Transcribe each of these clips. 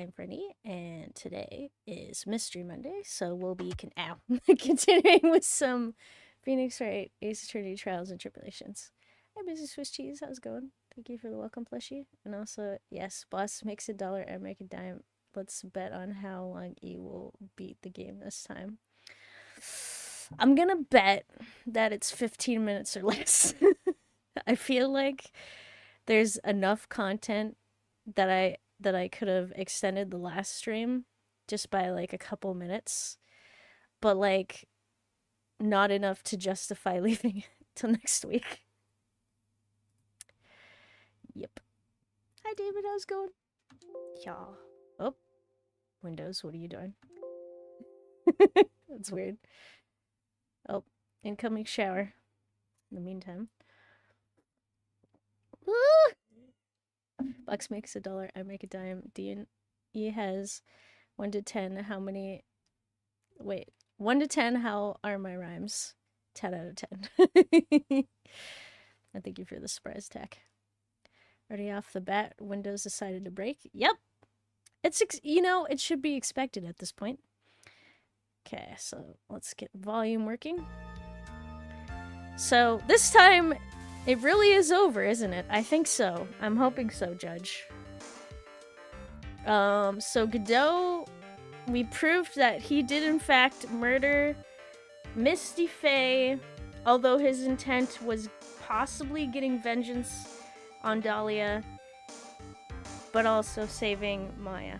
I'm Brittany, and today is Mystery Monday, so we'll be continuing with some Phoenix Wright Ace Attorney Trials and Tribulations. Hi, MrSwissCheese, how's it going? Thank you for the welcome plushie. And also, yes, boss makes $1, I make a dime. Let's bet on how long E will beat the game this time. I'm gonna bet that it's 15 minutes or less. I feel like there's enough content that I could have extended the last stream just by like a couple minutes, but like not enough to justify leaving it till next week. Yep. Hi David, how's it going? Yeah. Oh, Windows, what are you doing? That's weird. Oh, incoming shower. In the meantime. Bucks makes $1, I make a dime. D&E has 1 to 10. How many? Wait, 1 to 10. How are my rhymes? 10 out of 10. I thank you for the surprise tech. Already off the bat, Windows decided to break. Yep, it's it should be expected at this point. Okay, so let's get volume working. So this time, it really is over, isn't it? I think so. I'm hoping so, Judge. So Godot, we proved that he did in fact murder Misty Faye, although his intent was possibly getting vengeance on Dahlia, but also saving Maya.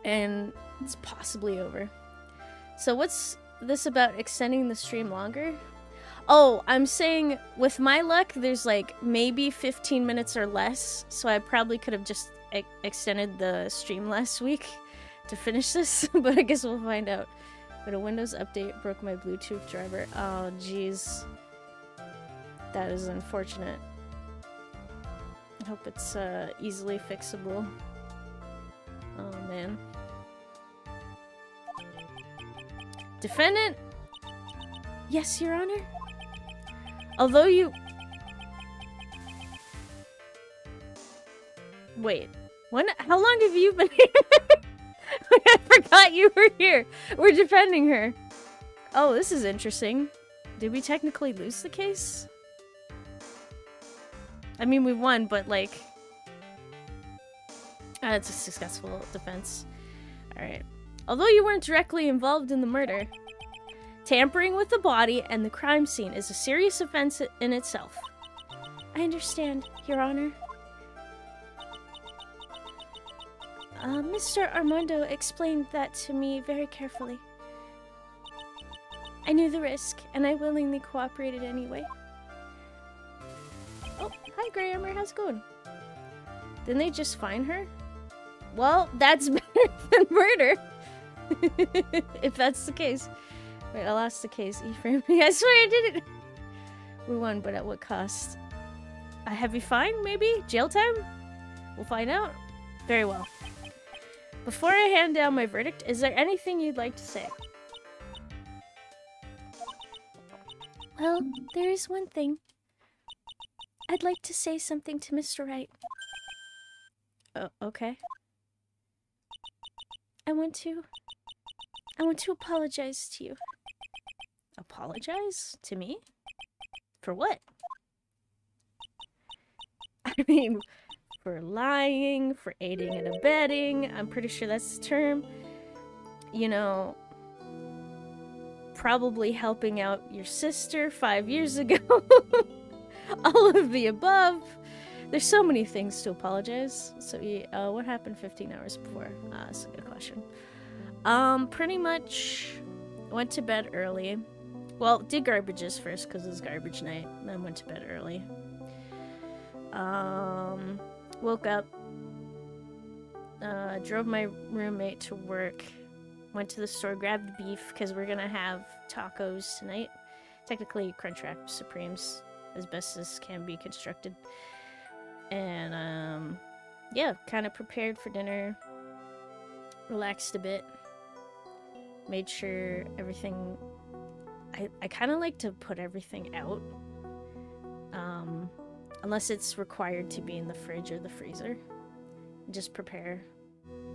And it's possibly over. So what's this about extending the stream longer? Oh, I'm saying with my luck, there's like maybe 15 minutes or less, so I probably could have just extended the stream last week to finish this, but I guess we'll find out. But a Windows update broke my Bluetooth driver. Oh, jeez. That is unfortunate. I hope it's easily fixable. Oh, man. Defendant? Yes, Your Honor? Although you... Wait. How long have you been here? I forgot you were here. We're defending her. Oh, this is interesting. Did we technically lose the case? I mean, we won, but like... it's a successful defense. Alright. Although you weren't directly involved in the murder, tampering with the body and the crime scene is a serious offense in itself. I understand, Your Honor. Mr. Armando explained that to me very carefully. I knew the risk, and I willingly cooperated anyway. Oh, hi Grammar, how's it going? Didn't they just find her? Well, that's better than murder. If that's the case. Wait, I lost the case. E-frame me. I swear I did it. We won, but at what cost? A heavy fine, maybe? Jail time? We'll find out. Very well. Before I hand down my verdict, is there anything you'd like to say? Well, there is one thing. I'd like to say something to Mr. Wright. Okay. I want to apologize to you. Apologize? To me? For what? I mean, for lying, for aiding and abetting. I'm pretty sure that's the term. You know, probably helping out your sister 5 years ago. All of the above. There's so many things to apologize. So, what happened 15 hours before? That's a good question. Pretty much went to bed early. Well, did garbages first because it was garbage night, and then went to bed early. Woke up, drove my roommate to work, went to the store, grabbed beef because we're gonna have tacos tonight. Technically, Crunchwrap Supremes, as best as can be constructed. And, yeah, kind of prepared for dinner, relaxed a bit, made sure everything... I kind of like to put everything out. Unless it's required to be in the fridge or the freezer. Just prepare,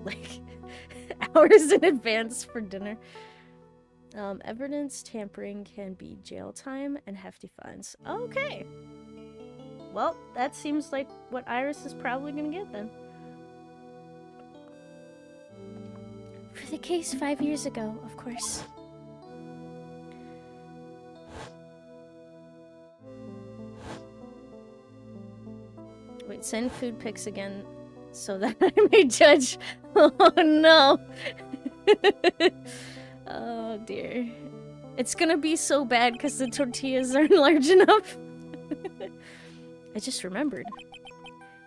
like, hours in advance for dinner. Evidence tampering can be jail time and hefty fines. Okay. Well, that seems like what Iris is probably gonna get then. For the case 5 years ago, of course. Wait, send food pics again so that I may judge. Oh no. Oh dear. It's gonna be so bad because the tortillas aren't large enough. I just remembered.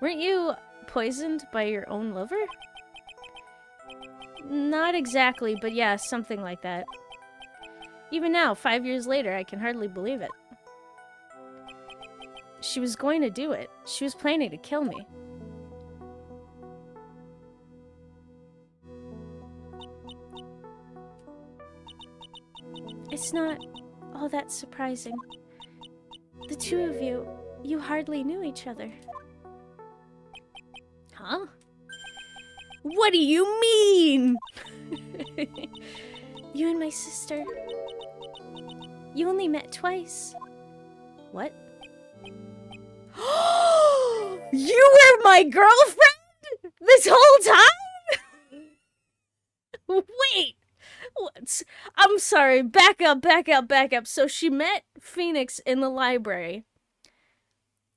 Weren't you poisoned by your own lover? Not exactly, but yeah, something like that. Even now, 5 years later, I can hardly believe it. She was going to do it. She was planning to kill me. It's not all that surprising. The two of you hardly knew each other. Huh? What do you mean? You and my sister. You only met twice. What? You were my girlfriend this whole time? Wait. What? I'm sorry. Back up. So she met Phoenix in the library,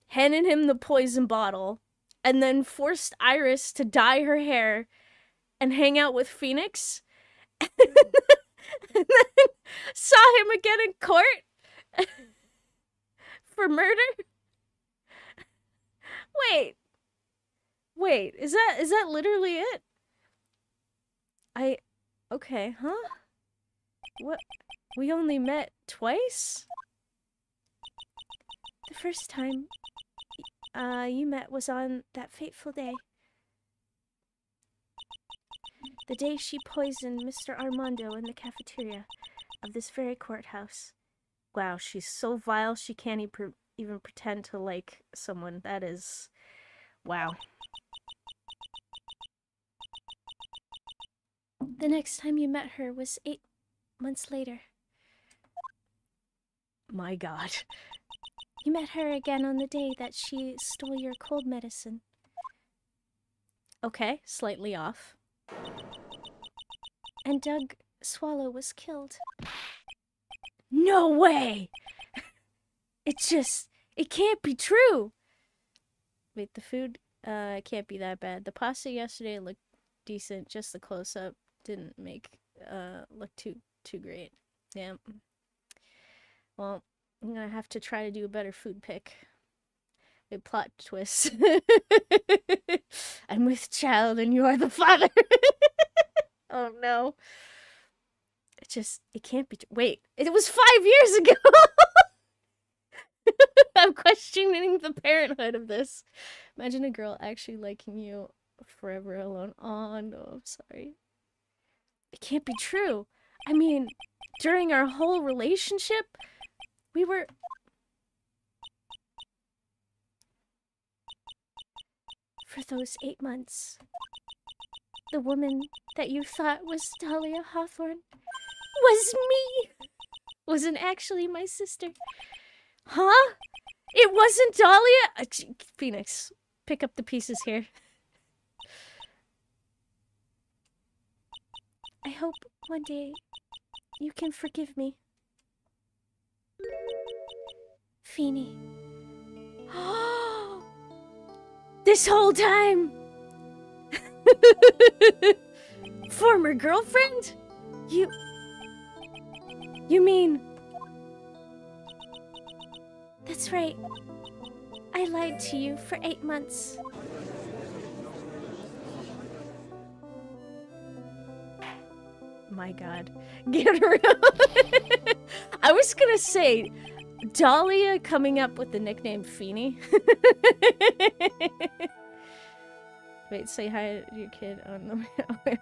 handed him the poison bottle, and then forced Iris to dye her hair and hang out with Phoenix? And then saw him again in court for murder? Wait, is that literally it? Okay, huh? What? We only met twice? The first time you met was on that fateful day. The day she poisoned Mr. Armando in the cafeteria of this very courthouse. Wow, she's so vile she can't even pretend to like someone. That is... wow. The next time you met her was 8 months later. My God. You met her again on the day that she stole your cold medicine. Okay, slightly off. And Doug Swallow was killed. No way! It can't be true! Wait, the food, can't be that bad. The pasta yesterday looked decent, just the close-up didn't make, look too great. Yeah. Well, I'm gonna have to try to do a better food pick. A plot twist. I'm with child and you are the father. Oh no. It can't be. Wait, it was 5 years ago. I'm questioning the parenthood of this. Imagine a girl actually liking you forever alone. Oh no, I'm sorry. It can't be true. I mean, during our whole relationship, we were... For those 8 months, the woman that you thought was Dahlia Hawthorne was me! Wasn't actually my sister. Huh? It wasn't Dahlia? Phoenix, pick up the pieces here. I hope one day you can forgive me. Feeny. This whole time! Former girlfriend? You mean... That's right. I lied to you for 8 months. My God. Get her out. I was gonna say, Dahlia coming up with the nickname Feeny. Wait, say hi to your kid on the way out.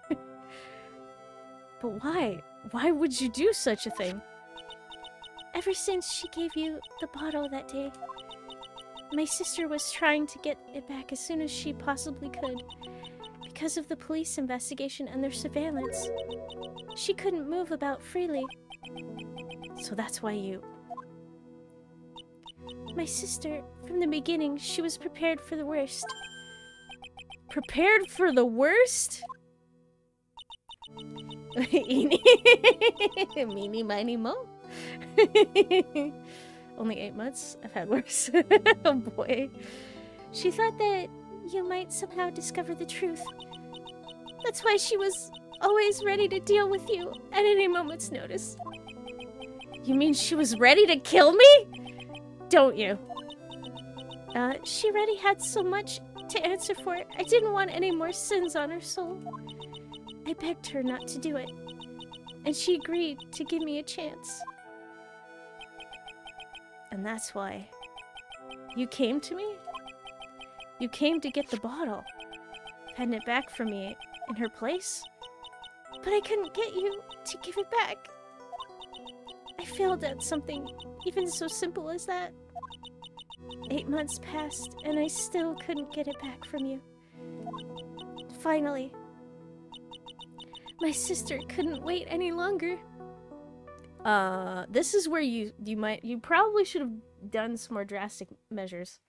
But why? Why would you do such a thing? Ever since she gave you the bottle that day, My sister was trying to get it back as soon as she possibly could. Because of the police investigation and their surveillance, she couldn't move about freely. So that's why you... My sister, from the beginning, she was prepared for the worst. Prepared for the worst? Meeny, miny, mo. Only 8 months? I've had worse. Oh boy. She thought that you might somehow discover the truth. That's why she was always ready to deal with you at any moment's notice. You mean she was ready to kill me? Don't you? She already had so much to answer for. I didn't want any more sins on her soul. I begged her not to do it, and she agreed to give me a chance. And that's why you came to me? You came to get the bottle, pen it back for me in her place? But I couldn't get you to give it back. I failed at something even so simple as that. 8 months passed, and I still couldn't get it back from you. Finally, my sister couldn't wait any longer. This is where you probably should have done some more drastic measures.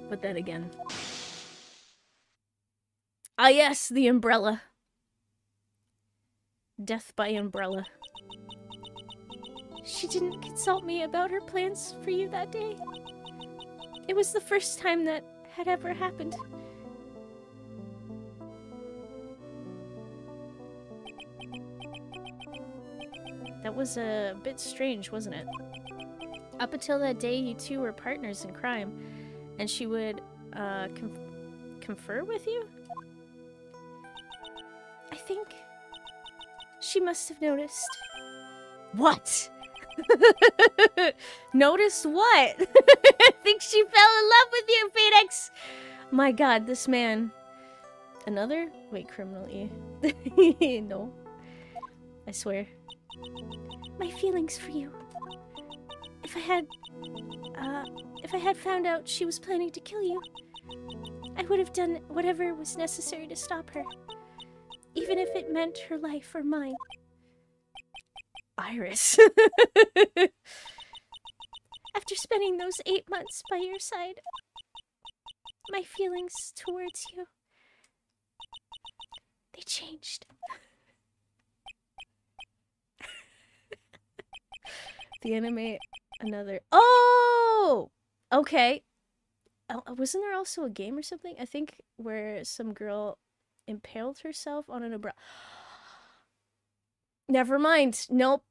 But then again. Ah yes, the umbrella. Death by umbrella. She didn't consult me about her plans for you that day. It was the first time that had ever happened. That was a bit strange, wasn't it? Up until that day, you two were partners in crime, and she would confer with you? I think she must have noticed. What? Noticed what? I think she fell in love with you, Phoenix! My god, this man. Another? Wait, criminal E. No. I swear. My feelings for you. If I had found out she was planning to kill you, I would have done whatever was necessary to stop her. Even if it meant her life or mine. Iris. After spending those 8 months by your side, my feelings towards you, they changed. The anime, another... Oh! Okay. Wasn't there also a game or something? I think where some girl impaled herself on an umbrella. Never mind. Nope.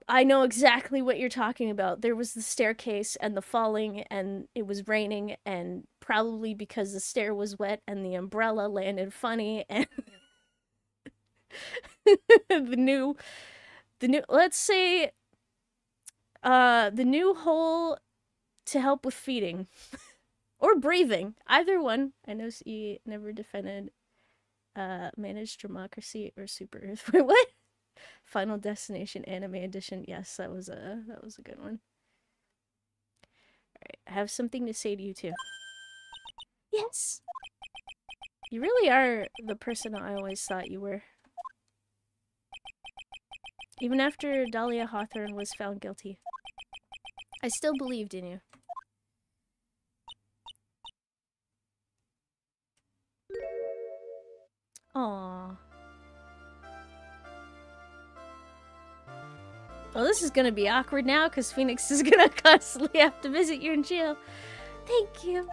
I know exactly what you're talking about. There was the staircase and the falling, and it was raining, and probably because the stair was wet and the umbrella landed funny, and the new, let's say, the new hole to help with feeding or breathing, either one. I know he never defended managed democracy or super Earth. Wait, what? Final Destination Anime Edition. Yes, that was a good one. Alright, I have something to say to you too. Yes. You really are the person I always thought you were. Even after Dahlia Hawthorne was found guilty, I still believed in you. Aww. Well, this is gonna be awkward now, because Phoenix is gonna constantly have to visit you in jail. Thank you.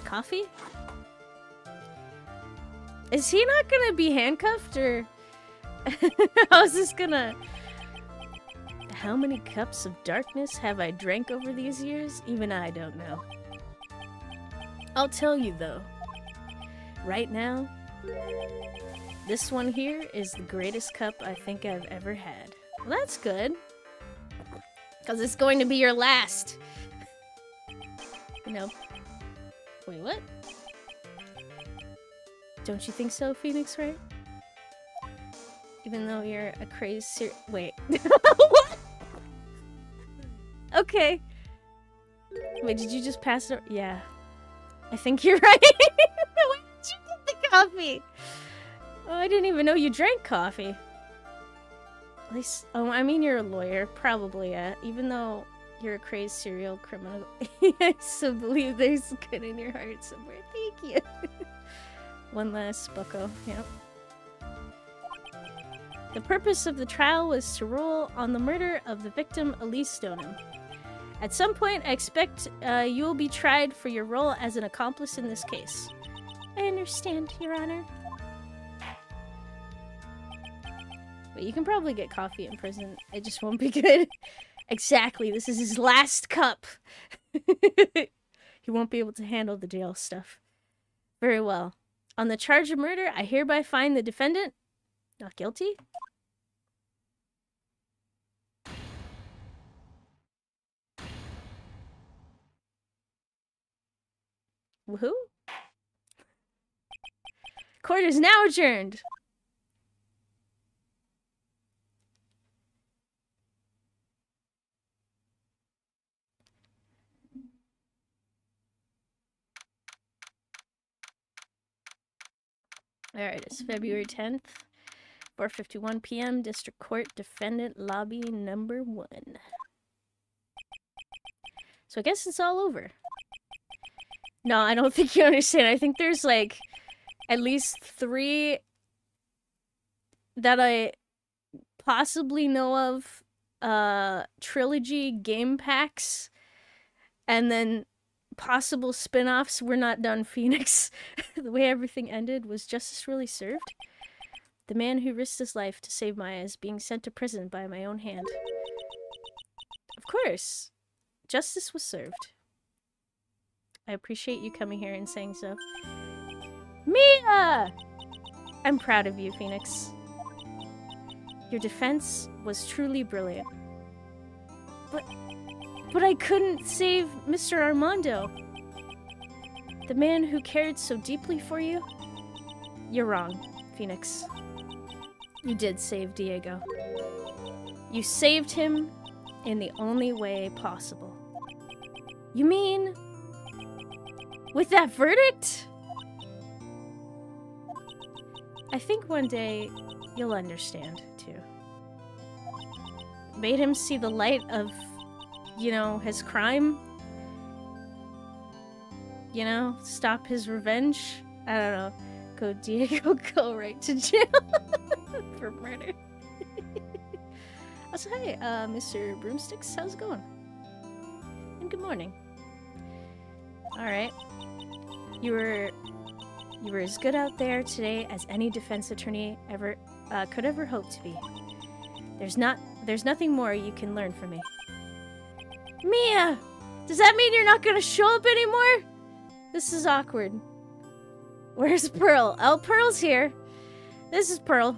Coffee? Is he not gonna be handcuffed, or... How's this gonna... How many cups of darkness have I drank over these years? Even I don't know. I'll tell you though, right now, this one here is the greatest cup I think I've ever had. Well, that's good, because it's going to be your last. You know. Wait, what? Don't you think so, Phoenix Wright? Even though you're a crazy wait. What? Okay. Wait, did you just pass it? Yeah. I think you're right. Why did you get the coffee? Oh, I didn't even know you drank coffee. At least, oh, I mean, you're a lawyer. Probably, yeah. Even though you're a crazed serial criminal, I still believe there's good in your heart somewhere. Thank you. One last bucko. Yep. The purpose of the trial was to rule on the murder of the victim, Elise Stoneham. At some point, I expect you will be tried for your role as an accomplice in this case. I understand, Your Honor. But you can probably get coffee in prison. It just won't be good. Exactly, this is his last cup. He won't be able to handle the jail stuff. Very well. On the charge of murder, I hereby find the defendant not guilty. Woohoo! Court is now adjourned. Alright, it's February 10th, 4:51 p.m. District Court, Defendant Lobby number 1. So I guess it's all over. No, I don't think you understand. I think there's like at least 3 that I possibly know of trilogy game packs, and then possible spin-offs. We're not done, Phoenix. The way everything ended was justice really served. The man who risked his life to save Maya is being sent to prison by my own hand. Of course. Justice was served. I appreciate you coming here and saying so. Mia! I'm proud of you, Phoenix. Your defense was truly brilliant. But I couldn't save Mr. Armando. The man who cared so deeply for you? You're wrong, Phoenix. You did save Diego. You saved him in the only way possible. You mean with that verdict? I think one day you'll understand, too. Made him see the light of, you know, his crime. You know, stop his revenge. I don't know. Go Diego, go right to jail for murder. Also, hey, Mr. Broomsticks, how's it going? And good morning. Alright. You were as good out there today as any defense attorney ever could ever hope to be. There's nothing more you can learn from me. Mia! Does that mean you're not gonna show up anymore? This is awkward. Where's Pearl? Oh, Pearl's here. This is Pearl.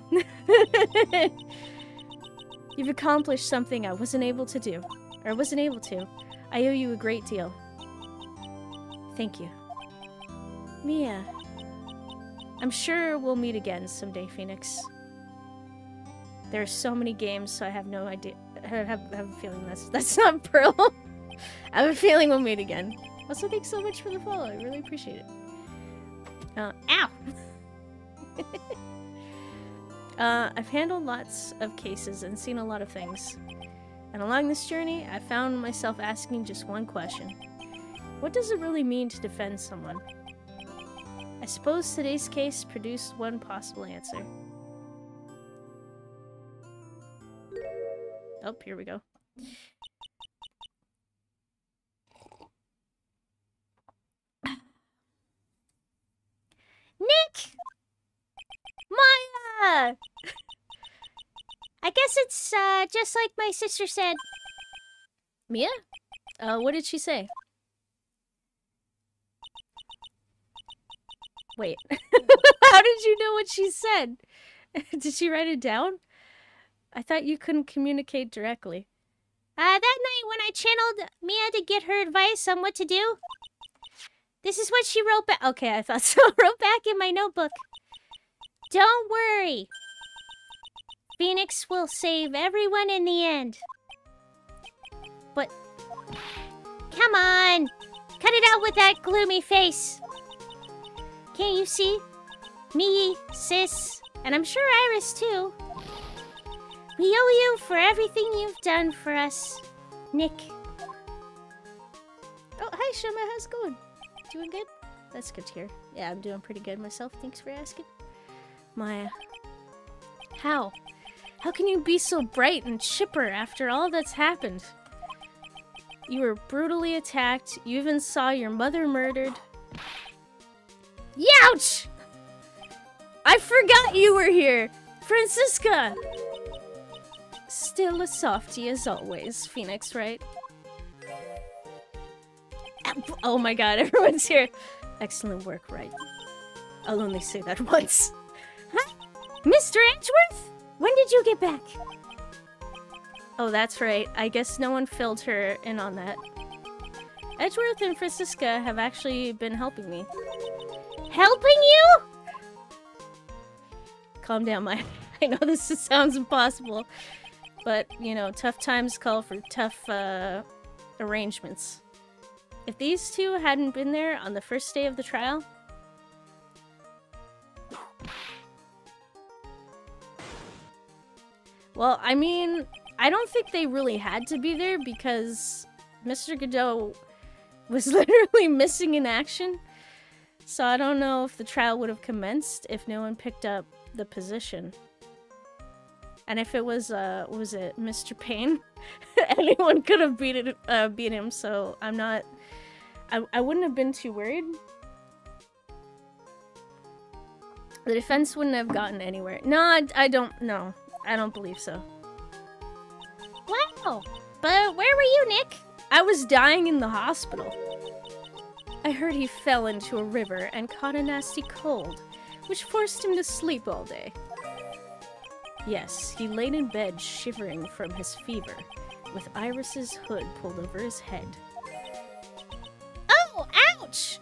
You've accomplished something I wasn't able to do. Or wasn't able to. I owe you a great deal. Thank you. Mia. I'm sure we'll meet again someday, Phoenix. There are so many games, so I have no idea. I have a feeling that's not Pearl. I have a feeling we'll meet again. Also, thanks so much for the follow. I really appreciate it. Ow! I've handled lots of cases and seen a lot of things. And along this journey, I found myself asking just one question. What does it really mean to defend someone? I suppose today's case produced one possible answer. Oh, here we go. Nick! Maya! I guess it's, just like my sister said. Mia? What did she say? Wait. How did you know what she said? Did she write it down? I thought you couldn't communicate directly. That night when I channeled Mia to get her advice on what to do, this is what she wrote back. Okay, I thought so. Wrote back in my notebook. Don't worry. Phoenix will save everyone in the end. But... Come on! Cut it out with that gloomy face. Can't you see? Me, Sis, and I'm sure Iris too. We owe you for everything you've done for us, Nick. Oh, hi Shema, how's it going? Doing good? That's good to hear. Yeah, I'm doing pretty good myself, thanks for asking. Maya. How? How can you be so bright and chipper after all that's happened? You were brutally attacked, you even saw your mother murdered. Youch! I forgot you were here! Francisca! Still a softie as always, Phoenix, right? Oh my god, everyone's here. Excellent work, Wright. I'll only say that once. Huh? Mr. Edgeworth? When did you get back? Oh, that's right. I guess no one filled her in on that. Edgeworth and Francisca have actually been helping me. Helping you? Calm down, Maya. I know this sounds impossible, but, you know, tough times call for tough, arrangements. If these two hadn't been there on the first day of the trial... Well, I mean, I don't think they really had to be there because Mr. Godot was literally missing in action. So I don't know if the trial would have commenced if no one picked up the position. And if it was it Mr. Payne? Anyone could have beat him, so I'm not... I wouldn't have been too worried. The defense wouldn't have gotten anywhere. No, I don't know. I don't believe so. Wow! But where were you, Nick? I was dying in the hospital. I heard he fell into a river and caught a nasty cold, which forced him to sleep all day. Yes, he laid in bed shivering from his fever, with Iris's hood pulled over his head. Oh, ouch!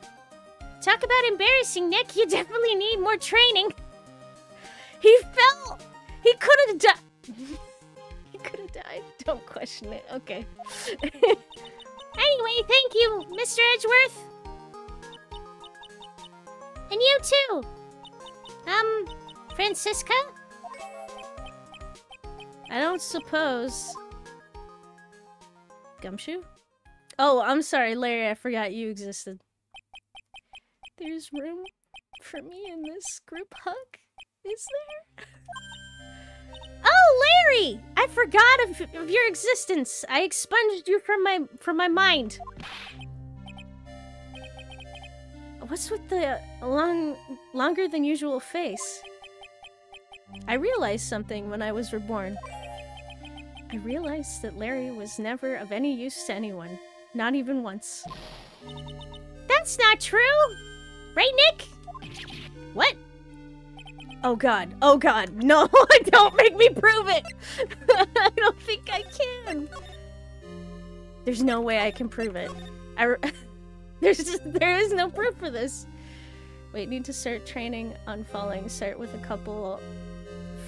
Talk about embarrassing, Nick. You definitely need more training. He fell! He could have died. He could have died. Don't question it. Okay. Anyway, thank you, Mr. Edgeworth. And you too. Francisca? I don't suppose. Gumshoe? Oh, I'm sorry, Larry. I forgot you existed. There's room for me in this group hug? Is there? Oh, Larry! I forgot of your existence. I expunged you from my mind. What's with the longer than usual face? I realized something when I was reborn. I realized that Larry was never of any use to anyone. Not even once. That's not true! Right, Nick? What? Oh god. Oh god. No, don't make me prove it! I don't think I can. There's no way I can prove it. There is no proof for this. Wait, need to start training on falling. Start with a couple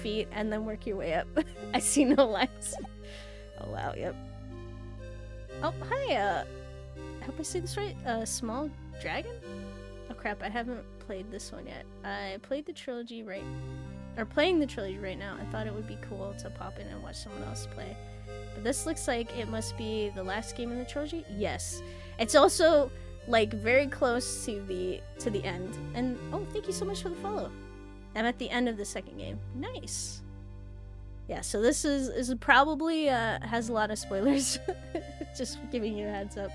feet and then work your way up. I see no lines. Oh wow, yep. Oh, hi, I hope I say this right. Small Dragon? Oh crap, I haven't played this one yet. I played the trilogy playing the trilogy right now. I thought it would be cool to pop in and watch someone else play. But this looks like it must be the last game in the trilogy? Yes. It's also, like, very close to the end. And, oh, thank you so much for the follow. I'm at the end of the second game. Nice. Yeah, so this is probably, has a lot of spoilers. Just giving you a heads up.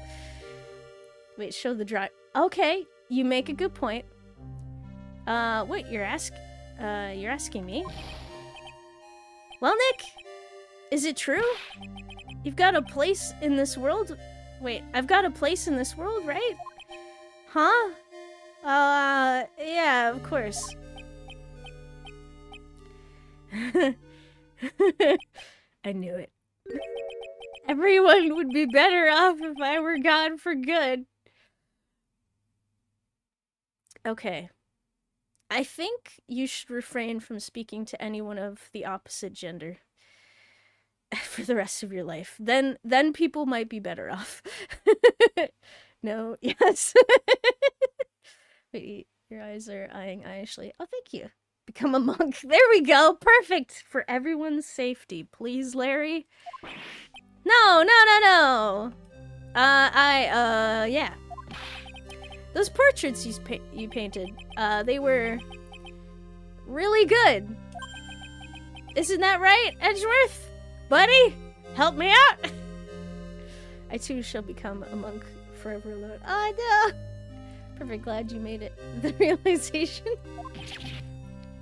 Wait, show the drive. Okay, you make a good point. Wait, you're asking me? Well, Nick, is it true? You've got a place in this world? Wait, I've got a place in this world, right? Huh? Yeah, of course. I knew it. Everyone would be better off if I were gone for good. Okay. I think you should refrain from speaking to anyone of the opposite gender for the rest of your life. Then people might be better off. No, yes. Wait, your eyes are eyeing Ashley. Oh, thank you. Become a monk. There we go. Perfect. For everyone's safety. Please, Larry. No, no, no, no. Yeah. Those portraits you painted, they were really good. Isn't that right, Edgeworth? Buddy, help me out. I too shall become a monk forever alone. Oh, no. Perfect, glad you made it. The realization.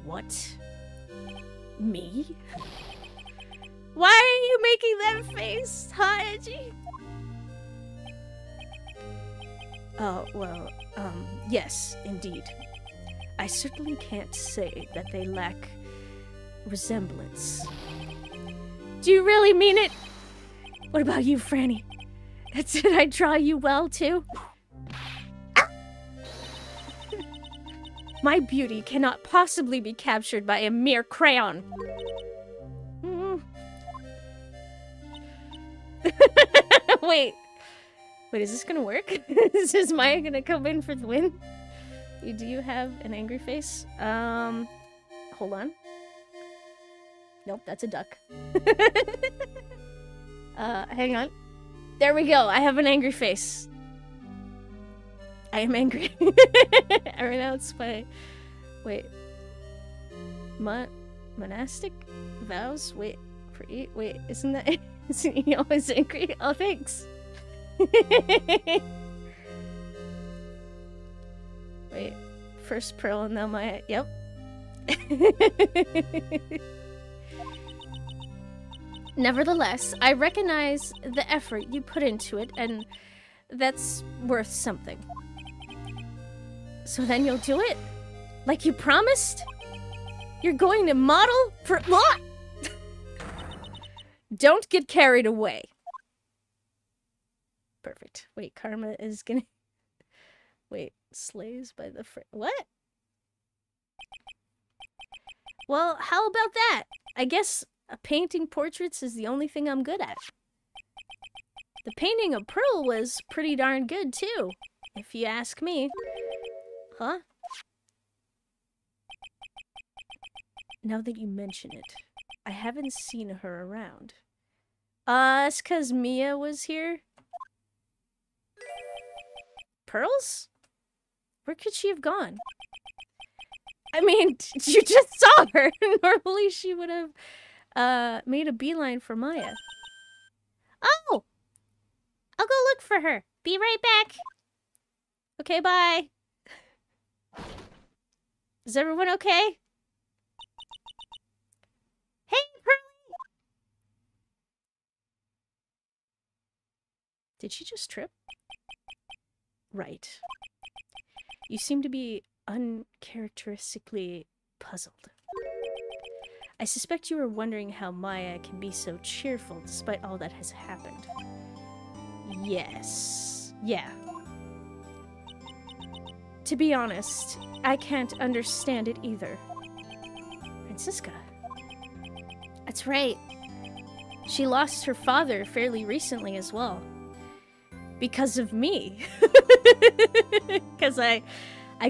What? Me? Why are you making that face, huh, Edgy? Oh, well, yes, indeed. I certainly can't say that they lack resemblance. Do you really mean it? What about you, Franny? Did I draw you well, too? My beauty cannot possibly be captured by a mere crayon. Wait, is this gonna work? Is Maya gonna come in for the win? Do you have an angry face? Hold on. Nope, that's a duck. Hang on. There we go, I have an angry face. I am angry. I renounce my... Wait. Monastic vows? Wait, isn't that... Isn't he always angry? Oh, thanks. Wait, first Pearl and now Maya. Yep. Nevertheless, I recognize the effort you put into it, and that's worth something. So then you'll do it? Like you promised? You're going to model for... What? Don't get carried away. Perfect. Wait, Karma is gonna... Wait, slays by the what? Well, how about that? I guess painting portraits is the only thing I'm good at. The painting of Pearl was pretty darn good, too, if you ask me. Huh? Now that you mention it, I haven't seen her around. It's 'cause Mia was here. Pearls? Where could she have gone? I mean, you just saw her. Normally she would have made a beeline for Maya. Oh! I'll go look for her. Be right back. Okay, bye. Is everyone okay? Hey, Pearlie! Did she just trip? Right. You seem to be uncharacteristically puzzled. I suspect you were wondering how Maya can be so cheerful despite all that has happened. Yes. Yeah. To be honest, I can't understand it either. Francisca. That's right. She lost her father fairly recently as well. Because of me. Because I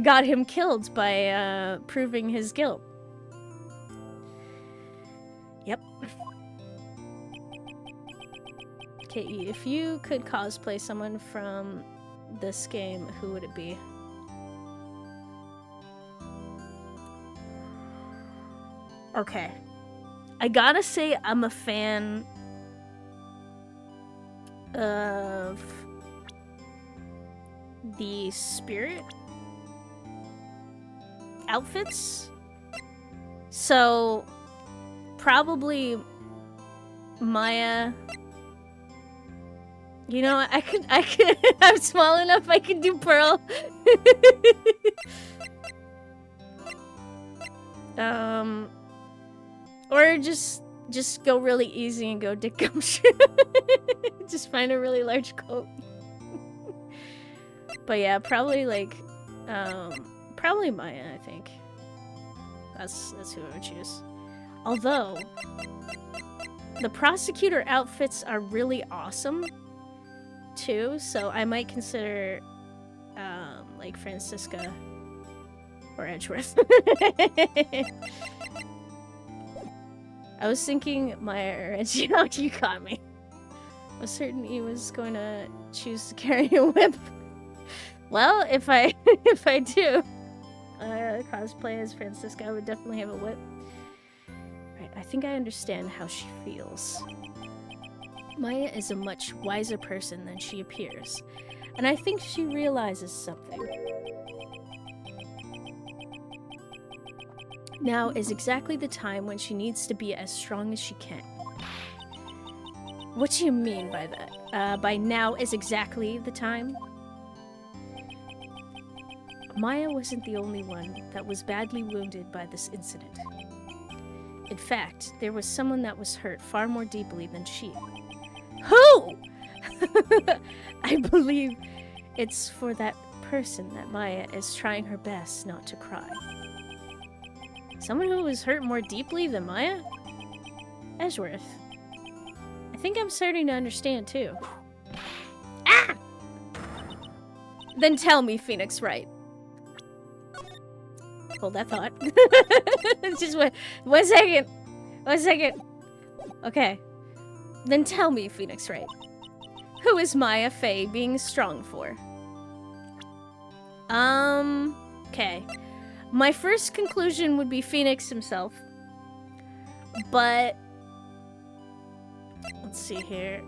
got him killed by proving his guilt. Yep. Okay, if you could cosplay someone from this game, who would it be? Okay. I gotta say I'm a fan of the spirit outfits. So probably Maya. You know, I could I'm small enough I could do Pearl. Or just go really easy and go Dick Gumshoe. Just find a really large coat. But yeah, probably like probably Maya, I think. That's who I would choose. Although, the prosecutor outfits are really awesome, too, so I might consider, like, Francisca or Edgeworth. I was thinking Maya or Edgy. You caught me. I was certain he was going to choose to carry a whip. Well, if I do cosplay as Francisca, I would definitely have a whip. Right, I think I understand how she feels. Maya is a much wiser person than she appears, and I think she realizes something. Now is exactly the time when she needs to be as strong as she can. What do you mean by that? By now is exactly the time? Maya wasn't the only one that was badly wounded by this incident. In fact, there was someone that was hurt far more deeply than she. Who? I believe it's for that person that Maya is trying her best not to cry. Someone who was hurt more deeply than Maya? Edgeworth. I think I'm starting to understand, too. Ah! Then tell me, Phoenix Wright. Hold that thought. Just one second. 1 second. Okay. Then tell me, Phoenix Wright. Who is Maya Fey being strong for? Okay. My first conclusion would be Phoenix himself. But let's see here.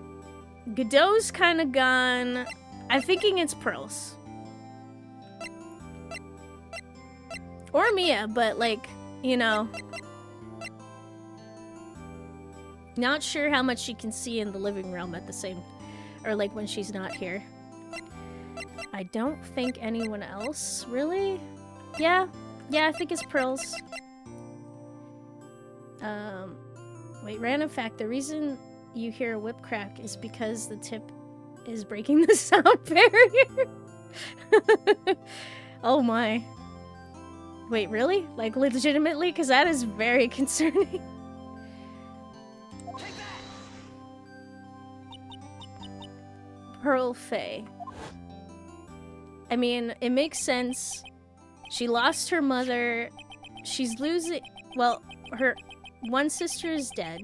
Godot's kind of gone. I'm thinking it's Pearls. Or Mia, but like, you know. Not sure how much she can see in the living room at the same, or like when she's not here. I don't think anyone else, really? Yeah, I think it's Pearls. Wait, random fact, the reason you hear a whip crack is because the tip is breaking the sound barrier. Oh my. Wait, really? Like, legitimately? Because that is very concerning. Pearl Fey. I mean, it makes sense. She lost her mother. She's losing... Well, her one sister is dead.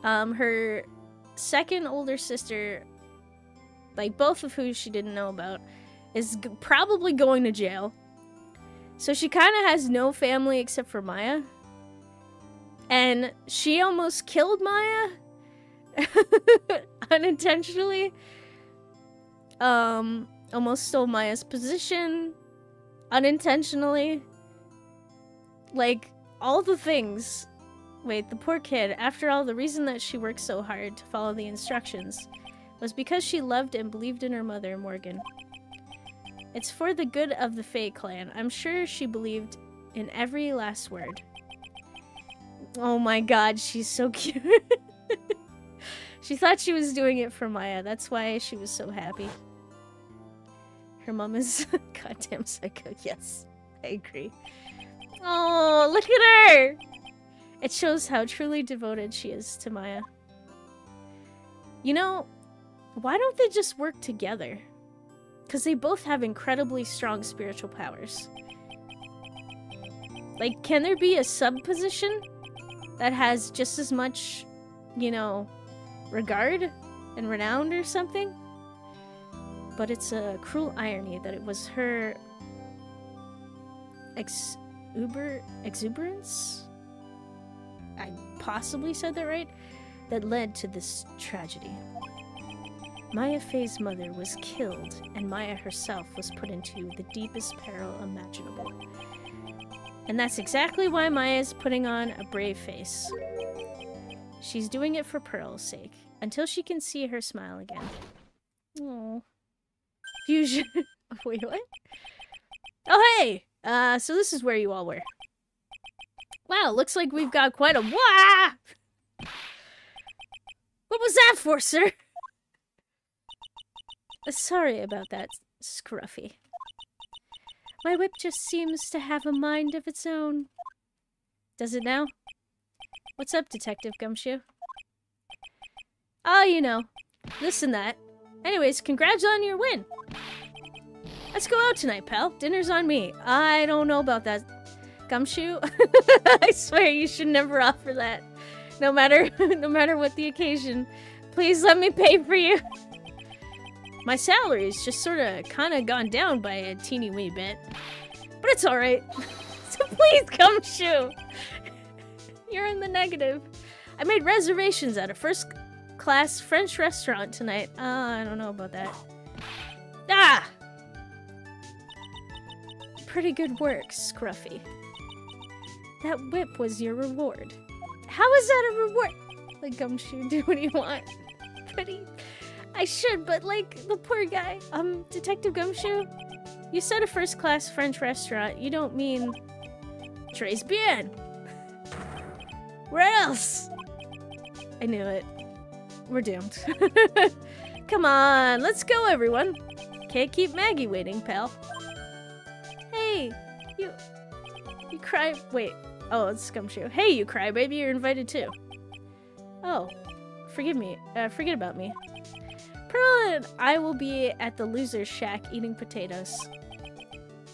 Her second older sister, like both of who she didn't know about, is probably going to jail. So she kind of has no family except for Maya. And she almost killed Maya. Unintentionally. Almost stole Maya's position. Unintentionally. Like, all the things. Wait, the poor kid. After all, the reason that she worked so hard to follow the instructions was because she loved and believed in her mother, Morgan. It's for the good of the Fae clan. I'm sure she believed in every last word. Oh my god, she's so cute. She thought she was doing it for Maya. That's why she was so happy. Her mom is a goddamn psycho. Yes, I agree. Oh, look at her! It shows how truly devoted she is to Maya. You know, why don't they just work together? Because they both have incredibly strong spiritual powers. Like, can there be a sub-position that has just as much, you know, regard and renown or something? But it's a cruel irony that it was her exuberance? I possibly said that right? That led to this tragedy. Maya Fey's mother was killed, and Maya herself was put into the deepest peril imaginable. And that's exactly why Maya's putting on a brave face. She's doing it for Pearl's sake, until she can see her smile again. Aww. Fusion. Wait, what? Oh, hey! So this is where you all were. Wow, looks like we've got quite a... Wah! What was that for, sir? Sorry about that, Scruffy. My whip just seems to have a mind of its own. Does it now? What's up, Detective Gumshoe? Oh, you know, this and that. Anyways, congrats on your win. Let's go out tonight, pal. Dinner's on me. I don't know about that, Gumshoe. I swear you should never offer that. No matter what the occasion. Please let me pay for you. My salary's just sort of kind of gone down by a teeny wee bit. But it's alright. So please, Gumshoe. You're in the negative. I made reservations at a first-class French restaurant tonight. I don't know about that. Ah! Pretty good work, Scruffy. That whip was your reward. How is that a reward? Like, Gumshoe, do what you want. I should, but like, the poor guy. Detective Gumshoe, you said a first-class French restaurant. You don't mean... Très bien. Where else? I knew it. We're doomed. Come on, let's go, everyone. Can't keep Maggie waiting, pal. Hey, you cry. Wait. Oh, it's Gumshoe. Hey, you cry, baby. You're invited too. Oh, forgive me. Forget about me. Pearl and I will be at the loser's shack eating potatoes.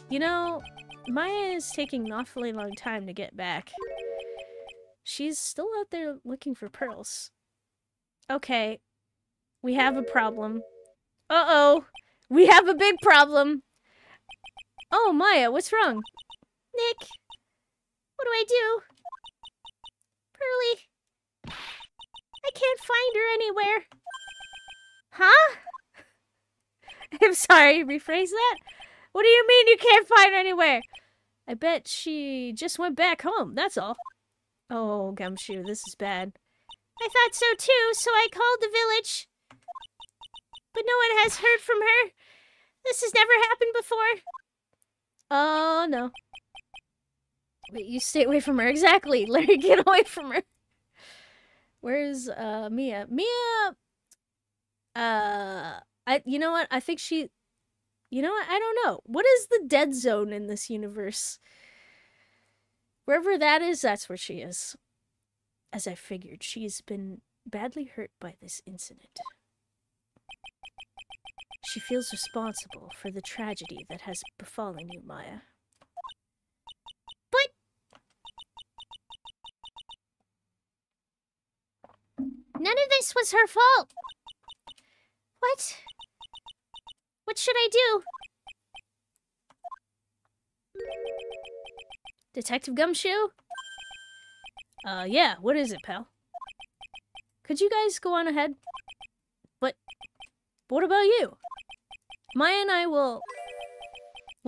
You know, Maya is taking an awfully long time to get back. She's still out there looking for pearls. Okay, we have a problem. Uh-oh, we have a big problem. Oh, Maya, what's wrong? Nick, what do I do? Pearly, I can't find her anywhere. Huh? I'm sorry, rephrase that? What do you mean you can't find her anywhere? I bet she just went back home, that's all. Oh, Gumshoe, this is bad. I thought so too, so I called the village. But no one has heard from her. This has never happened before. Oh, no. Wait, you stay away from her. Exactly. Larry, get away from her. Where's, Mia? Mia, you know what? I think she... You know what? I don't know. What is the dead zone in this universe? Wherever that is, that's where she is. As I figured, she's been badly hurt by this incident. She feels responsible for the tragedy that has befallen you, Maya. But... none of this was her fault! What? What should I do? Detective Gumshoe? Yeah, what is it, pal? Could you guys go on ahead? But what about you? Maya and I will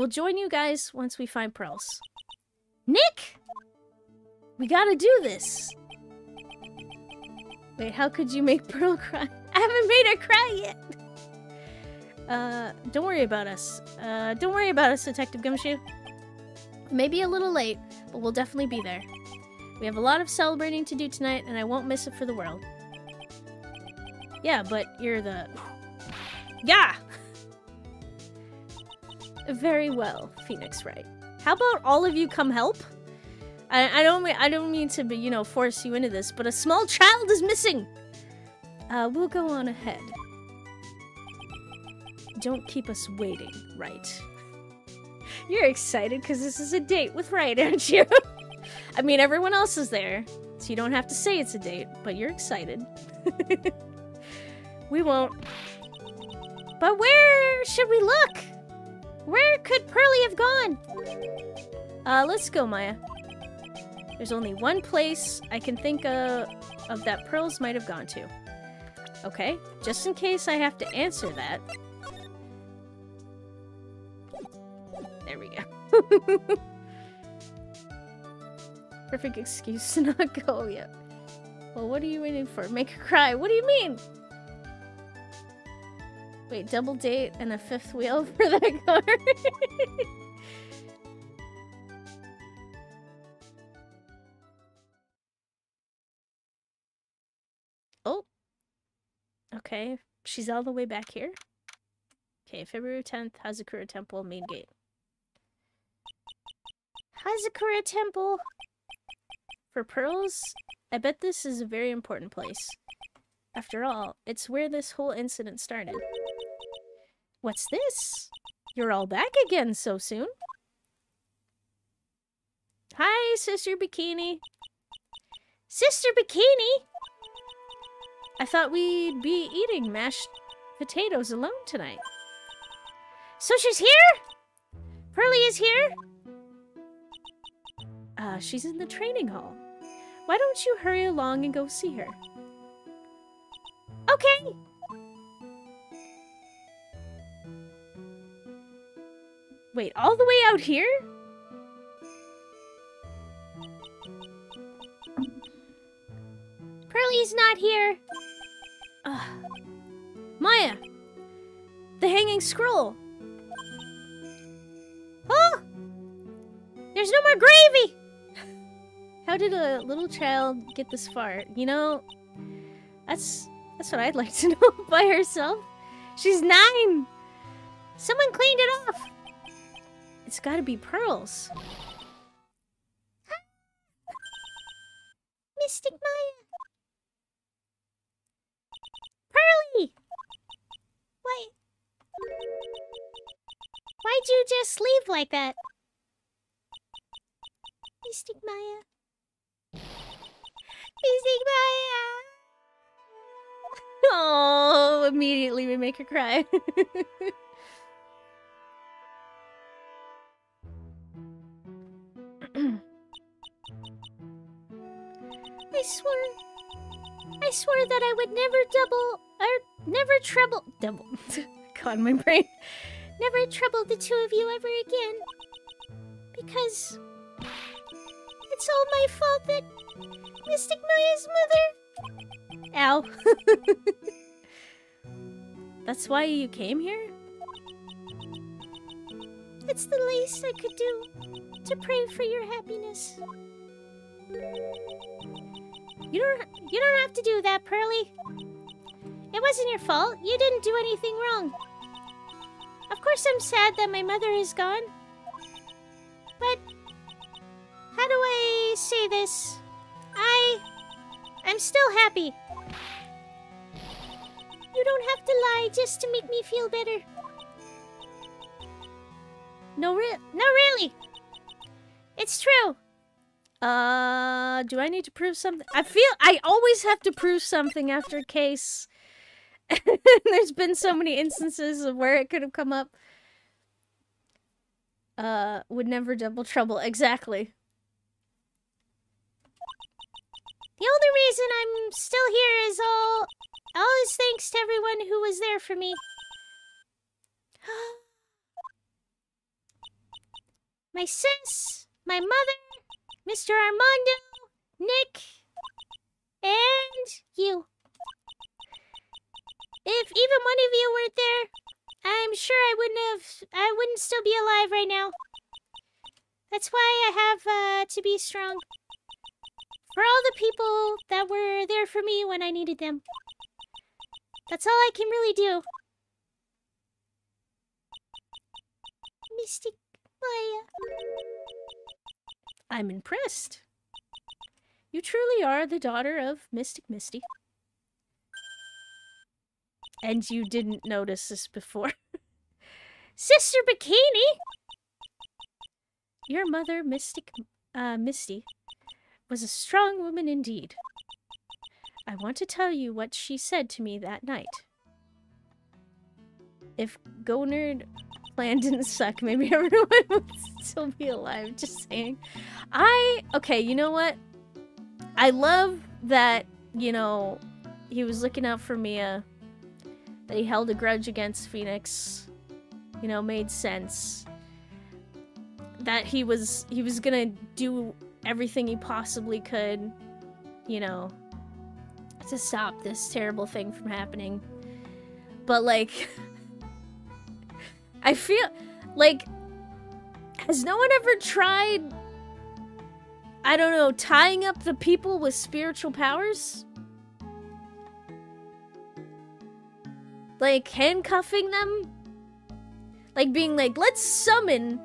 join you guys once we find pearls. Nick! We gotta do this! Wait, how could you make Pearl cry? I haven't made her cry yet! Don't worry about us. Don't worry about us, Detective Gumshoe. Maybe a little late, but we'll definitely be there. We have a lot of celebrating to do tonight, and I won't miss it for the world. Yeah, but you're the... Yeah! Very well, Phoenix Wright. How about all of you come help? I don't mean to, you know, force you into this, but a small child is missing! We'll go on ahead. Don't keep us waiting, Wright. You're excited because this is a date with Wright, aren't you? I mean, everyone else is there, so you don't have to say it's a date, but you're excited. We won't. But where should we look? Where could Pearly have gone? Let's go, Maya. There's only one place I can think of that pearls might have gone to. Okay, just in case I have to answer that. There we go. Perfect excuse to not go yet. Well, what are you waiting for? Make her cry. What do you mean? Wait, double date and a fifth wheel for that car? Oh. Okay, she's all the way back here. Okay, February 10th, Hazakura Temple, main gate. Hazakura Temple. For pearls? I bet this is a very important place. After all, it's where this whole incident started. What's this? You're all back again so soon? Hi, Sister Bikini. Sister Bikini? I thought we'd be eating mashed potatoes alone tonight. So she's here? Pearly is here? She's in the training hall. Why don't you hurry along and go see her? Okay! Wait, all the way out here? Pearly's not here. Maya! The hanging scroll! Oh! There's no more gravy! How did a little child get this far? You know, that's what I'd like to know by herself. She's 9! Someone cleaned it off! It's gotta be pearls. Mystic Maya! Pearly! Why'd you just leave like that? Mystic Maya. Mystic Maya! Oh, immediately we make her cry. I swore that I would never double. God, my brain. Never trouble the two of you ever again. Because it's all my fault that Mystic Maya's mother... Ow. That's why you came here? It's the least I could do to pray for your happiness. You don't have to do that, Pearly. It wasn't your fault. You didn't do anything wrong. Of course I'm sad that my mother is gone. But how do I say this? I'm still happy. You don't have to lie just to make me feel better. No, really. It's true. Do I need to prove something? I feel I always have to prove something after a case. There's been so many instances of where it could have come up. Would never double trouble. Exactly. The only reason I'm still here is all is thanks to everyone who was there for me. My sis, my mother, Mr. Armando, Nick, and you. If even one of you weren't there, I'm sure I wouldn't still be alive right now. That's why I have to be strong. For all the people that were there for me when I needed them. That's all I can really do. Mystic Maya. I'm impressed. You truly are the daughter of Mystic Misty. And you didn't notice this before. Sister Bikini! Your mother, Misty, was a strong woman indeed. I want to tell you what she said to me that night. If Gonard plan didn't suck, maybe everyone would still be alive. Just saying. Okay, you know what? I love that, you know, he was looking out for Mia. That he held a grudge against Phoenix. You know, made sense. That he was gonna do everything he possibly could, you know, to stop this terrible thing from happening. But, like, I feel like, has no one ever tried, I don't know, tying up the people with spiritual powers? Like, handcuffing them? Like, being like, let's summon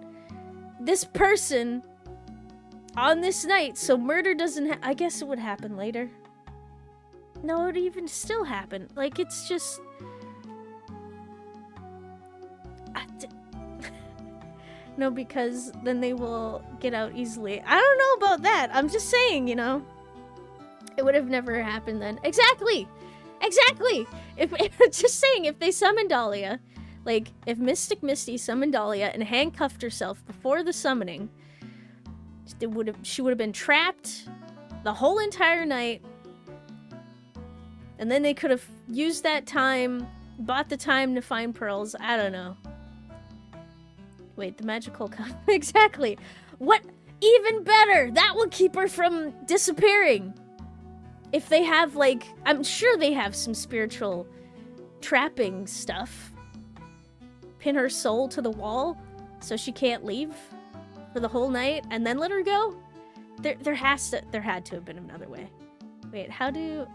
this person on this night, so murder doesn't I guess it would happen later. No, it would even still happen. Like, it's just... No, because then they will get out easily. I don't know about that. I'm just saying, you know. It would have never happened then. Exactly! Exactly! If just saying, if they summoned Dahlia, like, if Mystic Misty summoned Dahlia and handcuffed herself before the summoning, she would have been trapped the whole entire night, and then they could have used that time, bought the time to find pearls. I don't know. Wait, the magical cup. Exactly. What? Even better! That will keep her from disappearing. If they have, like, I'm sure they have some spiritual trapping stuff. Pin her soul to the wall so she can't leave for the whole night and then let her go? There had to have been another way. Wait, how do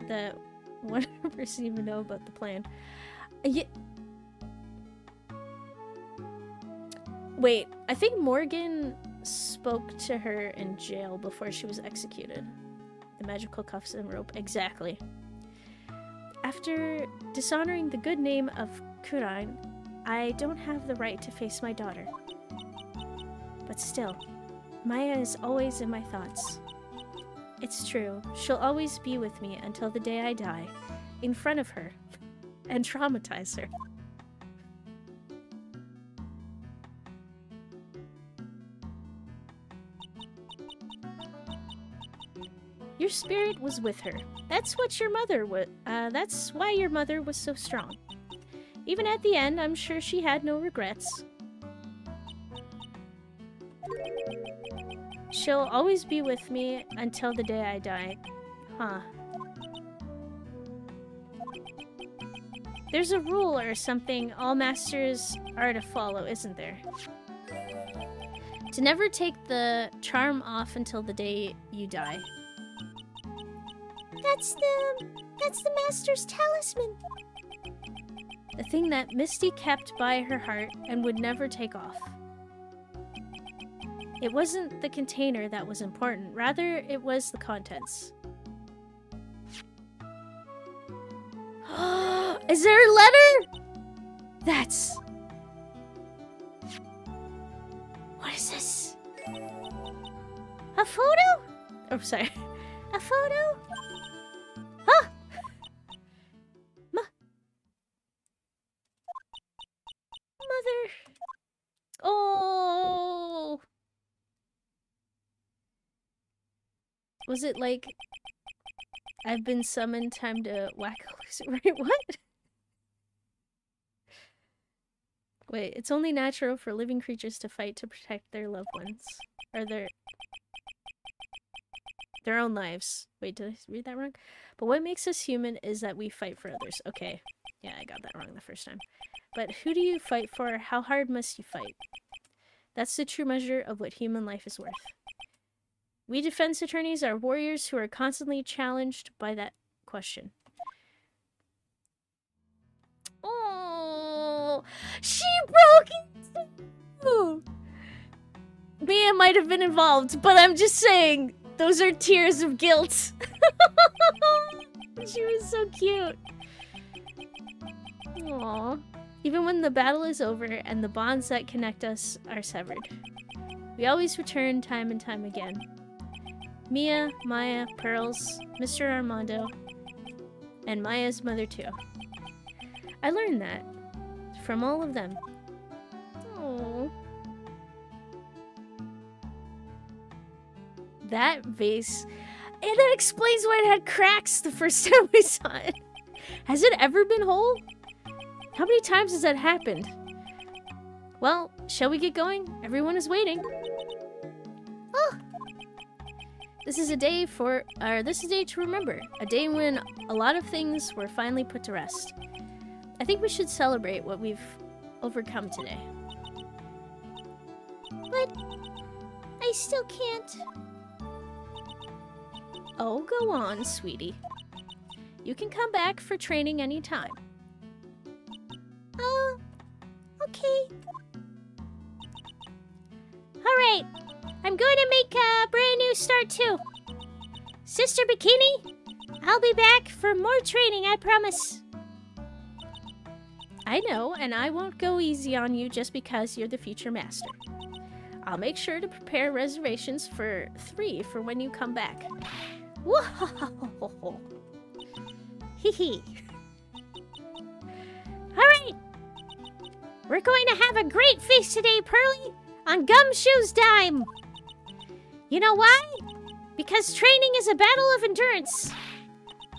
the one person even know about the plan? Wait, I think Morgan spoke to her in jail before she was executed. The magical cuffs and rope, exactly. After dishonoring the good name of Kurain, I don't have the right to face my daughter. But still, Maya is always in my thoughts. It's true, she'll always be with me until the day I die, in front of her, and traumatize her. Your spirit was with her. That's what your mother was. That's why your mother was so strong. Even at the end, I'm sure she had no regrets. She'll always be with me until the day I die. Huh. There's a rule or something all masters are to follow, isn't there? To never take the charm off until the day you die. That's the master's talisman. The thing that Misty kept by her heart and would never take off. It wasn't the container that was important, rather it was the contents. Is there a letter? That's... What is this? A photo? Oh, sorry. A photo? Huh? Mother. Oh. Was it like, I've been summoned, time to whack a loser? Wait, what? Wait, it's only natural for living creatures to fight to protect their loved ones. Or their own lives. Wait, did I read that wrong? But what makes us human is that we fight for others. Okay. Yeah, I got that wrong the first time. But who do you fight for? How hard must you fight? That's the true measure of what human life is worth. We defense attorneys are warriors who are constantly challenged by that question. Oh, she broke it! Mia might have been involved, but I'm just saying, those are tears of guilt. She was so cute. Aww. Even when the battle is over and the bonds that connect us are severed, we always return time and time again. Mia, Maya, Pearls, Mr. Armando, and Maya's mother too. I learned that from all of them. Aww. That vase, and that explains why it had cracks the first time we saw it. Has it ever been whole? How many times has that happened? Well, shall we get going? Everyone is waiting. Oh. This is a day to remember. A day when a lot of things were finally put to rest. I think we should celebrate what we've overcome today. But I still can't. Oh, go on, sweetie. You can come back for training anytime. Oh, okay. Alright, I'm going to make you start too. Sister Bikini, I'll be back for more training, I promise. I know, and I won't go easy on you just because you're the future master. I'll make sure to prepare reservations for 3 for when you come back. Whoa! Hee hee. Alright! We're going to have a great feast today, Pearly, on Gumshoe's dime. You know why? Because training is a battle of endurance.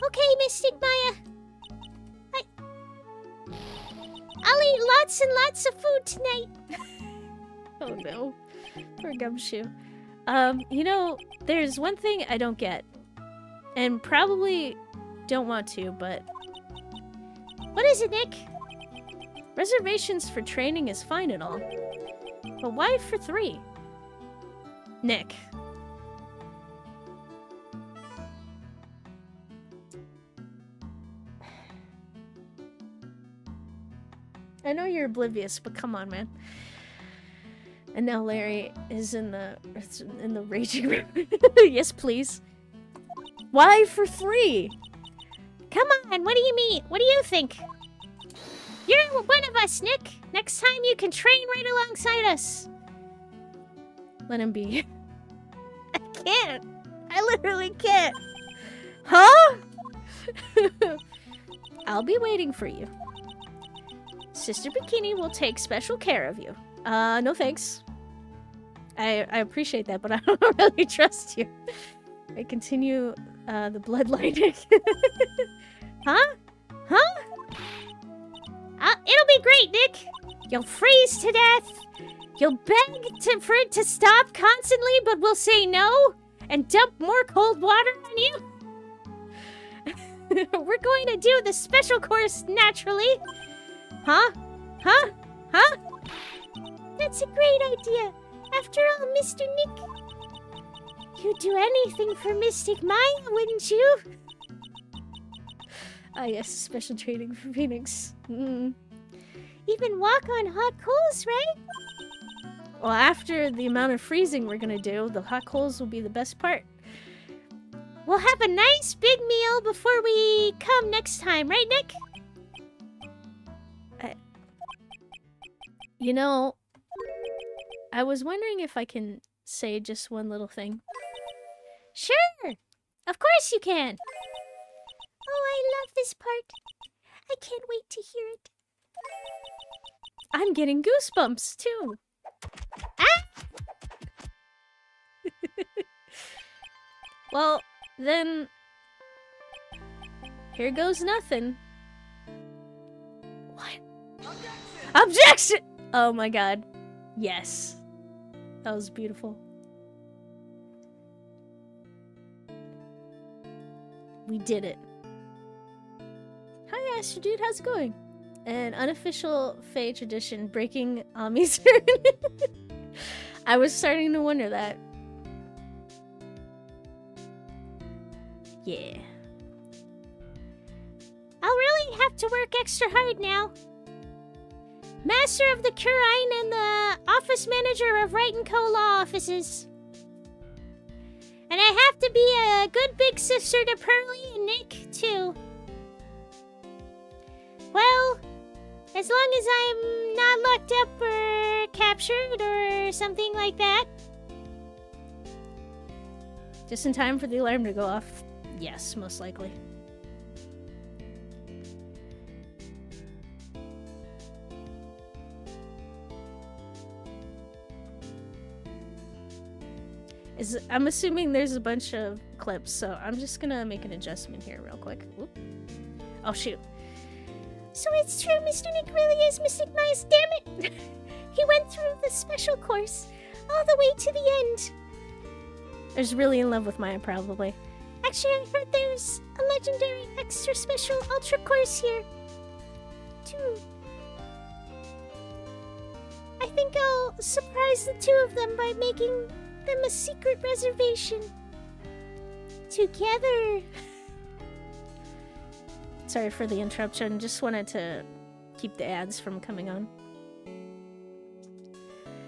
Okay, Mystic Maya. I'll eat lots and lots of food tonight. Oh no. Poor Gumshoe. You know, there's one thing I don't get. And probably don't want to, but... What is it, Nick? Reservations for training is fine and all. But why for 3? Nick. I know you're oblivious, but come on, man. And now Larry is in the raging room. Yes, please. Why for 3? Come on, what do you mean? What do you think? You're one of us, Nick. Next time you can train right alongside us. Let him be. I can't. I literally can't. Huh? I'll be waiting for you. Sister Bikini will take special care of you. No thanks. I appreciate that, but I don't really trust you. I continue the bloodline. Huh? Huh? It'll be great, Nick. You'll freeze to death. You'll beg for it to stop constantly, but we'll say no and dump more cold water on you. We're going to do the special course naturally. Huh? Huh? Huh? That's a great idea. After all, Mr. Nick, you'd do anything for Mystic Maya, wouldn't you? Ah, yes, special training for Phoenix. Even walk on hot coals, right? Well, after the amount of freezing we're gonna do, the hot coals will be the best part. We'll have a nice big meal before we come next time, right, Nick? You know, I was wondering if I can say just one little thing. Sure! Of course you can! Oh, I love this part. I can't wait to hear it. I'm getting goosebumps, too. Ah! Well, then... Here goes nothing. What? Objection! Oh my god. Yes. That was beautiful. We did it. Hi, Astro Dude. How's it going? An unofficial Fae tradition, breaking Ami's turn. I was starting to wonder that. Yeah. I'll really have to work extra hard now. Master of the Curine and the office manager of Wright & Co. Law Offices. And I have to be a good big sister to Pearly and Nick, too. Well, as long as I'm not locked up or captured or something like that. Just in time for the alarm to go off. Yes, most likely. I'm assuming there's a bunch of clips, so I'm just gonna make an adjustment here real quick. Whoop. Oh, shoot. So it's true, Mr. Nick really is Mystic Maya's, damn it! He went through the special course, all the way to the end. He's really in love with Maya, probably. Actually, I heard there's a legendary extra special ultra course here, too. I think I'll surprise the two of them by making them a secret reservation. Together. Sorry for the interruption. Just wanted to keep the ads from coming on.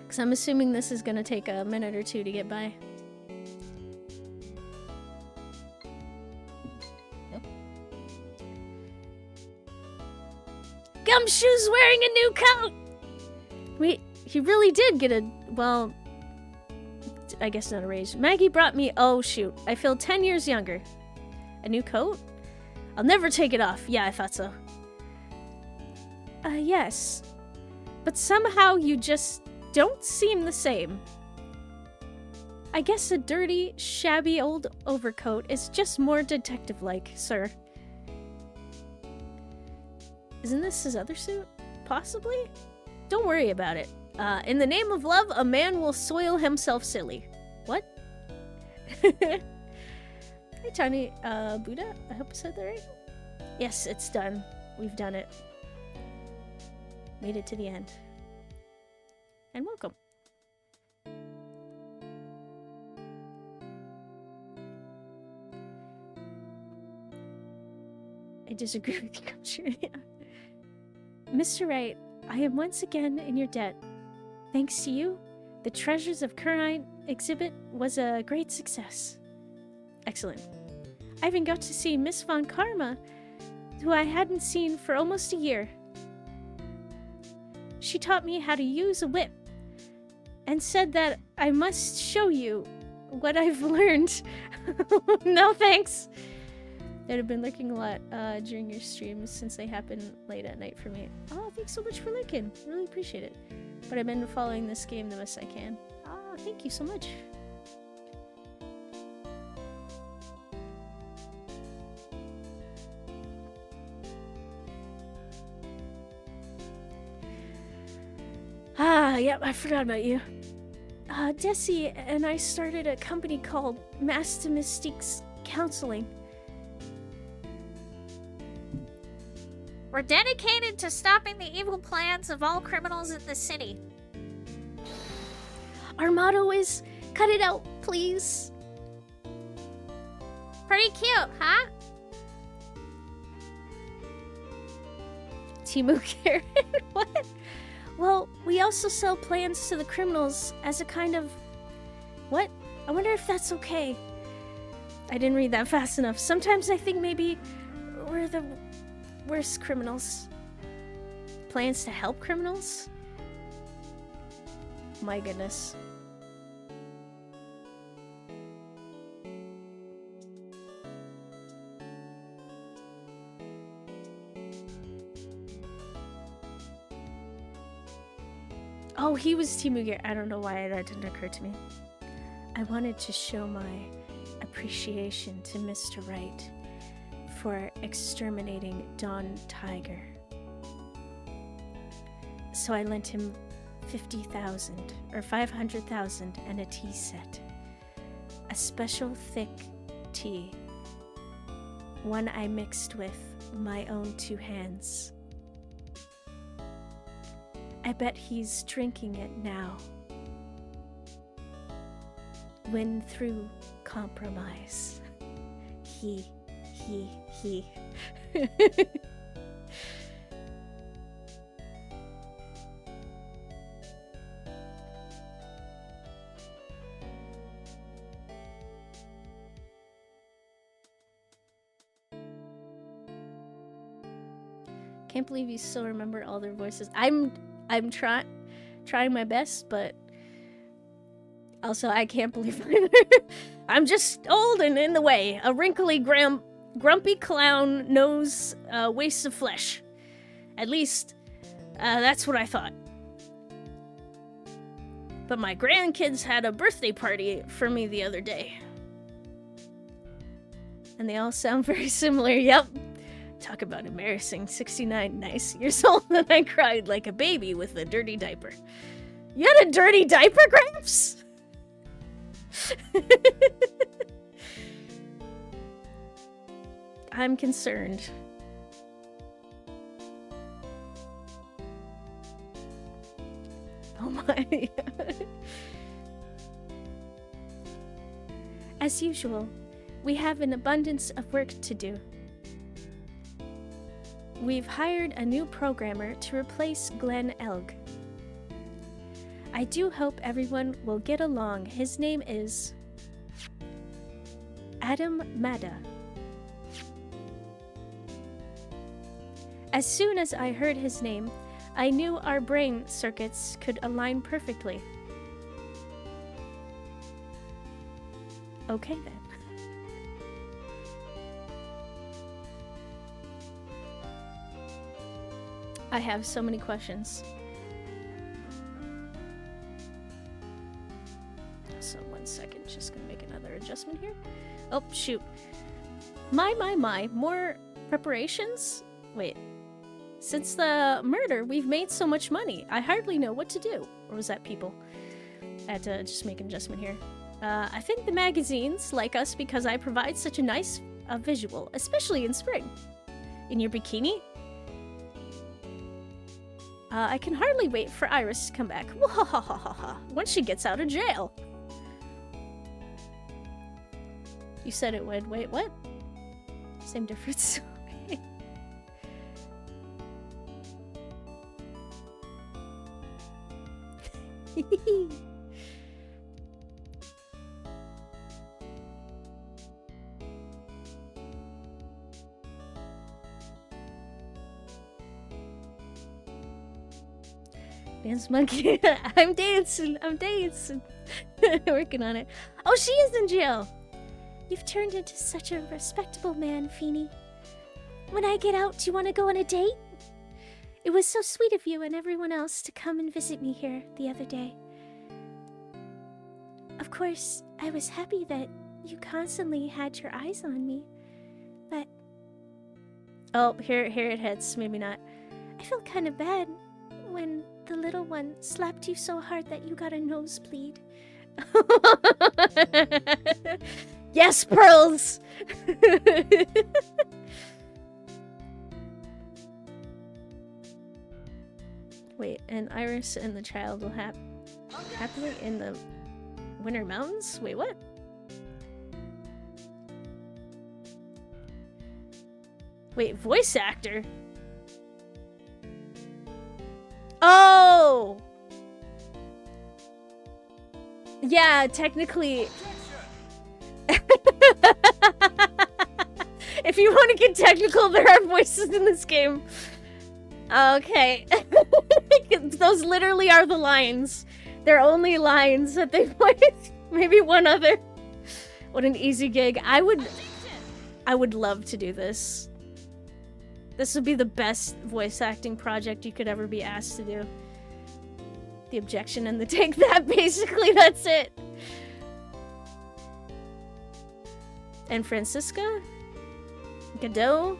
Because I'm assuming this is going to take a minute or two to get by. Gumshoe's wearing a new coat! Wait, he really did get a... Well, I guess not a raise. Maggie brought me... Oh, shoot. I feel 10 years younger. A new coat? I'll never take it off. Yeah, I thought so. Yes. But somehow you just don't seem the same. I guess a dirty, shabby old overcoat is just more detective-like, sir. Isn't this his other suit? Possibly? Don't worry about it. In the name of love, a man will soil himself silly. What? Hey, Tiny, Buddha? I hope I said that right? Yes, it's done. We've done it. Made it to the end. And welcome. I disagree with you, I'm sure. Yeah. Mr. Wright, I am once again in your debt. Thanks to you, the Treasures of Curine exhibit was a great success. Excellent. I even got to see Miss Von Karma, who I hadn't seen for almost a year. She taught me how to use a whip and said that I must show you what I've learned. No thanks. I'd have been lurking a lot during your streams since they happen late at night for me. Oh, thanks so much for lurking. Really appreciate it. But I've been following this game the best I can. Oh, thank you so much. Yep, I forgot about you. Desi and I started a company called Master Mystique's Counseling. We're dedicated to stopping the evil plans of all criminals in the city. Our motto is, cut it out, please. Pretty cute, huh? Timu Karen, what? Well, we also sell plans to the criminals as a kind of... What? I wonder if that's okay. I didn't read that fast enough. Sometimes I think maybe we're the worst criminals. Plans to help criminals? My goodness. Oh, he was Timu Karen. I don't know why that didn't occur to me. I wanted to show my appreciation to Mr. Wright for exterminating Don Tiger. So I lent him 50,000 or 500,000 and a tea set. A special thick tea. One I mixed with my own 2 hands. I bet he's drinking it now. Win through compromise. He. Can't believe you still remember all their voices. I'm trying my best, but also I can't believe I'm just old and in the way. A wrinkly grumpy clown knows waste of flesh. At least that's what I thought. But my grandkids had a birthday party for me the other day. And they all sound very similar. Yep. Talk about embarrassing. 69 nice years old and I cried like a baby with a dirty diaper. You had a dirty diaper, Gramps? I'm concerned. Oh my. As usual, we have an abundance of work to do. We've hired a new programmer to replace Glenn Elg. I do hope everyone will get along. His name is Adam Mada. As soon as I heard his name, I knew our brain circuits could align perfectly. Okay then. I have so many questions. So 1 second, just gonna make another adjustment here. Oh, shoot. My, more preparations? Wait. Since the murder, we've made so much money. I hardly know what to do. Or was that people? I had to just make an adjustment here. I think the magazines like us because I provide such a nice visual, especially in spring. In your bikini? I can hardly wait for Iris to come back. Wahahaha. Once she gets out of jail. You said it would. Wait, what? Same difference. Okay. Dance monkey. I'm dancing. Working on it. Oh, she is in jail. You've turned into such a respectable man, Feeny. When I get out, do you want to go on a date? It was so sweet of you and everyone else to come and visit me here the other day. Of course, I was happy that you constantly had your eyes on me, but... Oh, here it hits. Maybe not. I felt kind of bad when the little one slapped you so hard that you got a nosebleed. Yes, Pearls! Wait, and Iris and the child will happily in the Winter Mountains? Wait, what? Wait, voice actor? Oh! Yeah, technically... If you want to get technical, there are voices in this game. Okay. Those literally are the lines. They're only lines that they voice. Maybe one other. What an easy gig. I would love to do this. This would be the best voice acting project you could ever be asked to do. The objection and the take that, basically, that's it. And Francisca? Godot?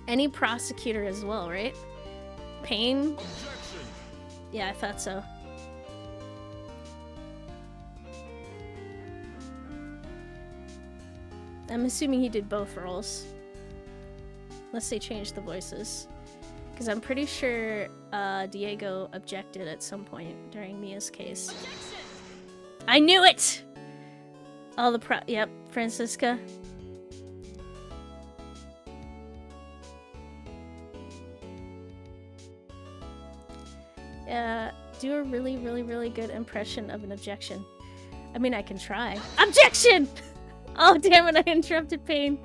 Any prosecutor as well, right? Payne? Objection. Yeah, I thought so. I'm assuming he did both roles. Unless they changed the voices. Because I'm pretty sure Diego objected at some point during Mia's case. Objection. I knew it! All the yep, Francisca. Do a really, really, really good impression of an objection. I mean, I can try. Objection! Oh, damn it, I interrupted Payne.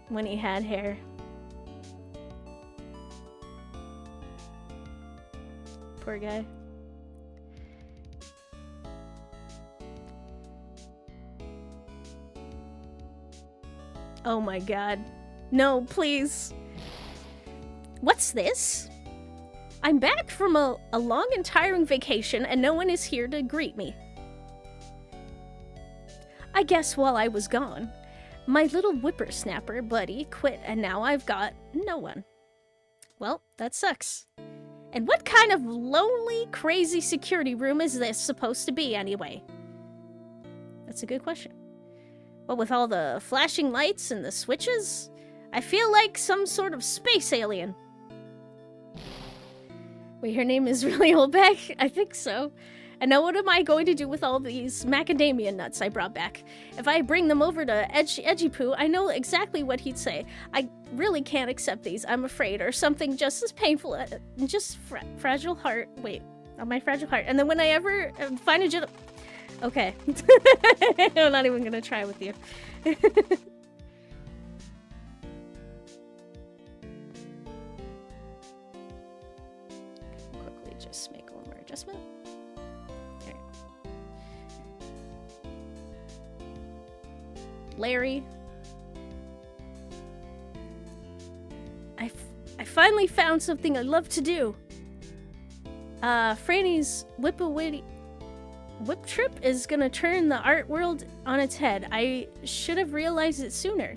When he had hair. Poor guy. Oh my god. No, please. What's this? I'm back from a long and tiring vacation and no one is here to greet me. I guess while I was gone, my little whippersnapper buddy quit and now I've got no one. Well, that sucks. And what kind of lonely, crazy security room is this supposed to be anyway? That's a good question. What with all the flashing lights and the switches? I feel like some sort of space alien. Wait, her name is really Olbeck? I think so. And now what am I going to do with all these macadamia nuts I brought back? If I bring them over to Edgy Poo, I know exactly what he'd say. I really can't accept these, I'm afraid, or something just as painful, just fragile heart. Wait, on my fragile heart. And then when I ever find a Okay. I'm not even gonna try with you. Quickly just make one more adjustment. Alright. Larry. I finally found something I love to do. Franny's Whip Trip is gonna turn the art world on its head. I should have realized it sooner.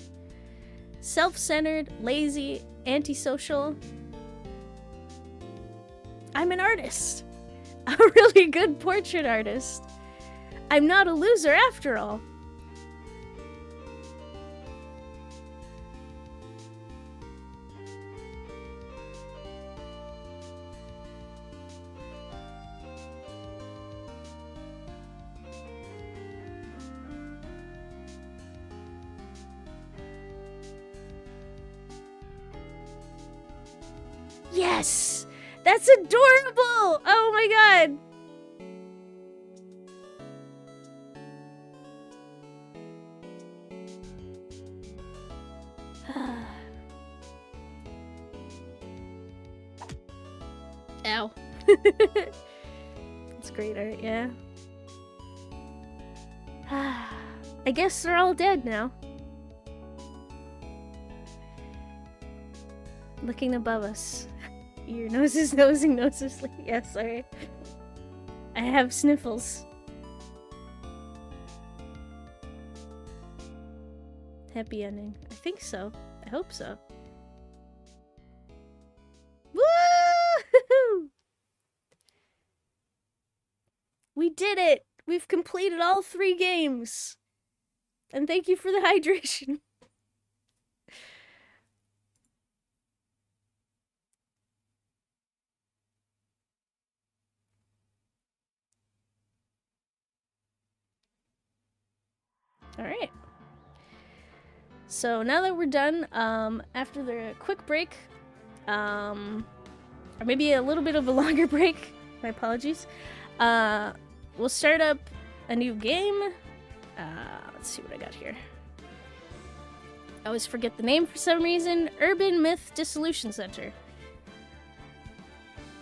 Self-centered, lazy, antisocial. I'm an artist. A really good portrait artist. I'm not a loser after all. Yes! That's adorable! Oh my god! Ow. It's great art, yeah. I guess they're all dead now. Looking above us. Your nose is nosing, noses. Yeah, sorry. I have sniffles. Happy ending. I think so. I hope so. Woo! We did it! We've completed all 3 games! And thank you for the hydration. Alright. So now that we're done, after the quick break, or maybe a little bit of a longer break, my apologies, we'll start up a new game. Let's see what I got here. I always forget the name for some reason. Urban Myth Dissolution Center.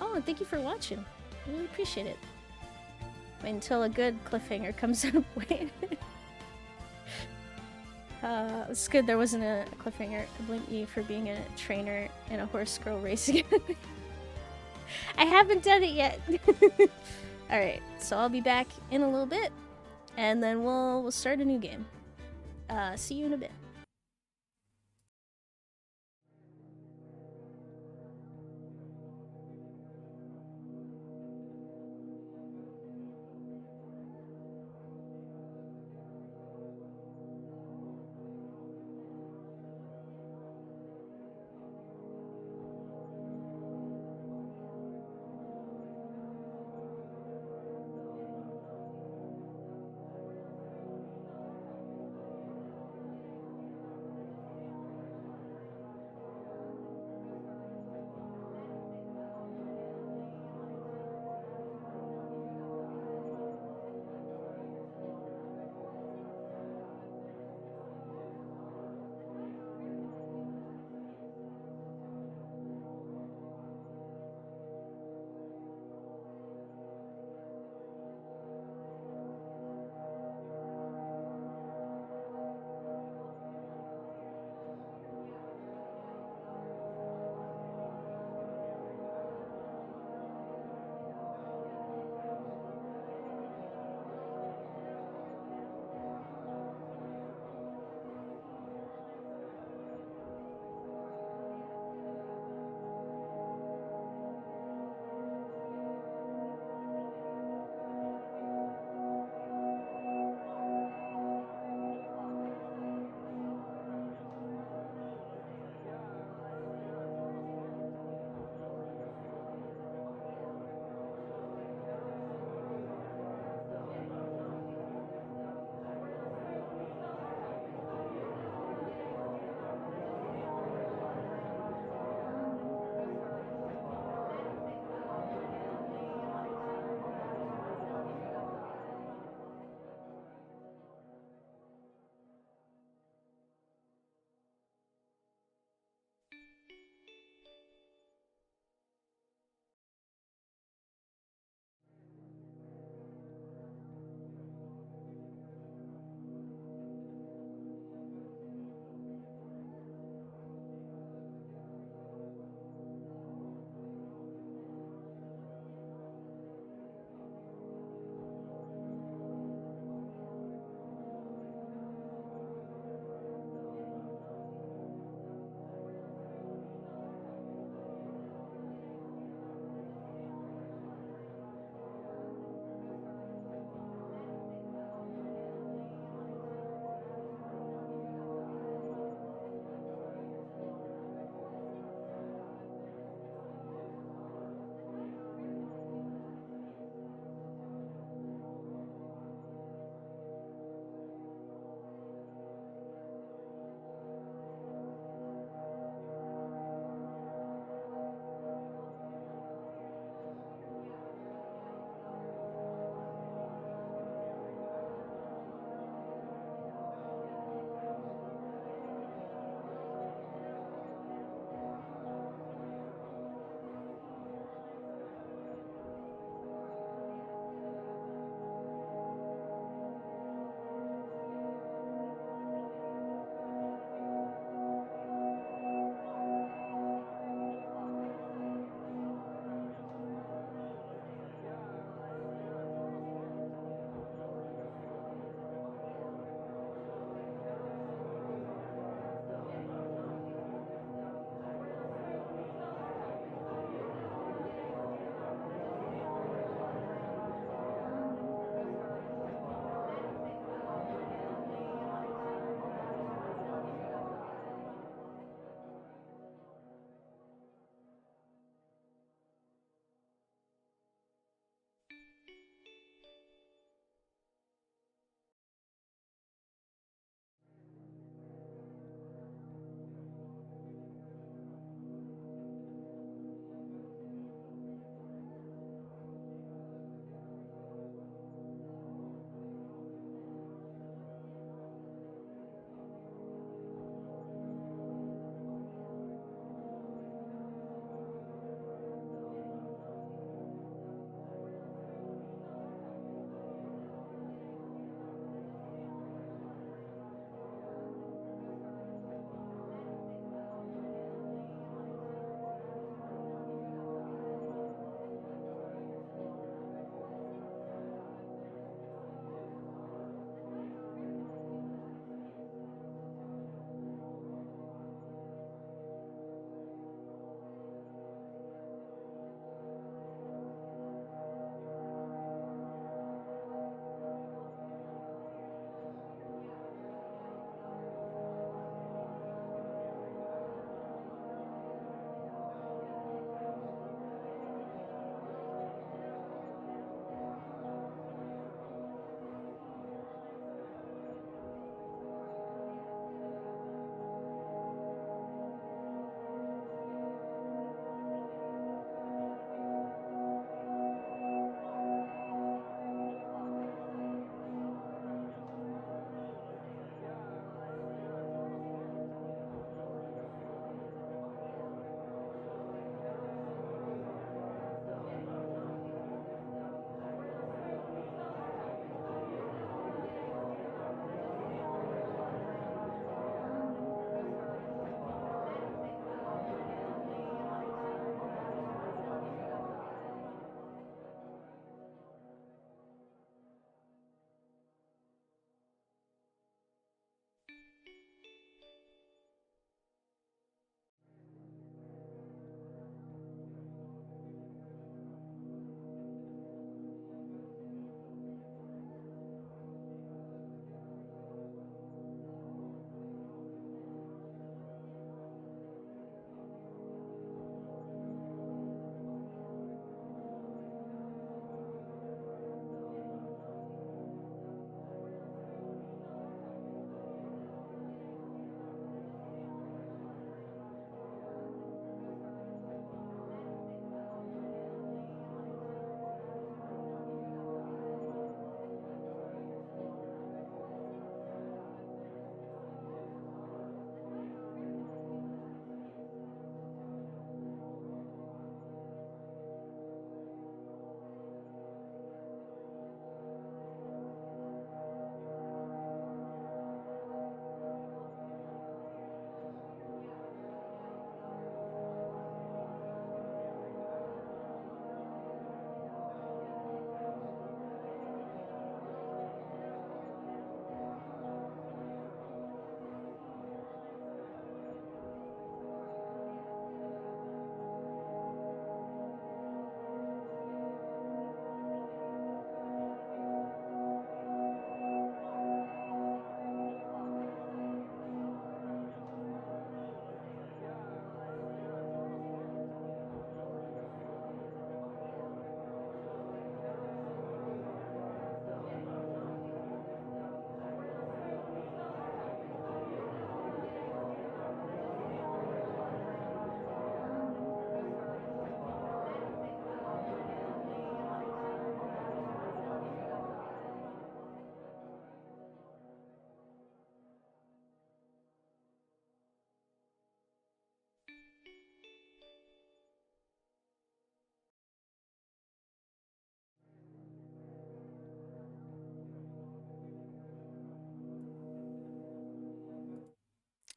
Oh, and thank you for watching. I really appreciate it. Wait until a good cliffhanger comes up. Wait. It's good there wasn't a cliffhanger. I blame you for being a trainer in a horse girl racing. I haven't done it yet. Alright, so I'll be back in a little bit, and then we'll start a new game. See you in a bit.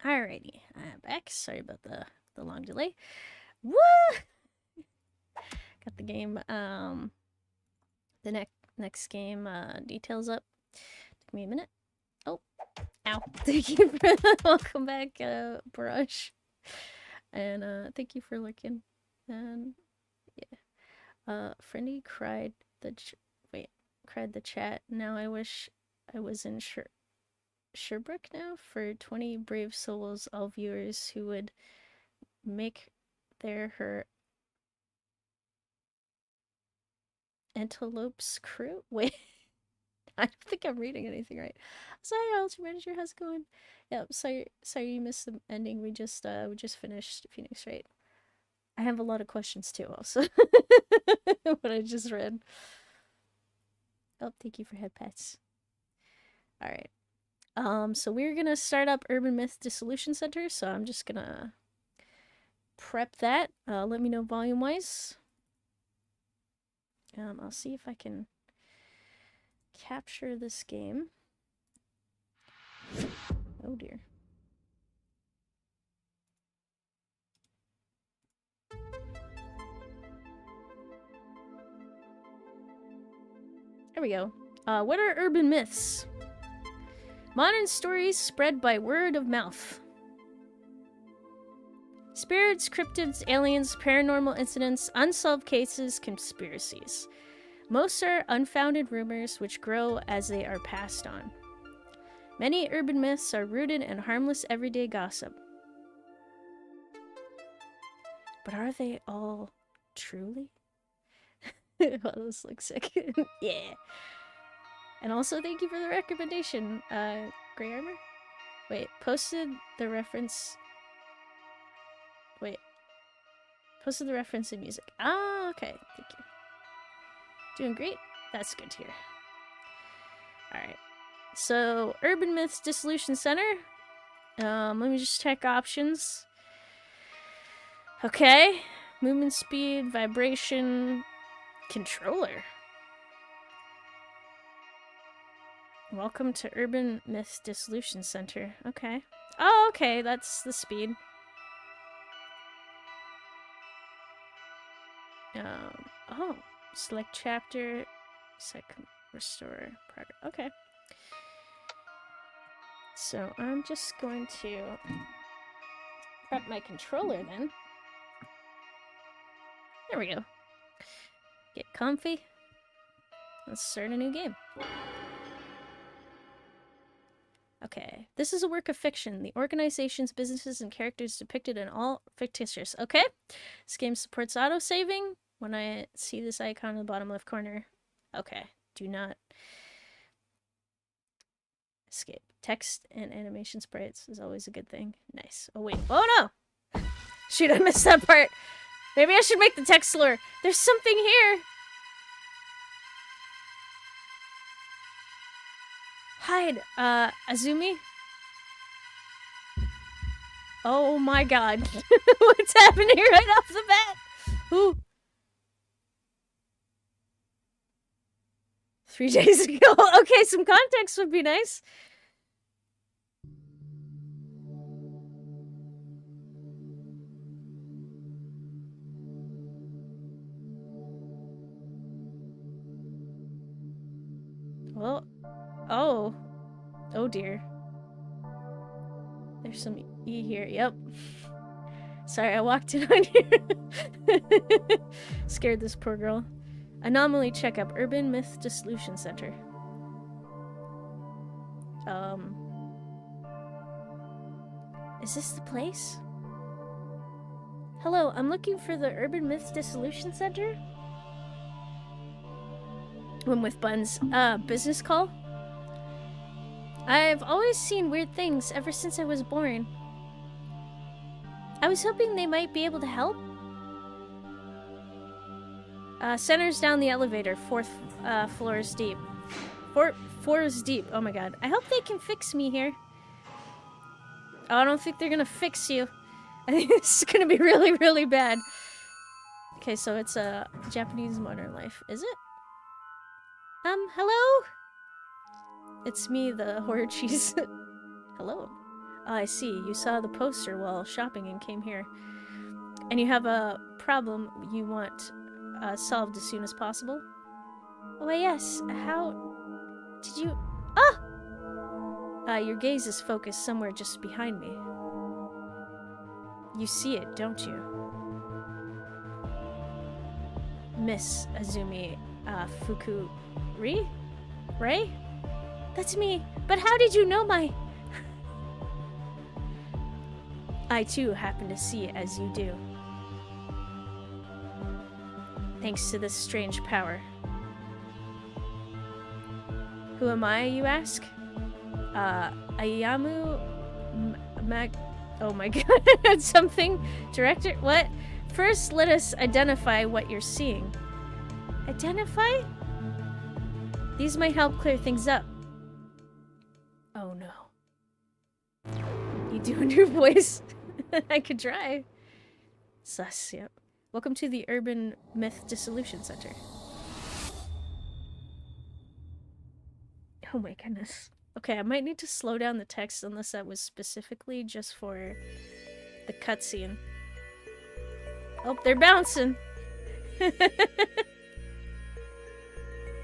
Alrighty, I'm back. Sorry about the long delay. Woo! Got the game. The next game details up. Took me a minute. Oh, ow! Thank you for welcome back, Brush, and thank you for looking. And yeah, Friendy cried the chat. Now I wish I was in Sherbrooke now for 20 brave souls, all viewers who would make her antelope's crew. Wait, I don't think I'm reading anything right. Sorry, Alter Manager, how's it going? Yep, sorry you missed the ending. We just finished Phoenix Wright. I have a lot of questions too, also. What I just read. Oh, thank you for head pets. All right. So we're gonna start up Urban Myth Dissolution Center, so I'm just gonna prep that. Let me know volume-wise. I'll see if I can capture this game. Oh dear. There we go. What are urban myths? Modern stories spread by word of mouth. Spirits, cryptids, aliens, paranormal incidents, unsolved cases, conspiracies. Most are unfounded rumors which grow as they are passed on. Many urban myths are rooted in harmless everyday gossip. But are they all truly? Well, this looks sick. Yeah. And also, thank you for the recommendation, Grey Armor. Wait, posted the reference in music. Ah, okay, thank you. Doing great? That's good to hear. Alright. So, Urban Myths Dissolution Center. Let me just check options. Okay. Movement speed, vibration, controller. Welcome to Urban Myth Dissolution Center. Okay. Oh, okay, that's the speed. Oh, select chapter, second restore progress. Okay. So I'm just going to prep my controller then. There we go. Get comfy. Let's start a new game. Okay, this is a work of fiction. The organizations, businesses, and characters depicted in all fictitious. Okay, this game supports auto-saving. When I see this icon in the bottom left corner, okay, do not escape. Text and animation sprites is always a good thing. Nice. Oh wait, oh no! Shoot, I missed that part. Maybe I should make the text slower. There's something here. Hide, Azumi? Oh my god. What's happening right off the bat? Ooh. 3 days ago. Okay, some context would be nice. Well, oh. Oh dear. There's some E here. Yep. Sorry, I walked in on you. Scared this poor girl. Anomaly checkup. Urban Myth Dissolution Center. Is this the place? Hello, I'm looking for the Urban Myth Dissolution Center. One with buns. Business call? I've always seen weird things ever since I was born. I was hoping they might be able to help. Center's down the elevator, 4th floors deep. 4 floors deep, oh my god. I hope they can fix me here. Oh, I don't think they're gonna fix you. I think this is gonna be really, really bad. Okay, so it's a Japanese modern life, is it? Hello? It's me, the horror cheese. Hello. Oh, I see. You saw the poster while shopping and came here. And you have a problem you want solved as soon as possible? Why, yes. How did you... Ah! Your gaze is focused somewhere just behind me. You see it, don't you? Miss Azumi Fukuri? Right? That's me. But how did you know my... I too happen to see it as you do. Thanks to this strange power. Who am I, you ask? Ayamu Mag... Oh my god, something? Director? What? First, let us identify what you're seeing. Identify? These might help clear things up. Oh no. You do a new voice? I could try. Sus, yep. Welcome to the Urban Myth Dissolution Center. Oh my goodness. Okay, I might need to slow down the text unless that was specifically just for the cutscene. Oh, they're bouncing!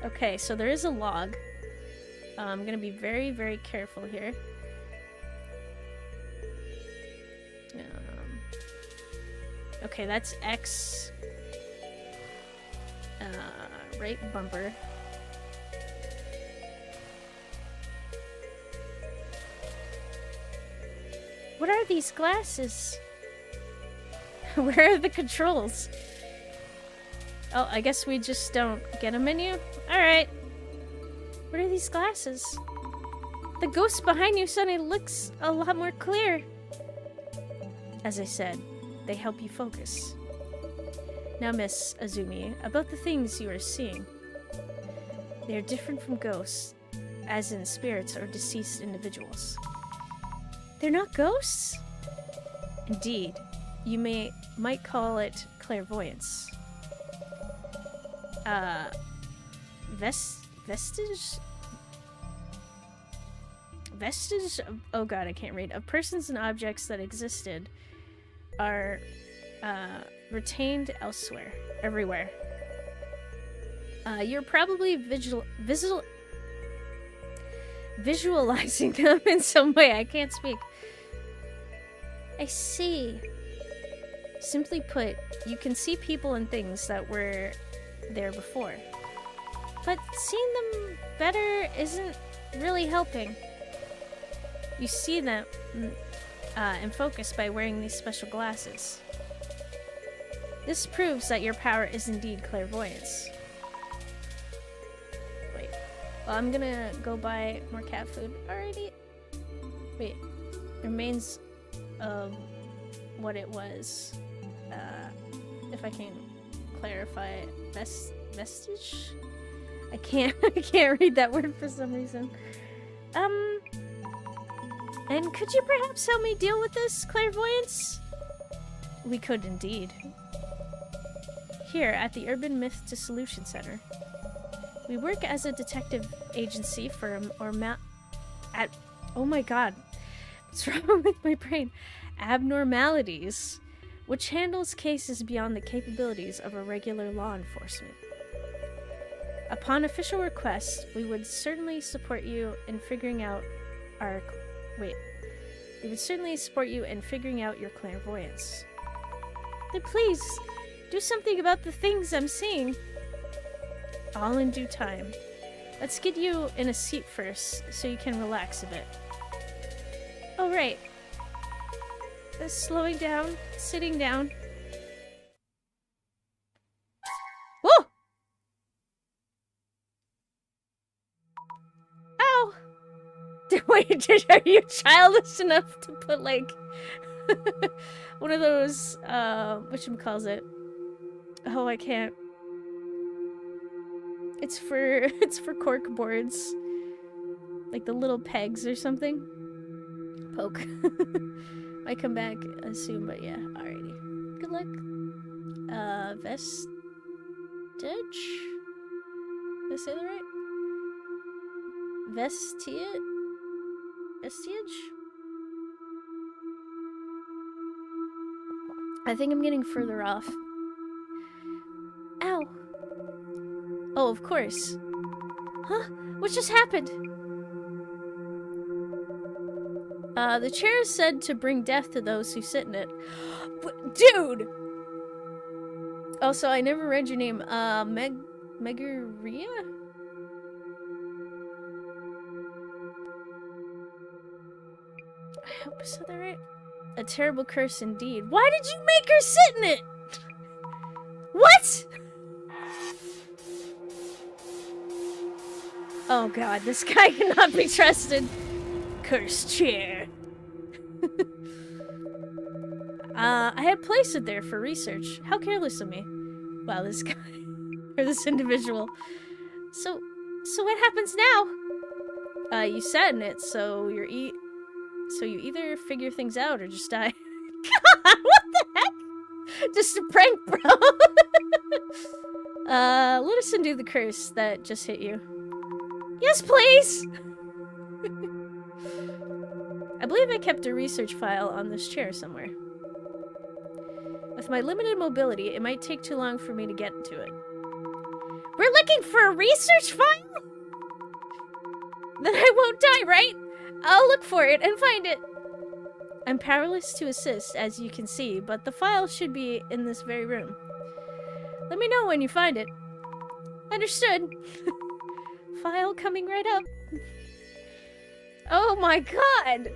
Okay, so there is a log. I'm gonna be very, very careful here. Okay, that's X. Right bumper. What are these glasses? Where are the controls? Oh, I guess we just don't get a menu? Alright. What are these glasses? The ghost behind you suddenly looks a lot more clear. As I said, they help you focus. Now, Miss Azumi, about the things you are seeing. They are different from ghosts, as in spirits or deceased individuals. They're not ghosts? Indeed. You might call it clairvoyance. Vestige? Vestige? Oh god, I can't read. Of persons and objects that existed are retained elsewhere, everywhere. You're probably visualizing them in some way. I can't speak. I see. Simply put, you can see people and things that were there before. But seeing them better isn't really helping. You see them in focus by wearing these special glasses. This proves that your power is indeed clairvoyance. Wait. Well, I'm gonna go buy more cat food. Alrighty. Wait. Remains of what it was. If I can clarify it. Vestige? I can't read that word for some reason. And could you perhaps help me deal with this clairvoyance? We could indeed. Here at the Urban Myth Dissolution Center, we work as a detective agency for oh my god, what's wrong with my brain? Abnormalities, which handles cases beyond the capabilities of a regular law enforcement. Upon official request, we would certainly support you in figuring out your clairvoyance. Then please, do something about the things I'm seeing. All in due time. Let's get you in a seat first, so you can relax a bit. Oh, right. Slowing down, sitting down. Whoa! Ow! Wait, are you childish enough to put, like, one of those, whatchamacallit? Oh, I can't. It's for cork boards. Like the little pegs or something. Poke. Might come back soon, but yeah, alrighty. Good luck. Vestige? Did I say that right? Vestige? I think I'm getting further off. Ow. Oh, of course. Huh? What just happened? The chair is said to bring death to those who sit in it. Dude! Also, I never read your name. Megaria? I hope I said that right. A terrible curse indeed. Why did you make her sit in it? What? Oh god, this guy cannot be trusted. Cursed chair. I had placed it there for research. How careless of me. Wow, this guy. Or this individual. So what happens now? You sat in it, so you either figure things out or just die. God, what the heck? Just a prank, bro. Let us undo the curse that just hit you. Yes, please! I believe I kept a research file on this chair somewhere. With my limited mobility, it might take too long for me to get to it. We're looking for a research file? Then I won't die, right? I'll look for it and find it. I'm powerless to assist, as you can see, but the file should be in this very room. Let me know when you find it. Understood. File coming right up. Oh my god!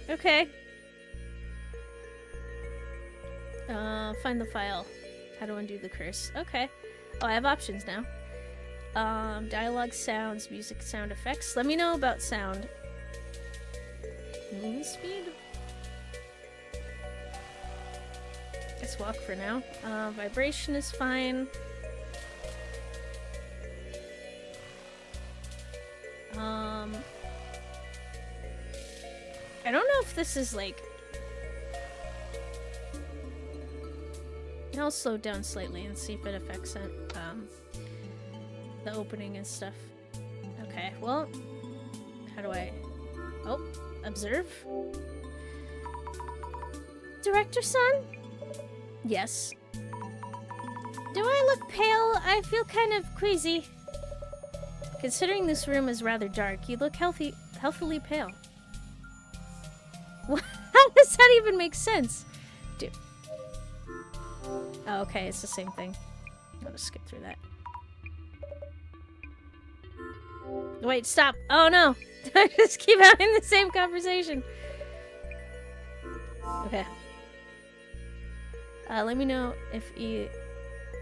Okay. Find the file. How to undo the curse. Okay. Oh, I have options now. Dialogue, sounds, music, sound effects. Let me know about sound. Movement speed? Let's walk for now. Vibration is fine. I don't know if this is like... I'll slow down slightly and see if it affects it, the opening and stuff. Okay, well, how do I... Oh, observe? Director son? Yes. Do I look pale? I feel kind of queasy. Considering this room is rather dark, you look healthily pale. How does that even make sense? Dude. Oh, okay, it's the same thing. I'll just skip through that. Wait, stop! Oh no! I just keep having the same conversation. Okay. Let me know if he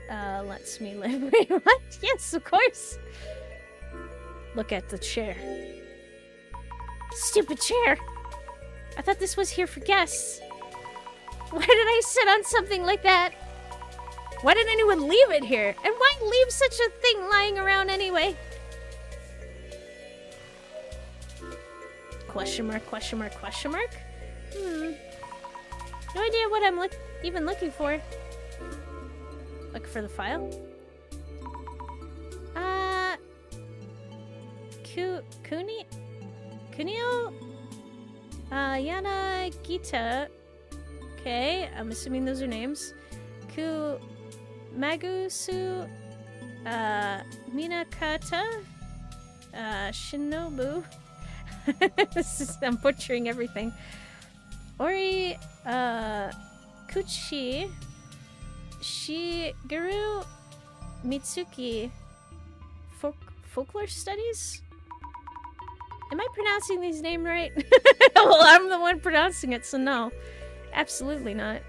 lets me live. Wait, what? Yes, of course! Look at the chair. Stupid chair! I thought this was here for guests. Why did I sit on something like that? Why did anyone leave it here? And why leave such a thing lying around anyway? Question mark, question mark, question mark? No idea what I'm even looking for. Look for the file? Kunio? Yana Gita. Okay, I'm assuming those are names. Magusu. Minakata. Shinobu. I'm butchering everything. Ori. Kuchi. Shigeru. Mitsuki. Folklore Studies? Am I pronouncing these names right? Well, I'm the one pronouncing it, so no. Absolutely not.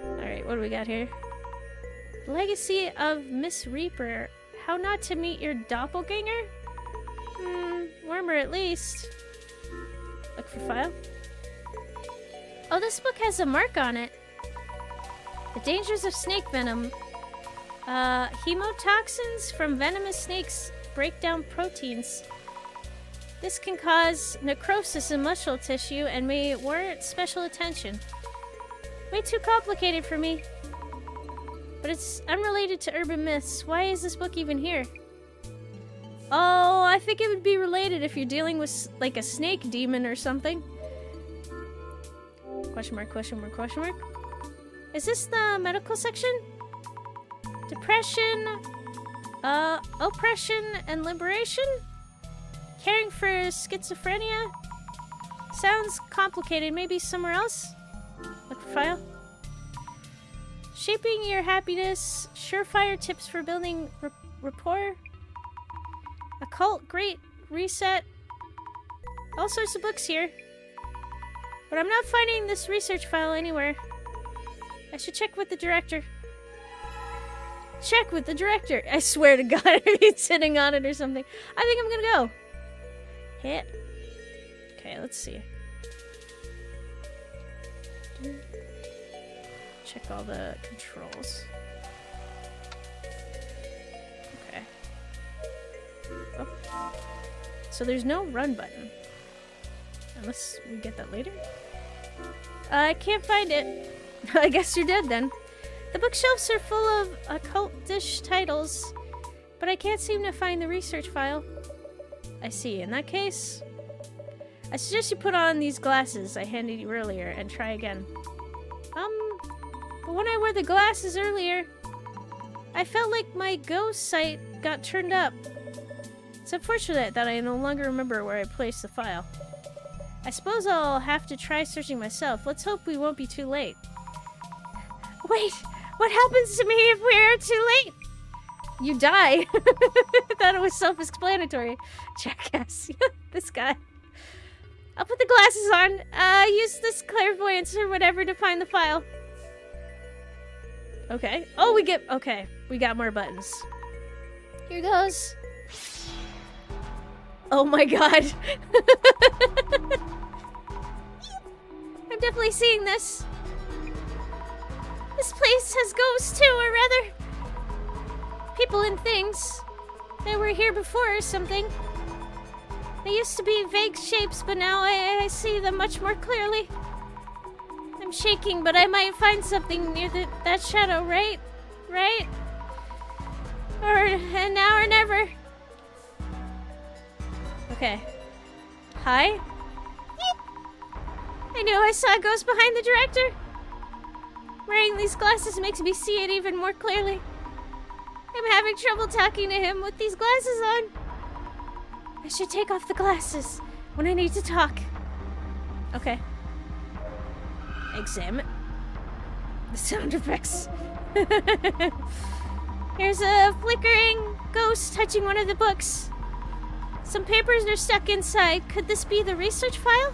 Alright, what do we got here? Legacy of Miss Reaper. How not to meet your doppelganger? Warmer at least. Look for file. Oh, this book has a mark on it. The dangers of snake venom. Hemotoxins from venomous snakes break down proteins. This can cause necrosis in muscle tissue and may warrant special attention. Way too complicated for me. But it's unrelated to urban myths. Why is this book even here? Oh, I think it would be related if you're dealing with like a snake demon or something. Question mark, question mark, question mark. Is this the medical section? Depression, oppression and liberation? Caring for schizophrenia? Sounds complicated. Maybe somewhere else? Look for file. Shaping your happiness. Surefire tips for building rapport. Occult, great reset. All sorts of books here. But I'm not finding this research file anywhere. I should check with the director. Check with the director. I swear to God, he's sitting on it or something. I think I'm gonna go. Hit. Okay, let's see. Check all the controls. Okay. Oh. So there's no run button. Unless we get that later. I can't find it. I guess you're dead then. The bookshelves are full of occult-ish titles, but I can't seem to find the research file. I see. In that case, I suggest you put on these glasses I handed you earlier and try again. But when I wore the glasses earlier, I felt like my ghost sight got turned up. It's unfortunate that I no longer remember where I placed the file. I suppose I'll have to try searching myself. Let's hope we won't be too late. Wait, what happens to me if we're too late? You die. I thought it was self-explanatory. Jackass. This guy. I'll put the glasses on. Use this clairvoyance or whatever to find the file. Okay. Oh, okay. We got more buttons. Here goes. Oh my God. I'm definitely seeing this. This place has ghosts too, or rather, people and things that were here before or something. They used to be vague shapes, but now I see them much more clearly. I'm shaking, but I might find something near that shadow, right? Right? Or now or never. Okay. Hi? I knew I saw a ghost behind the director. Wearing these glasses makes me see it even more clearly. I'm having trouble talking to him with these glasses on. I should take off the glasses when I need to talk. Okay. Examine the sound effects. Here's a flickering ghost touching one of the books. Some papers are stuck inside. Could this be the research file?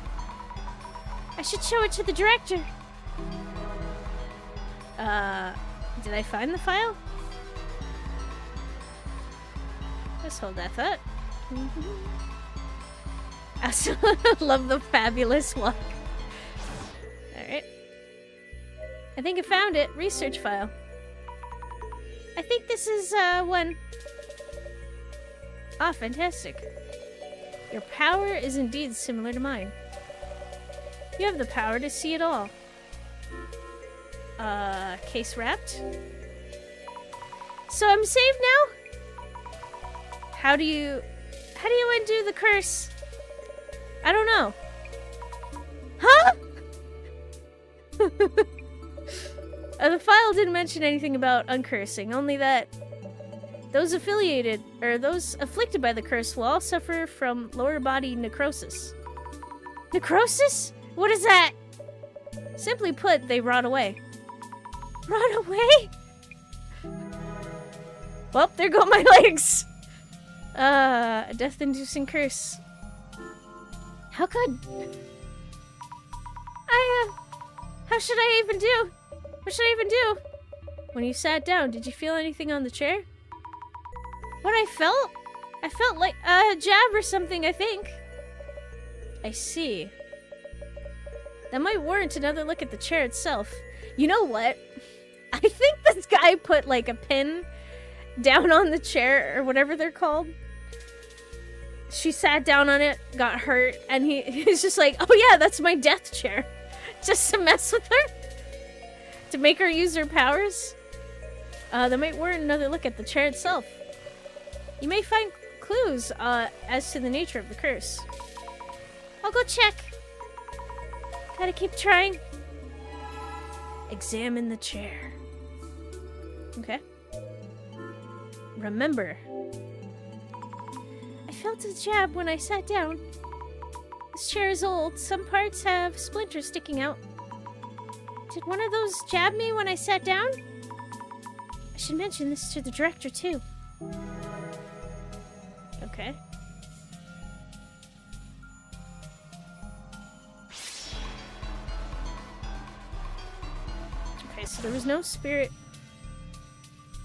I should show it to the director. Did I find the file? Let's hold that thought. I also love the fabulous walk. Alright. I think I found it. Research file. I think this is, one. Ah, fantastic. Your power is indeed similar to mine. You have the power to see it all. Case wrapped. So I'm saved now? How do you undo the curse? I don't know. Huh? The file didn't mention anything about uncursing, only that those afflicted by the curse will all suffer from lower body necrosis. Necrosis? What is that? Simply put, they rot away. Rot away? Well, there go my legs. A death-inducing curse. How could... How should I even do? What should I even do? When you sat down, did you feel anything on the chair? What I felt? I felt like a jab or something, I think. I see. That might warrant another look at the chair itself. You know what? I think this guy put like a pin down on the chair or whatever they're called. She sat down on it, got hurt, and he's just like, oh yeah, that's my death chair. Just to mess with her? To make her use her powers? That might warrant another look at the chair itself. You may find clues as to the nature of the curse. I'll go check. Gotta keep trying. Examine the chair. Okay. Remember. I felt a jab when I sat down. This chair is old. Some parts have splinters sticking out. Did one of those jab me when I sat down? I should mention this to the director, too. Okay. Okay, so there was no spirit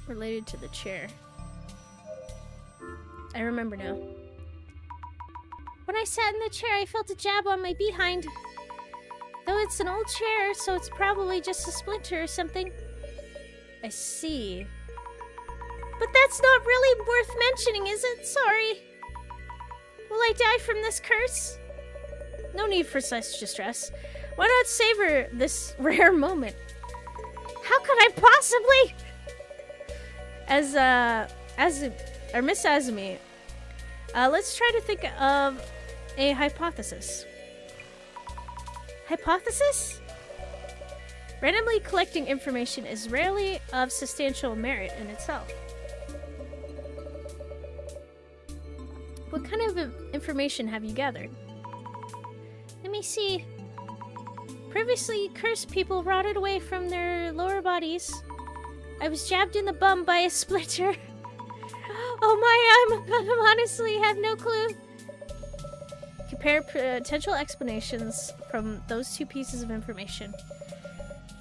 related to the chair. I remember now. When I sat in the chair, I felt a jab on my behind. Though it's an old chair, so it's probably just a splinter or something. I see. But that's not really worth mentioning, is it? Sorry. Will I die from this curse? No need for such distress. Why not savor this rare moment? How could I possibly? Miss Azumi, let's try to think of a hypothesis. Hypothesis? Randomly collecting information is rarely of substantial merit in itself. What kind of information have you gathered? Let me see. Previously, cursed people rotted away from their lower bodies. I was jabbed in the bum by a splinter. Oh my, I'm honestly have no clue. Compare potential explanations from those two pieces of information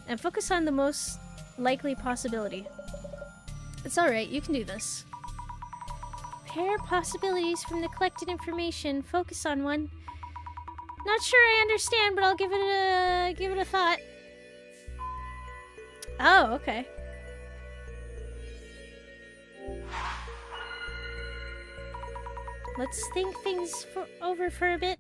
and focus on the most likely possibility. It's alright, you can do this. Pair possibilities from the collected information. Focus on one. Not sure I understand, but I'll give it a thought. Oh, okay. Let's think things over for a bit.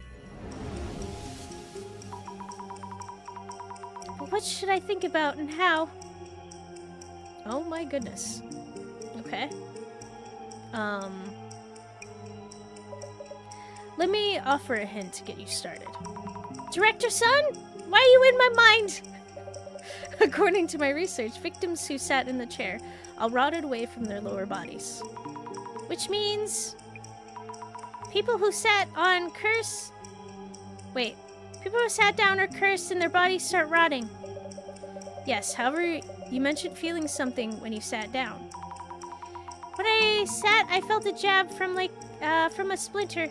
But what should I think about and how? Oh my goodness. Okay. Let me offer a hint to get you started. Director Son? Why are you in my mind? According to my research, victims who sat in the chair all rotted away from their lower bodies. Which means people who sat on curse... Wait. People who sat down are cursed and their bodies start rotting. Yes, however, you mentioned feeling something when you sat down. When I sat, I felt a jab from a splinter.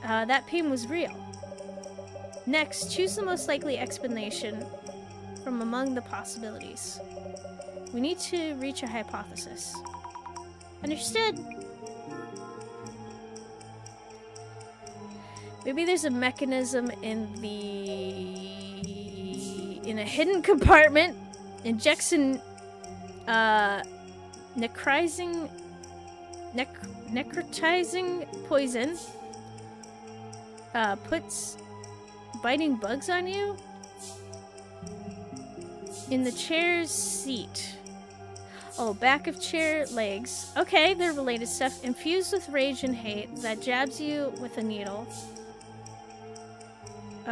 That pain was real. Next, choose the most likely explanation from among the possibilities. We need to reach a hypothesis. Understood. Maybe there's a mechanism in a hidden compartment. Injects necrotizing poison. Puts biting bugs on you. In the chair's seat. Oh, back of chair legs. Okay, they're related stuff. Infused with rage and hate that jabs you with a needle.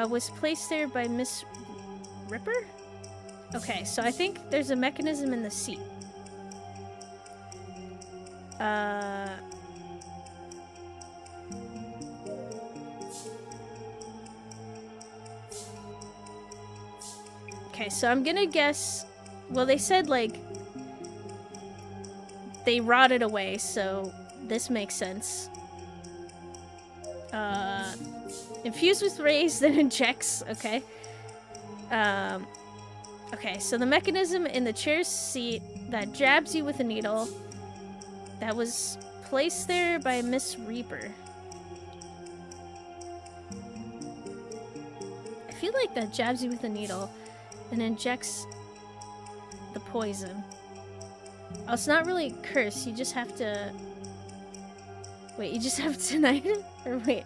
Was placed there by Miss Ripper? Okay, so I think there's a mechanism in the seat. Okay, so I'm gonna guess... Well, they said, like... They rotted away, so this makes sense. Infused with rays, then injects. Okay. Okay, so the mechanism in the chair's seat that jabs you with a needle that was placed there by Miss Reaper. I feel like that jabs you with a needle and injects the poison. Oh, it's not really a curse, you just have to... Wait, you just have tinnitus? Or wait,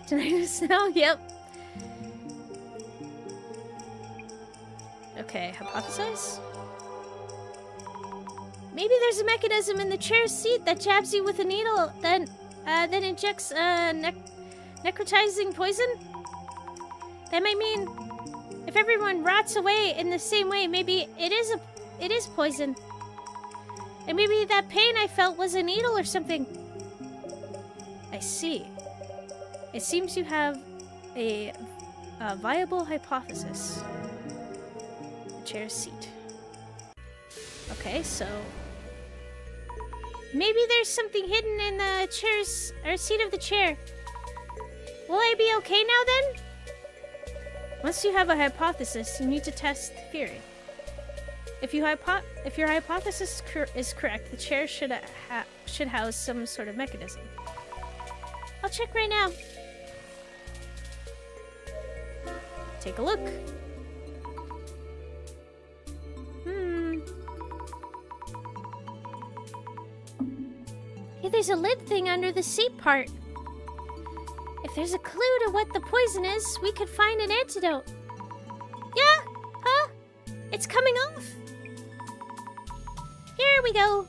tinnitus now? Yep. Okay, hypothesize? Maybe there's a mechanism in the chair's seat that jabs you with a needle, then injects necrotizing poison? That might mean If everyone rots away in the same way, maybe it is poison. And maybe that pain I felt was a needle or something. I see. It seems you have a viable hypothesis. The chair's seat. Okay, so maybe there's something hidden in the chair's or seat of the chair. Will I be okay now then? once you have a hypothesis, you need to test the theory. If your hypothesis is correct, the chair should house some sort of mechanism. I'll check right now. Take a look. Hey, there's a lid thing under the seat part. If there's a clue to what the poison is, we could find an antidote. Yeah? Huh? It's coming off. Here we go.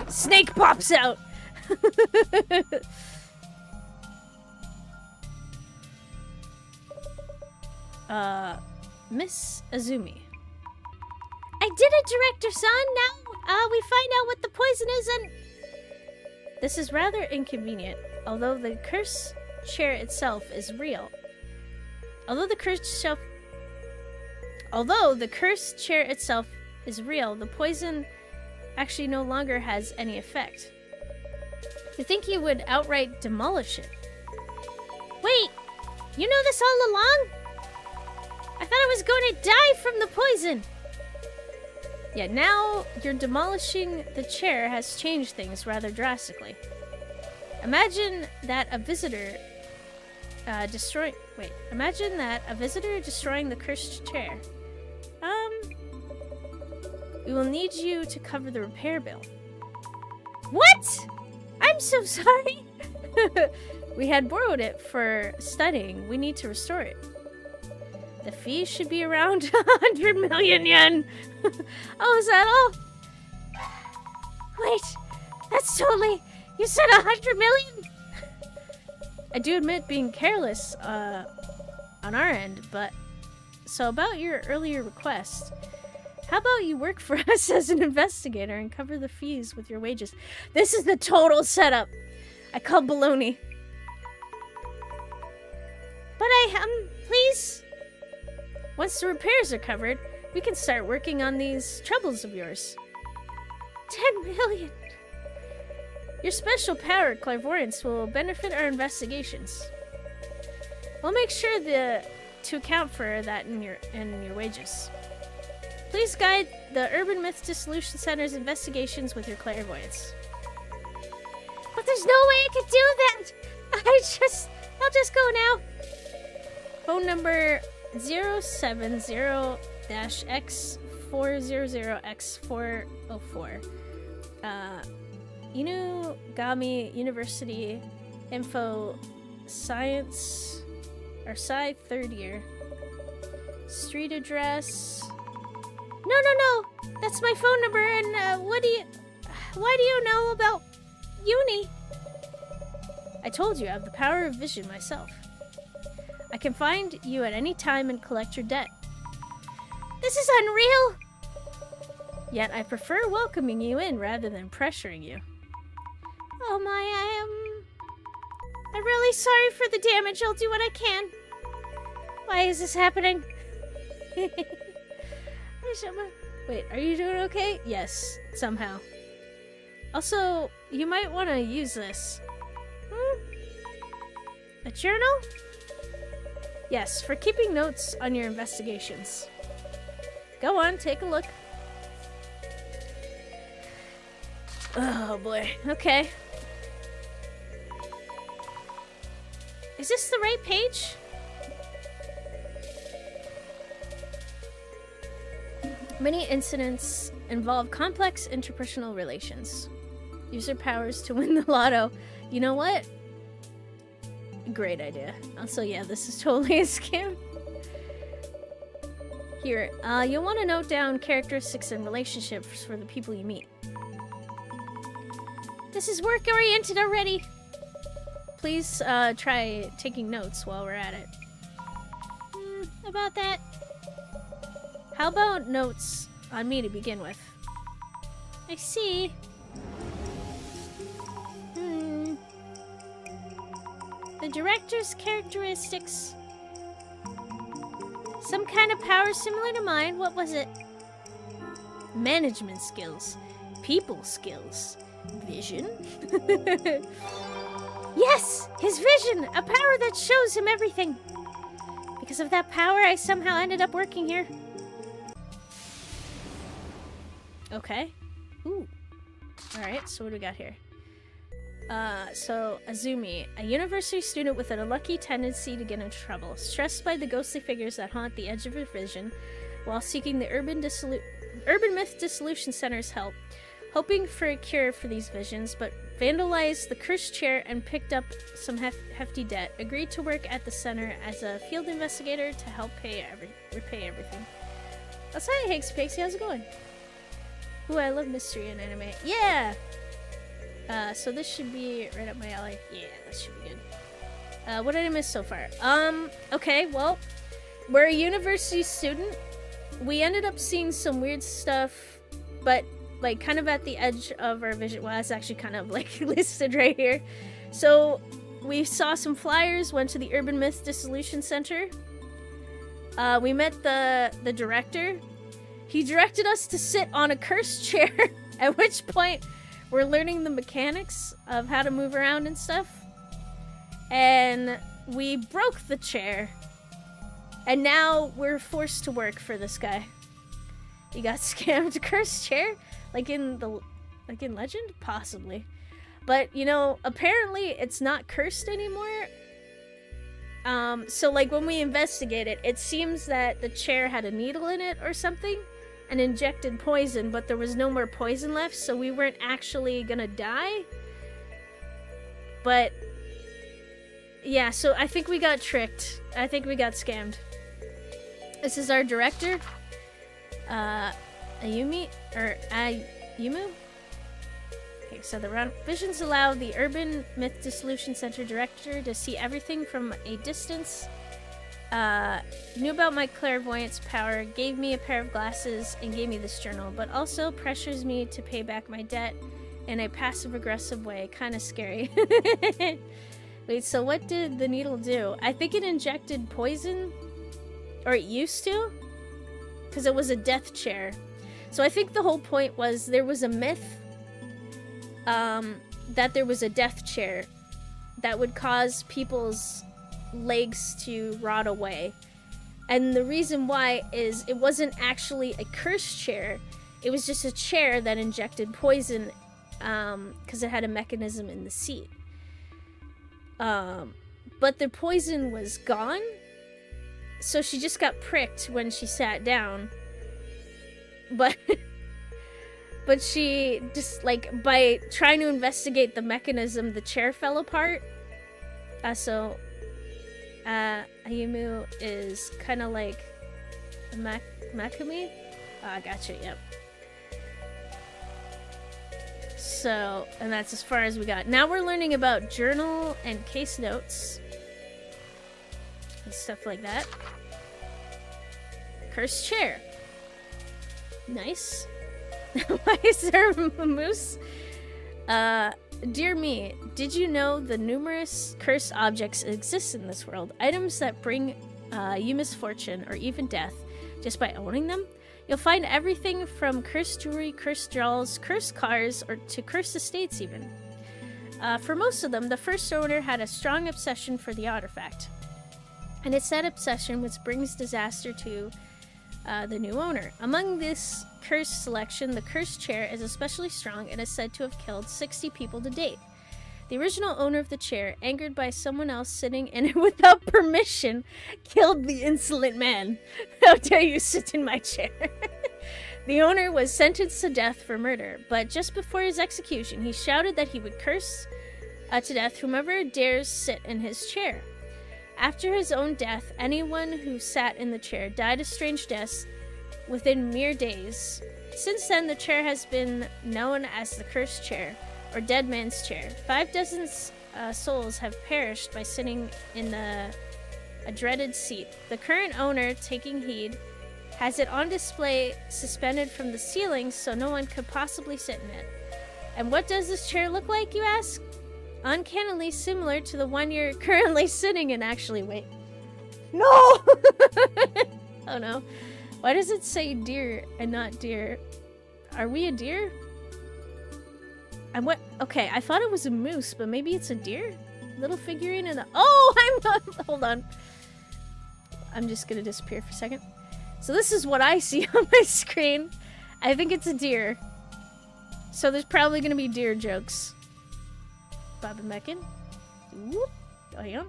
Snake pops out. Miss Azumi. I did it, Director-san. Now, we find out what the poison is and... This is rather inconvenient, although the cursed chair itself is real. Although the cursed chair itself is real, the poison actually no longer has any effect. You think you would outright demolish it? Wait, you know this all along? I thought I was going to die from the poison. Yet now you're demolishing the chair has changed things rather drastically. Imagine that a visitor destroying the cursed chair. We will need you to cover the repair bill. What? I'm so sorry. We had borrowed it for studying. We need to restore it. The fee should be around 100 million yen. Oh, is that all? Wait, that's totally... You said 100 million? I do admit being careless on our end, but... So about your earlier request, how about you work for us as an investigator and cover the fees with your wages? This is the total setup. I call baloney. But please... Once the repairs are covered, we can start working on these troubles of yours. 10 million. Your special power, clairvoyance, will benefit our investigations. We'll make sure to account for that in your wages. Please guide the Urban Myth Dissolution Center's investigations with your clairvoyance. But there's no way I could do that. I'll just go now. Phone number 070-X400X404. Inugami University Info Science or Sci 3rd year. Street address. No. That's my phone number. And why do you know about uni? I told you I have the power of vision myself. I can find you at any time and collect your debt. This is unreal. Yet I prefer welcoming you in rather than pressuring you. Oh my, I'm really sorry for the damage. I'll do what I can. Why is this happening? Wait, are you doing okay? Yes, somehow. Also, you might want to use this. A journal? Yes, for keeping notes on your investigations. Go on, take a look. Oh boy, okay. Is this the right page? Many incidents involve complex interpersonal relations. Use your powers to win the lotto. You know what? Great idea. Also, yeah, this is totally a scam. Here, you'll want to note down characteristics and relationships for the people you meet. This is work-oriented already. Please try taking notes while we're at it. about that? How about notes on me to begin with? I see. The director's characteristics. Some kind of power similar to mine. What was it? Management skills. People skills. Vision? Yes! His vision! A power that shows him everything. Because of that power, I somehow ended up working here. Okay. Ooh. Alright, so what do we got here? So, Azumi, a university student with an unlucky tendency to get into trouble, stressed by the ghostly figures that haunt the edge of her vision, while seeking the Urban Myth Dissolution Center's help, hoping for a cure for these visions, but vandalized the cursed chair and picked up some hefty debt, agreed to work at the center as a field investigator to help repay everything. That's hi, Hanks Pixie, how's it going? Ooh, I love mystery in anime. Yeah! So this should be right up my alley. Yeah, that should be good. What did I miss so far? Okay, well, we're a university student. We ended up seeing some weird stuff, but, like, kind of at the edge of our vision. Well, that's actually kind of, like, listed right here. So, we saw some flyers, went to the Urban Myth Dissolution Center. We met the director. He directed us to sit on a cursed chair, at which point we're learning the mechanics of how to move around and stuff. And we broke the chair. And now we're forced to work for this guy. He got scammed. Cursed chair? Like in Legend? Possibly. But, you know, apparently it's not cursed anymore. So, like, when we investigated, it seems that the chair had a needle in it or something and injected poison, but there was no more poison left, so we weren't actually gonna die. But, yeah, so I think we got tricked. I think we got scammed. This is our director, Ayumu? Okay, so the visions allow the Urban Myth Dissolution Center director to see everything from a distance. Knew about my clairvoyance power, gave me a pair of glasses, and gave me this journal, but also pressures me to pay back my debt in a passive-aggressive way. Kind of scary. Wait, so what did the needle do? I think it injected poison, or it used to, because it was a death chair. So I think the whole point was there was a myth that there was a death chair that would cause people's legs to rot away. And the reason why is it wasn't actually a cursed chair. It was just a chair that injected poison because it had a mechanism in the seat. But the poison was gone. So she just got pricked when she sat down. But but she just, like, by trying to investigate the mechanism, the chair fell apart. Ayumu is kind of like a Makumi? I gotcha, yep. So, and that's as far as we got. Now we're learning about journal and case notes. And stuff like that. Cursed chair. Nice. Why is there a moose? Dear me, did you know the numerous cursed objects exist in this world? Items that bring you misfortune or even death just by owning them? You'll find everything from cursed jewelry, cursed dolls, cursed cars, or to cursed estates even. For most of them, the first owner had a strong obsession for the artifact. And it's that obsession which brings disaster to the new owner. Among this cursed selection, the cursed chair is especially strong and is said to have killed 60 people to date. The original owner of the chair, angered by someone else sitting in it without permission, killed the insolent man. How dare you sit in my chair? The owner was sentenced to death for murder, but just before his execution, he shouted that he would curse to death whomever dares sit in his chair. After his own death, anyone who sat in the chair died a strange death within mere days. Since then, the chair has been known as the cursed chair, or dead man's chair. 5 dozen souls have perished by sitting in the A dreaded seat. The current owner, taking heed, has it on display suspended from the ceiling so no one could possibly sit in it. And what does this chair look like, you ask? Uncannily similar to the one you're currently sitting in, actually. Wait. No! Oh no. Why does it say deer and not deer? Are we a deer? And what? Okay, I thought it was a moose, but maybe it's a deer? Little figurine in the... Oh, I'm not... Hold on. I'm just gonna disappear for a second. So this is what I see on my screen. I think it's a deer. So there's probably gonna be deer jokes. Bob and Meckin. Whoop. Oh, hang on.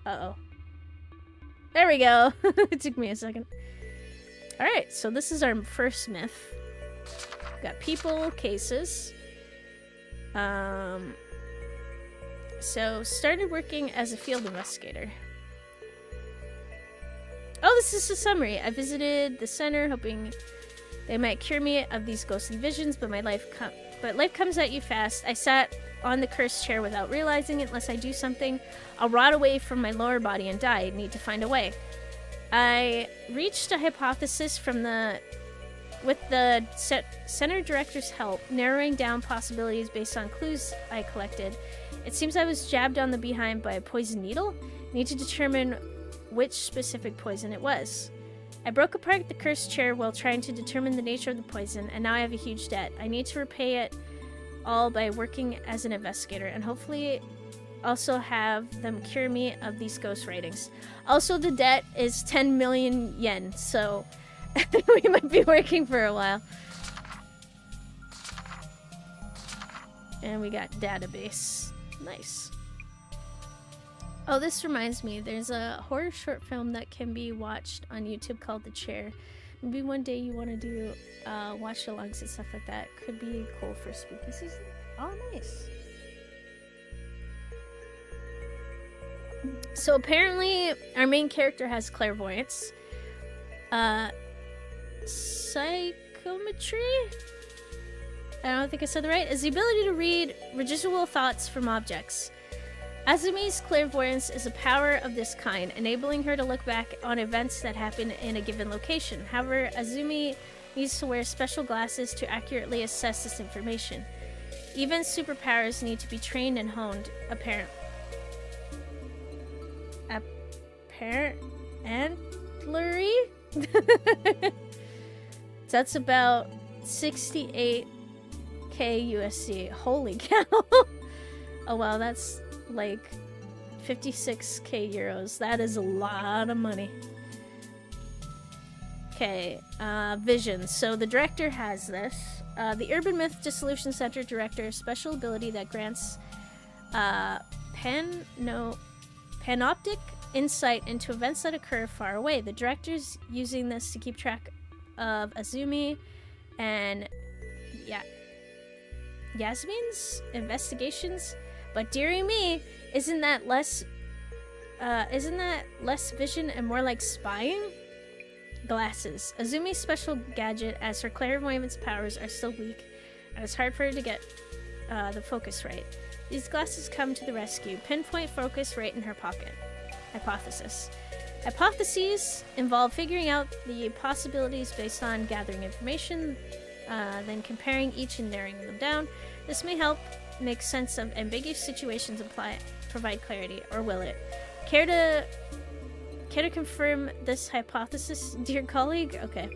Uh-oh. There we go. It took me a second. Alright, so this is our first myth. We've got people, cases. So, started working as a field investigator. Oh, this is a summary. I visited the center hoping they might cure me of these ghostly visions, but life comes at you fast. I sat on the cursed chair without realizing it. Unless I do something, I'll rot away from my lower body and die. I need to find a way. I reached a hypothesis with the center director's help, narrowing down possibilities based on clues I collected. It seems I was jabbed on the behind by a poison needle. I need to determine which specific poison it was. I broke apart the cursed chair while trying to determine the nature of the poison, and now I have a huge debt. I need to repay it all by working as an investigator, and hopefully also have them cure me of these ghost writings. Also, the debt is 10 million yen, so we might be working for a while. And we got database. Nice. Oh, this reminds me, there's a horror short film that can be watched on YouTube called The Chair. Maybe one day you want to do watch-alongs and stuff like that. Could be cool for spooky season. Oh, nice. So apparently, our main character has clairvoyance. Psychometry? I don't think I said that right. Is the ability to read residual thoughts from objects. Azumi's clairvoyance is a power of this kind, enabling her to look back on events that happen in a given location. However, Azumi needs to wear special glasses to accurately assess this information. Even superpowers need to be trained and honed, apparently. That's about 68k USD. Holy cow. Oh wow, that's like 56k euros. That is a lot of money. Okay, vision. So the director has this. The Urban Myth Dissolution Center director, special ability that grants panoptic insight into events that occur far away. The director's using this to keep track of Azumi and Yasmin's investigations. But dearie me, isn't that less vision and more like spying? Glasses. Azumi's special gadget, as her clairvoyance powers are still weak, and it's hard for her to get the focus right. These glasses come to the rescue. Pinpoint focus right in her pocket. Hypothesis. Hypotheses involve figuring out the possibilities based on gathering information, then comparing each and narrowing them down. This may help make sense of ambiguous situations and provide clarity, or will it? Care to confirm this hypothesis, dear colleague? Okay.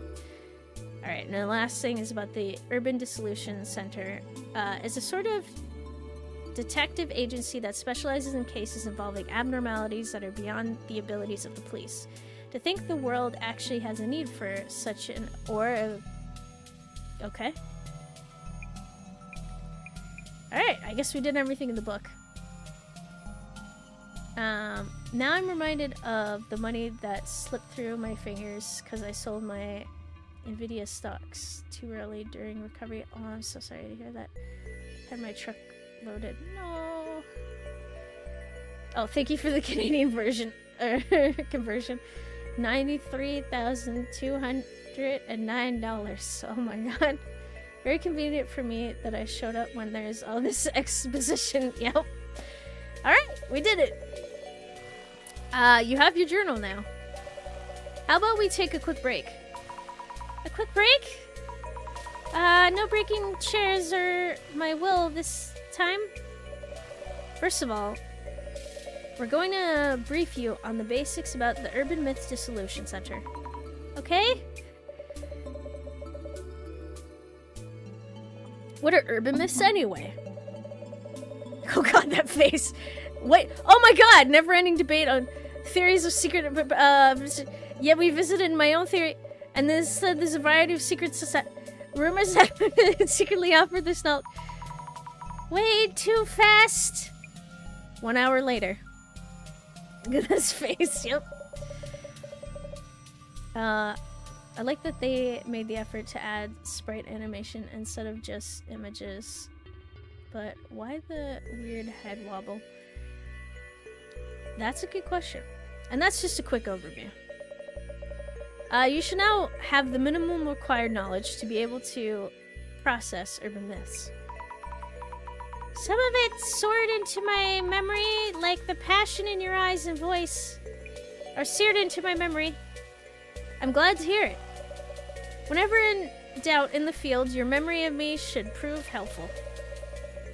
Alright, and the last thing is about the Urban Dissolution Center. It's a sort of detective agency that specializes in cases involving abnormalities that are beyond the abilities of the police. To think the world actually has a need for such an okay. Alright, I guess we did everything in the book. Now I'm reminded of the money that slipped through my fingers because I sold my Nvidia stocks too early during recovery. Oh, I'm so sorry to hear that. Had my truck loaded. No. Oh, thank you for the Canadian version conversion. $93,209. Oh my god. Very convenient for me that I showed up when there's all this exposition. Yep. Alright, we did it. You have your journal now. How about we take a quick break? A quick break? No breaking chairs or my will this time. First of all, we're going to brief you on the basics about the Urban Myths Dissolution Center. Okay? What are urban myths anyway? Oh god, that face. Wait, oh my god, never-ending debate on theories of secret, yet we visited my own theory, and this said there's a variety of secret society. Rumors have secretly offered this knowledge. Way too fast. 1 hour later. Look at this face, yep. I like that they made the effort to add sprite animation instead of just images. But why the weird head wobble? That's a good question. And that's just a quick overview. You should now have the minimum required knowledge to be able to process urban myths. Some of it soared into my memory, like the passion in your eyes and voice are seared into my memory. I'm glad to hear it. Whenever in doubt in the field, your memory of me should prove helpful.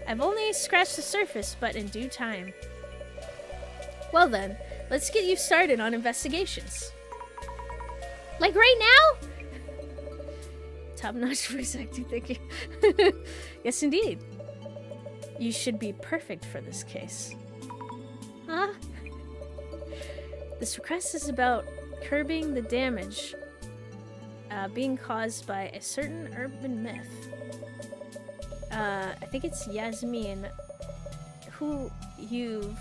I've only scratched the surface, but in due time. Well then, let's get you started on investigations. Like right now? Top-notch voice acting, thank you. Yes, indeed. You should be perfect for this case. Huh? This request is about curbing the damage being caused by a certain urban myth. I think it's Yasmin, who you'll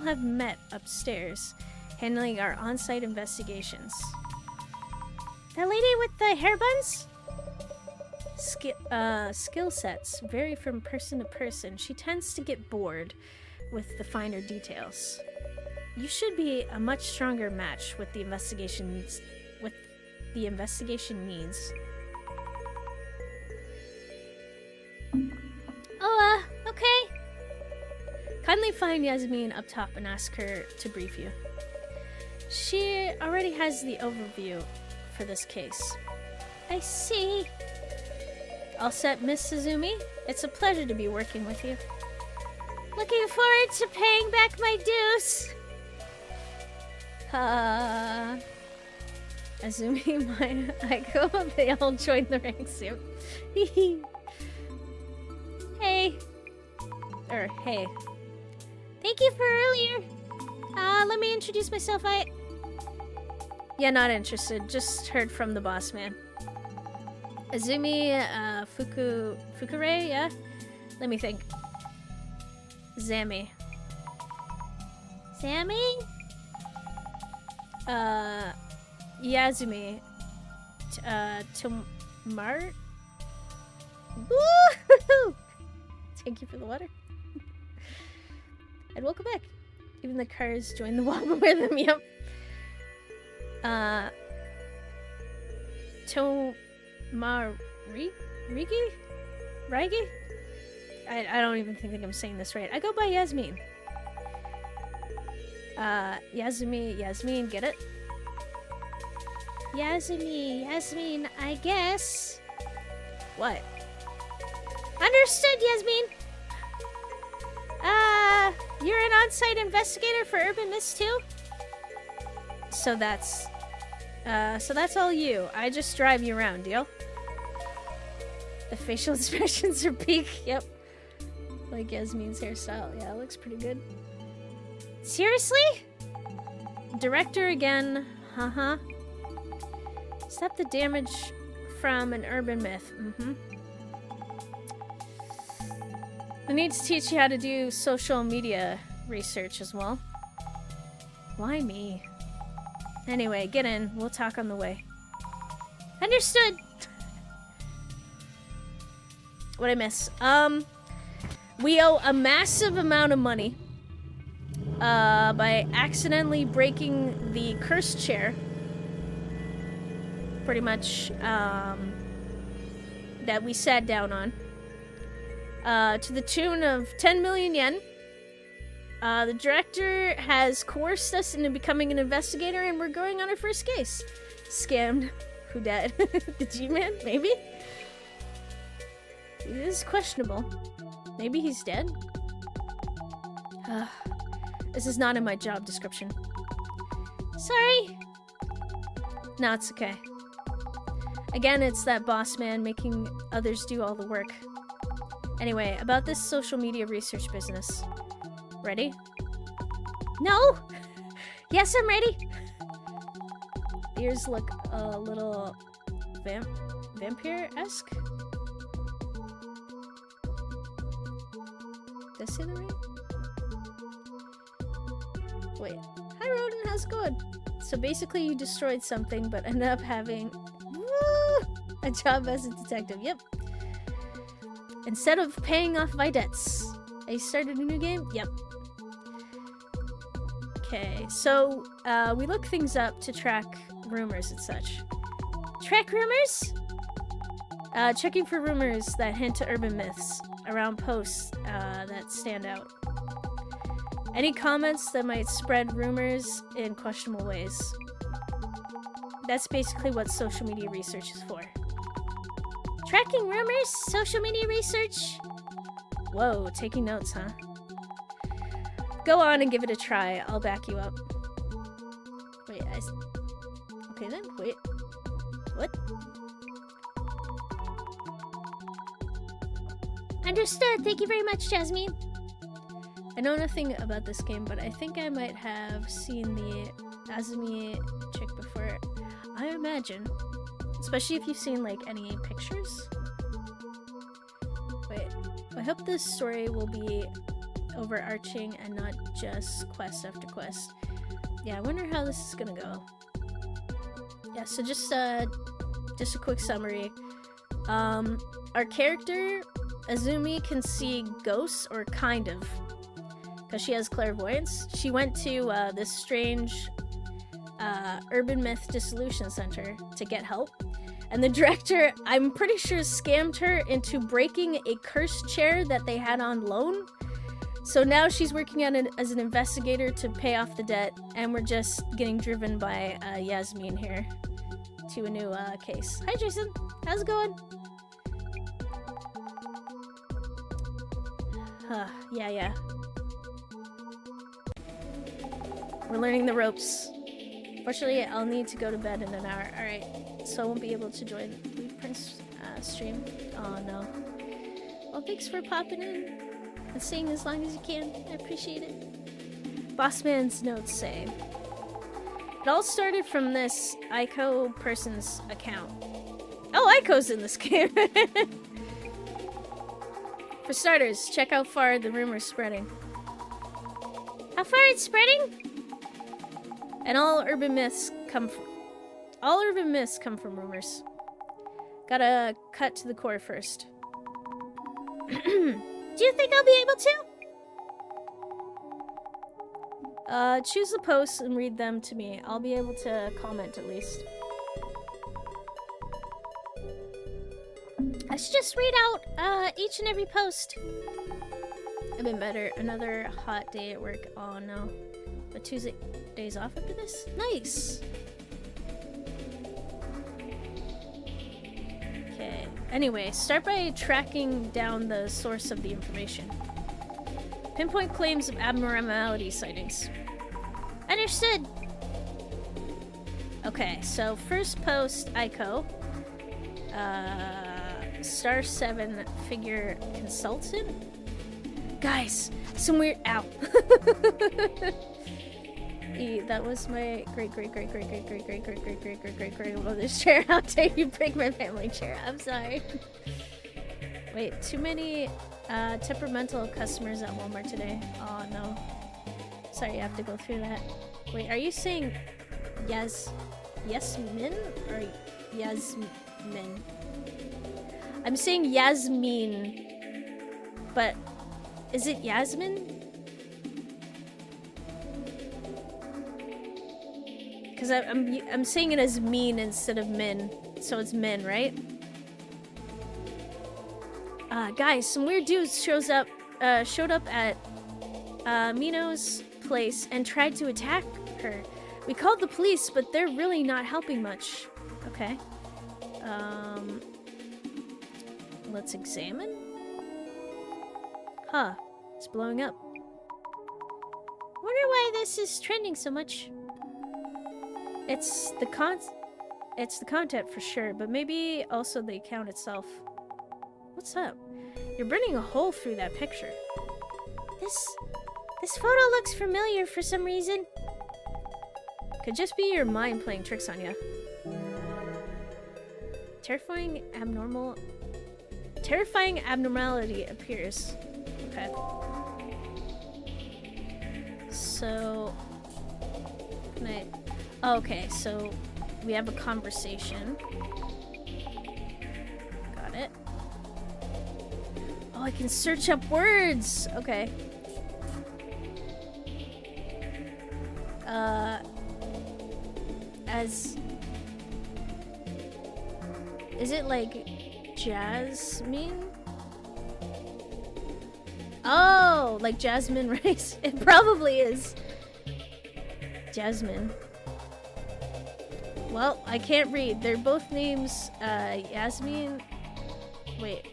have met upstairs, handling our on-site investigations. That lady with the hair buns? Skill sets vary from person to person. She tends to get bored with the finer details. You should be a much stronger match with the investigation needs. Oh, okay. Kindly find Yasmin up top and ask her to brief you. She already has the overview for this case. I see. All set, Miss Suzumi? It's a pleasure to be working with you. Looking forward to paying back my dues. Azumi, my Aiko, they all joined the ranks. Yep. Hey. Hey. Thank you for earlier. Let me introduce myself. Yeah, not interested. Just heard from the boss man. Azumi, Fukure, yeah? Let me think. Zami. Sammy? Yazumi. Tomar? Woo! Thank you for the water. And welcome back. Even the cars joined the wobble rhythm, yep. Raigi? I don't even think I'm saying this right. I go by Yasmin. Yasmin, get it? Yasmin, I guess. What? Understood, Yasmin. You're an on-site investigator for urban myths too? So that's all you. I just drive you around, deal? The facial expressions are peak, yep. Like Yasmin's hairstyle. Yeah, it looks pretty good. Seriously? Director again. Uh-huh. Stop the damage from an urban myth. I need to teach you how to do social media research as well. Why me? Anyway, get in. We'll talk on the way. Understood. What'd I miss? We owe a massive amount of money by accidentally breaking the cursed chair. Pretty much, that we sat down on. To the tune of 10 million yen. The director has coerced us into becoming an investigator, and we're going on our first case. Scammed. Who dead? The G-Man? Maybe? This is questionable. Maybe he's dead? This is not in my job description. Sorry. No, it's okay. Again, it's that boss man making others do all the work. Anyway, about this social media research business. Ready? No. Yes, I'm ready. Ears look a little vampire-esque. Did I say that right? Wait. Hi, Rodin. How's it going? So basically, you destroyed something, but ended up having a job as a detective. Yep. Instead of paying off my debts, I started a new game. Yep. Okay, so we look things up to track rumors and such. Track rumors? Checking for rumors that hint to urban myths around posts that stand out. Any comments that might spread rumors in questionable ways. That's basically what social media research is for. Tracking rumors? Social media research? Whoa, taking notes, huh? Go on and give it a try. I'll back you up. Wait, okay then, wait. What? Understood. Thank you very much, Jasmine. I know nothing about this game, but I think I might have seen the Azumi chick before. I imagine. Especially if you've seen, like, any pictures. Wait. I hope this story will be overarching and not just quest after quest. Yeah, I wonder how this is gonna go. Yeah, so just a quick summary. Our character, Azumi, can see ghosts, or kind of, because she has clairvoyance. She went to this strange urban myth dissolution center to get help. And the director, I'm pretty sure, scammed her into breaking a cursed chair that they had on loan. So now she's working as an investigator to pay off the debt, and we're just getting driven by Yasmin here to a new case. Hi, Jason. How's it going? Yeah. We're learning the ropes. Fortunately, I'll need to go to bed in an hour. Alright, so I won't be able to join Blue Prince stream. Oh, no. Well, thanks for popping in and staying as long as you can. I appreciate it. Bossman's notes say, it all started from this Aiko person's account. Oh, Aiko's in this game! For starters, check how far the rumor's spreading. How far it's spreading? And all urban myths come from rumors. Gotta cut to the core first. Do you think I'll be able to? Choose the posts and read them to me. I'll be able to comment at least. I should just read out each and every post. I've been better. Another hot day at work. Oh no. But Tuesday days off after this? Nice! Okay. Anyway, start by tracking down the source of the information. Pinpoint claims of abnormality sightings. Understood. Okay, so first post, Aiko. Star 7 figure consultant? Guys, some weird... Ow. That was my great-great-great-great-great-great-great-great-great-great-great-great-grandmother's chair. How dare you break my family chair? I'm sorry. Wait, too many temperamental customers at Walmart today. Oh no. Sorry, you have to go through that. Wait, are you saying Yasmin or Yasmin? I'm saying Yasmin, but is it Yasmin? Because I'm saying it as mean instead of min, so it's min, right? Guys, some weird dudes showed up at Mino's place and tried to attack her. We called the police, but they're really not helping much. Okay. Let's examine. Huh. It's blowing up. Wonder why this is trending so much. It's the content for sure, but maybe also the account itself. What's up? You're burning a hole through that picture. This photo looks familiar for some reason. Could just be your mind playing tricks on you. Terrifying abnormality appears. Okay. So, can I? Oh, okay, so we have a conversation. Got it. Oh, I can search up words. Okay. Is it like Jasmine? Oh, like Jasmine rice. It probably is. Jasmine. Well, I can't read. They're both names, Yasmin. Wait.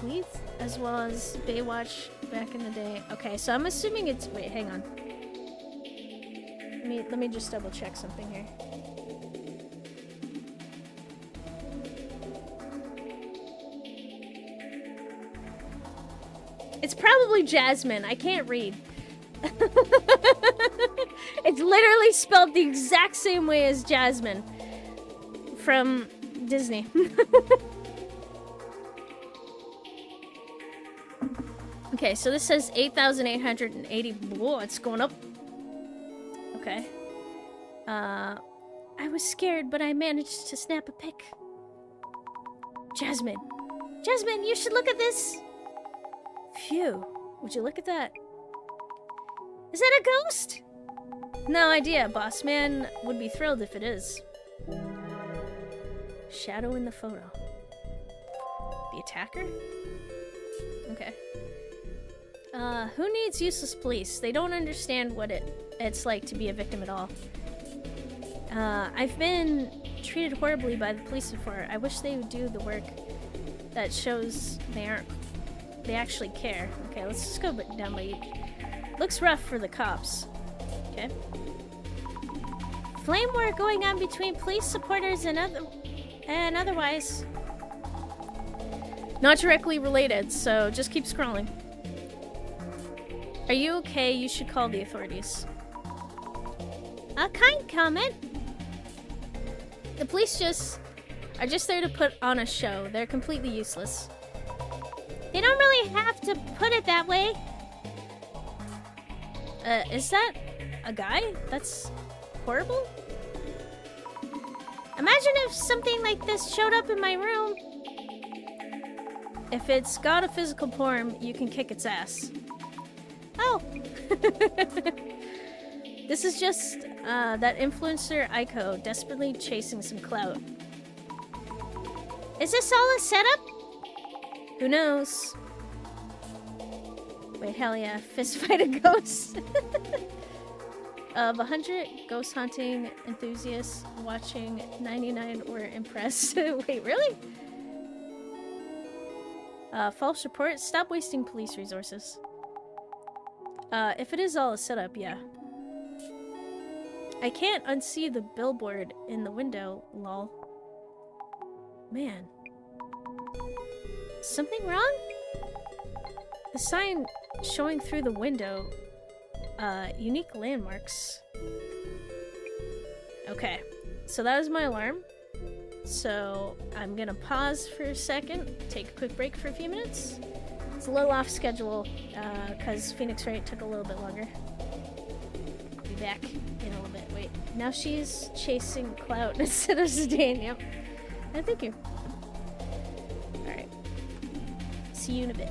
Leith, as well as Baywatch back in the day. Okay, so I'm assuming it's. Wait, hang on. Let me just double check something here. It's probably Jasmine. I can't read. It's literally spelled the exact same way as Jasmine from Disney. Okay, so this says 8,880. Whoa, it's going up. Okay. I was scared, but I managed to snap a pic. Jasmine. Jasmine, you should look at this. Phew. Would you look at that? Is that a ghost? No idea. Boss man would be thrilled if it is. Shadow in the photo. The attacker? Okay. Who needs useless police? They don't understand what it's like to be a victim at all. I've been treated horribly by the police before. I wish they would do the work that shows they actually care. Okay, let's just go down by each. Looks rough for the cops. Okay. Flame war going on between police supporters and otherwise. Not directly related, so just keep scrolling. Are you okay? You should call the authorities. A kind comment. The police are just there to put on a show. They're completely useless. They don't really have to put it that way. Is that a guy? That's horrible? Imagine if something like this showed up in my room. If it's got a physical form, you can kick its ass. Oh. This is just that influencer Aiko desperately chasing some clout. Is this all a setup? Who knows? Wait, hell yeah. Fist fight a ghost. Of 100 ghost hunting enthusiasts watching, 99 were impressed. Wait, really? False report. Stop wasting police resources. If it is all a setup, yeah. I can't unsee the billboard in the window, lol. Man. Something wrong? The sign showing through the window, unique landmarks. Okay, so that was my alarm. So I'm gonna pause for a second, take a quick break for a few minutes. It's a little off schedule, because Phoenix Wright took a little bit longer. Be back in a little bit. Wait, now she's chasing clout instead of Zidane. Yep. And thank you. Alright. See you in a bit.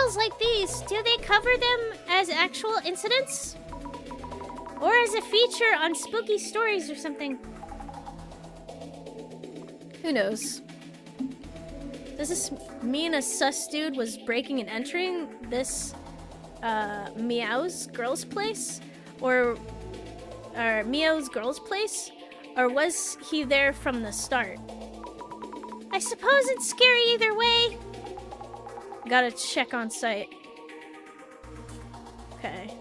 articles like these, do they cover them as actual incidents? Or as a feature on spooky stories or something? Who knows? Does this mean a sus dude was breaking and entering this Meow's girl's place? Or Meow's girl's place? Or was he there from the start? I suppose it's scary either way. Gotta check on site. Okay.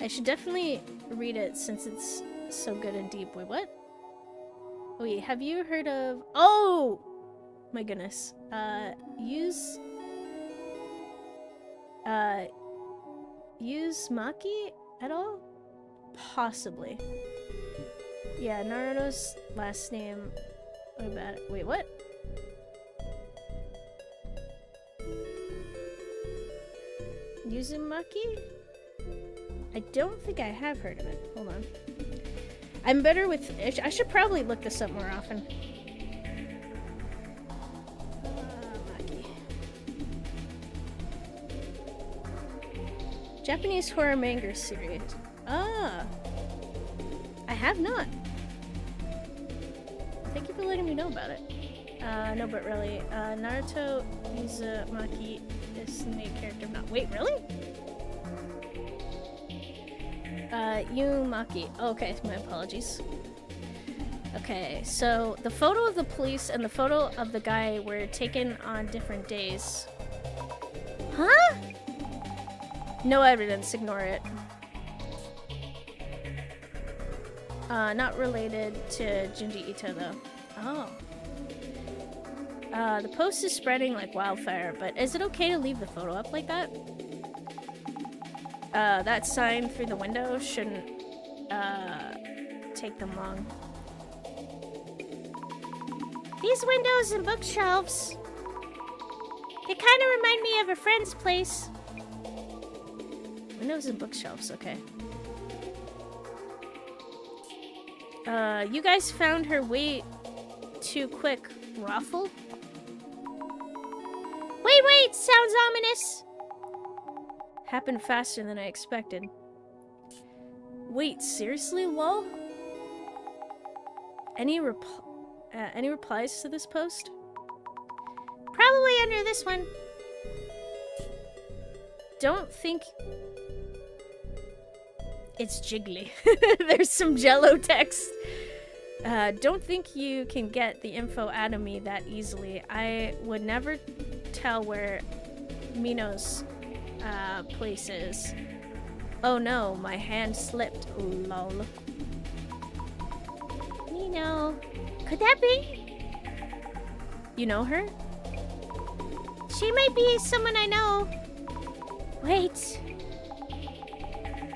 I should definitely read it since it's so good and deep. Wait, what? Wait, have you heard of... Oh! My goodness. Use Maki at all? Possibly. Yeah, Naruto's last name... What about it? Wait, what? Uzumaki? I don't think I have heard of it. Hold on. I'm better with... I should probably look this up more often. Maki. Japanese horror manga series. Ah. I have not. Thank you for letting me know about it. No, but really, Naruto Uzumaki is the main character. Not wait, really? Yumaki. Oh, okay, my apologies. Okay, so the photo of the police and the photo of the guy were taken on different days. Huh? No evidence, ignore it. Not related to Junji Ito, though. Oh. The post is spreading like wildfire, but is it okay to leave the photo up like that? That sign through the window shouldn't, take them long. These windows and bookshelves, they kind of remind me of a friend's place. Windows and bookshelves, okay. You guys found her way too quick, Raffle? Wait, sounds ominous. Happened faster than I expected. Wait, seriously, lol? Any replies to this post? Probably under this one. Don't think... It's jiggly. There's some jello text. Don't think you can get the info out of me that easily. I would never tell where Mino's place is. Oh no, my hand slipped. Lol. Mino. Could that be? You know her? She might be someone I know. Wait.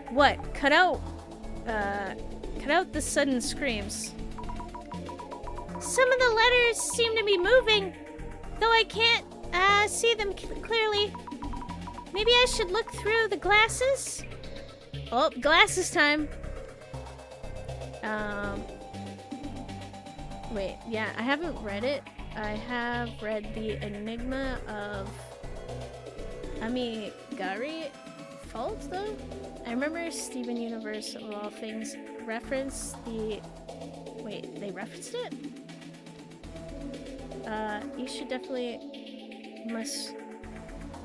What? Cut out the sudden screams. Some of the letters seem to be moving, though I can't see them clearly. Maybe I should look through the glasses? Oh, glasses time. Wait, yeah, I haven't read it. I have read The Enigma of Amigari Fault, though. I remember Steven Universe, of all things, referenced the... Wait, they referenced it? You should definitely must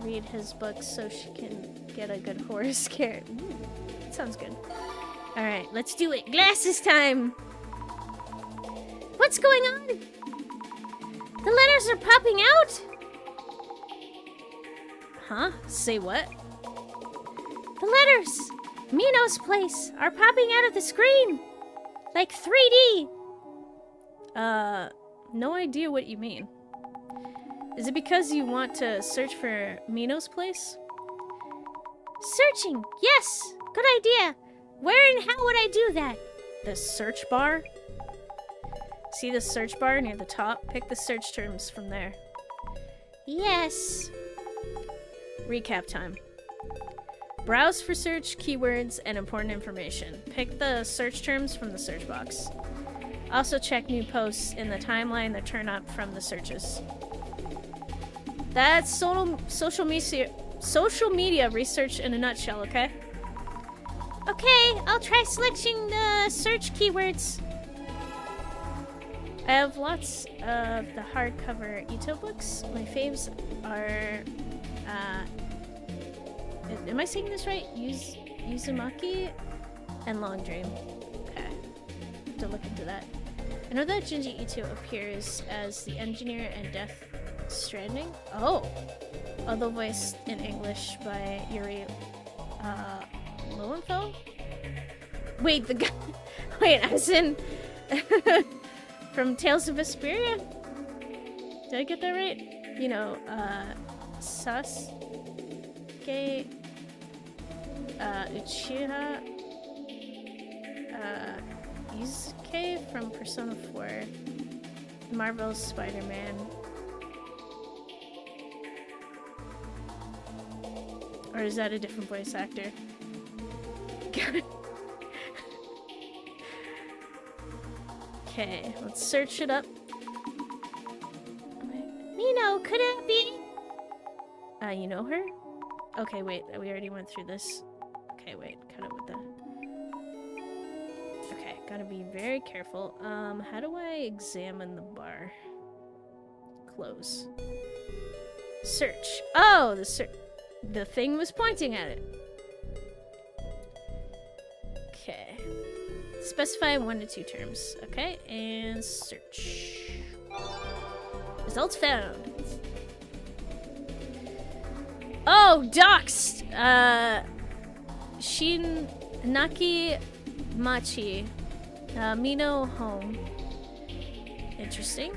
read his books so she can get a good horror scare. Ooh, that sounds good. Alright, let's do it. Glasses time! What's going on? The letters are popping out? Huh? Say what? The letters! Mino's place are popping out of the screen! Like 3D! No idea what you mean. Is it because you want to search for Mino's place? Searching! Yes! Good idea! Where and how would I do that? The search bar? See the search bar near the top? Pick the search terms from there. Yes. Recap time. Browse for search, keywords, and important information. Pick the search terms from the search box. Also check new posts in the timeline that turn up from the searches. That's social media research in a nutshell, okay? Okay, I'll try selecting the search keywords. I have lots of the hardcover Ito books. My faves are, am I saying this right? Uzumaki and Long Dream. Okay, have to look into that. I know that Junji Ito appears as the engineer in Death Stranding. Oh, although voiced in English by Yuri Lowenfeld. Wait, the guy. Wait, as in from Tales of Vesperia? Did I get that right? You know, Sasuke, Uchiha, Yusuke from Persona 4, Marvel's Spider-Man. Or is that a different voice actor? Okay, let's search it up. Mino, could it be? You know her? Okay, wait, we already went through this. Okay, wait, cut it with the... Okay, gotta be very careful. How do I examine the bar? Close. Search. Oh, the thing was pointing at it. Okay. Specify 1 to 2 terms. Okay, and search. Results found. Oh, doxed! Shinaki Machi. Mino home. Interesting.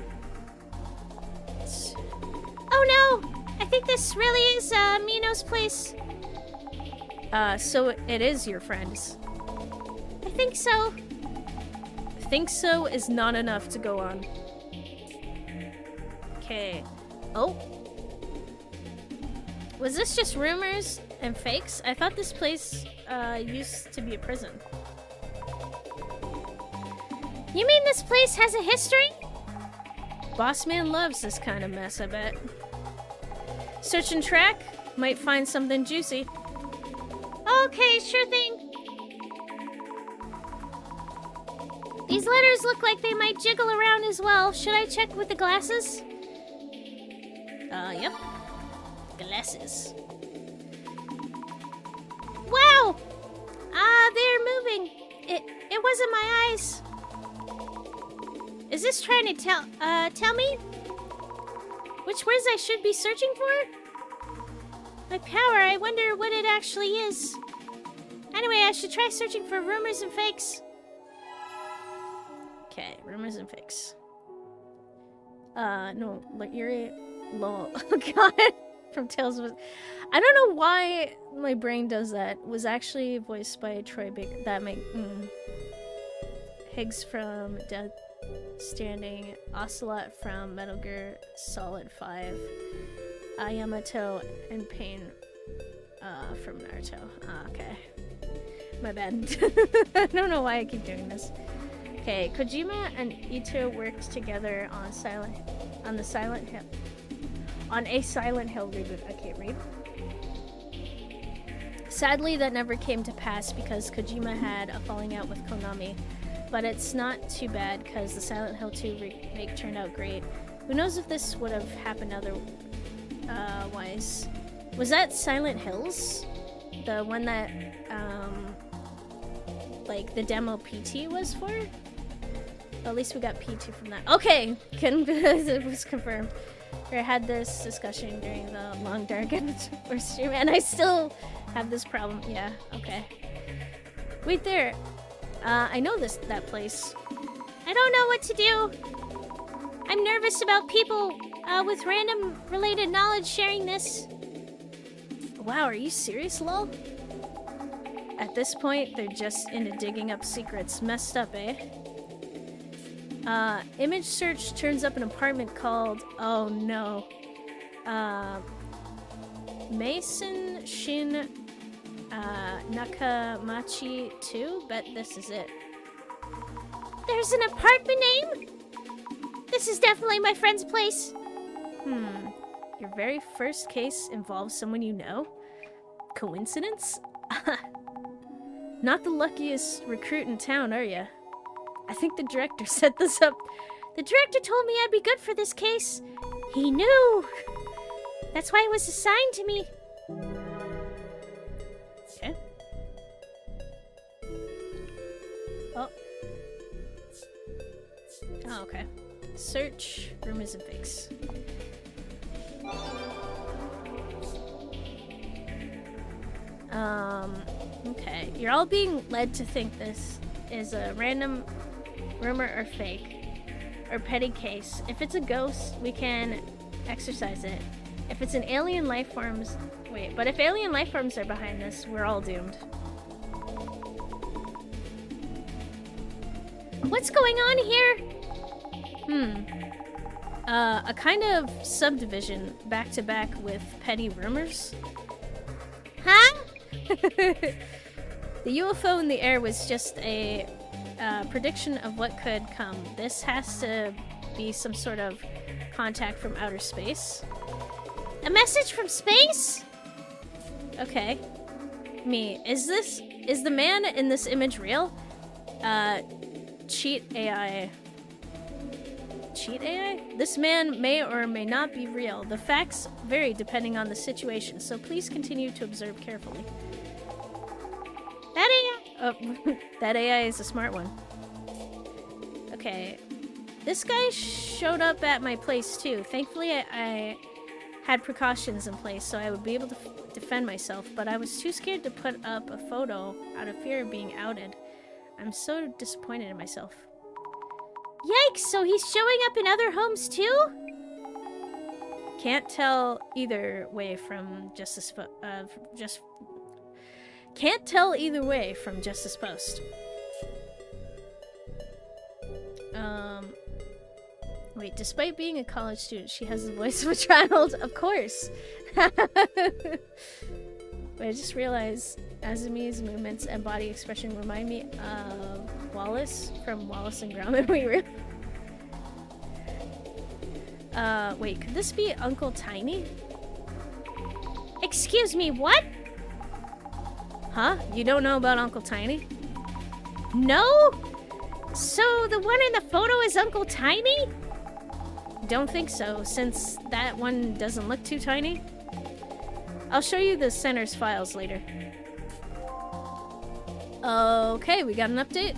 Oh no! I think this really is Mino's place. So it is your friend's. I think so. Think so is not enough to go on. Okay. Oh. Was this just rumors and fakes? I thought this place used to be a prison. You mean this place has a history? Boss man loves this kind of mess, I bet. Search and track. Might find something juicy. Okay, sure thing. These letters look like they might jiggle around as well. Should I check with the glasses? Yep. Glasses. Wow! They're moving. It wasn't my eyes. Is this trying to tell me which words I should be searching for? My power, I wonder what it actually is. Anyway, I should try searching for rumors and fakes. Okay, rumors and fakes. No, like Yuri Lol. Oh god. From Tales of... I don't know why my brain does that. It was actually voiced by Troy Baker. That make... Higgs from Death Stranding. Ocelot from Metal Gear Solid 5. Yamato and Pain from Naruto. Okay. My bad. I don't know why I keep doing this. Okay, Kojima and Ito worked together on a Silent Hill reboot. I can't read. Sadly, that never came to pass because Kojima had a falling out with Konami. But it's not too bad because the Silent Hill 2 remake turned out great. Who knows if this would have happened otherwise. Was that Silent Hills? The one that, like, the demo PT was for? At least we got P2 from that. Okay! It was confirmed. I had this discussion during the Long Dark stream, and I still have this problem. Yeah, okay. Wait there. I know that place. I don't know what to do. I'm nervous about people with random related knowledge sharing this. Wow, are you serious, lol? At this point, they're just into digging up secrets. Messed up, eh? Image search turns up an apartment called... Oh, no. Mason Shin Nakamachi 2? Bet this is it. There's an apartment name? This is definitely my friend's place. Your very first case involves someone you know? Coincidence? Not the luckiest recruit in town, are ya? I think the director set this up. The director told me I'd be good for this case. He knew. That's why it was assigned to me. Okay. Oh. Oh, okay. Search rumors and fakes. Okay. You're all being led to think this is a random rumor or fake or petty case. If it's a ghost, we can exorcise it. If it's an alien life forms, wait, but if alien life forms are behind this, we're all doomed. What's going on here? A kind of subdivision back to back with petty rumors. Huh? The UFO in the air was just a prediction of what could come. This has to be some sort of contact from outer space. A message from space? Okay. Is the man in this image real? Cheat AI. Cheat AI? This man may or may not be real. The facts vary depending on the situation, so please continue to observe carefully. That AI? Oh, that AI is a smart one. Okay. This guy showed up at my place too. Thankfully, I had precautions in place so I would be able to defend myself, but I was too scared to put up a photo out of fear of being outed. I'm so disappointed in myself. Yikes, so he's showing up in other homes too? Can't tell either way from Justice Can't tell either way from Justice Post. Wait, despite being a college student, she has the voice of a child. Of course. Wait, I just realized Azumi's movements and body expression remind me of Wallace from Wallace and Gromit. Wait, could this be Uncle Tiny? Excuse me, what? Huh? You don't know about Uncle Tiny? No? So the one in the photo is Uncle Tiny? Don't think so, since that one doesn't look too tiny. I'll show you the center's files later. Okay, we got an update.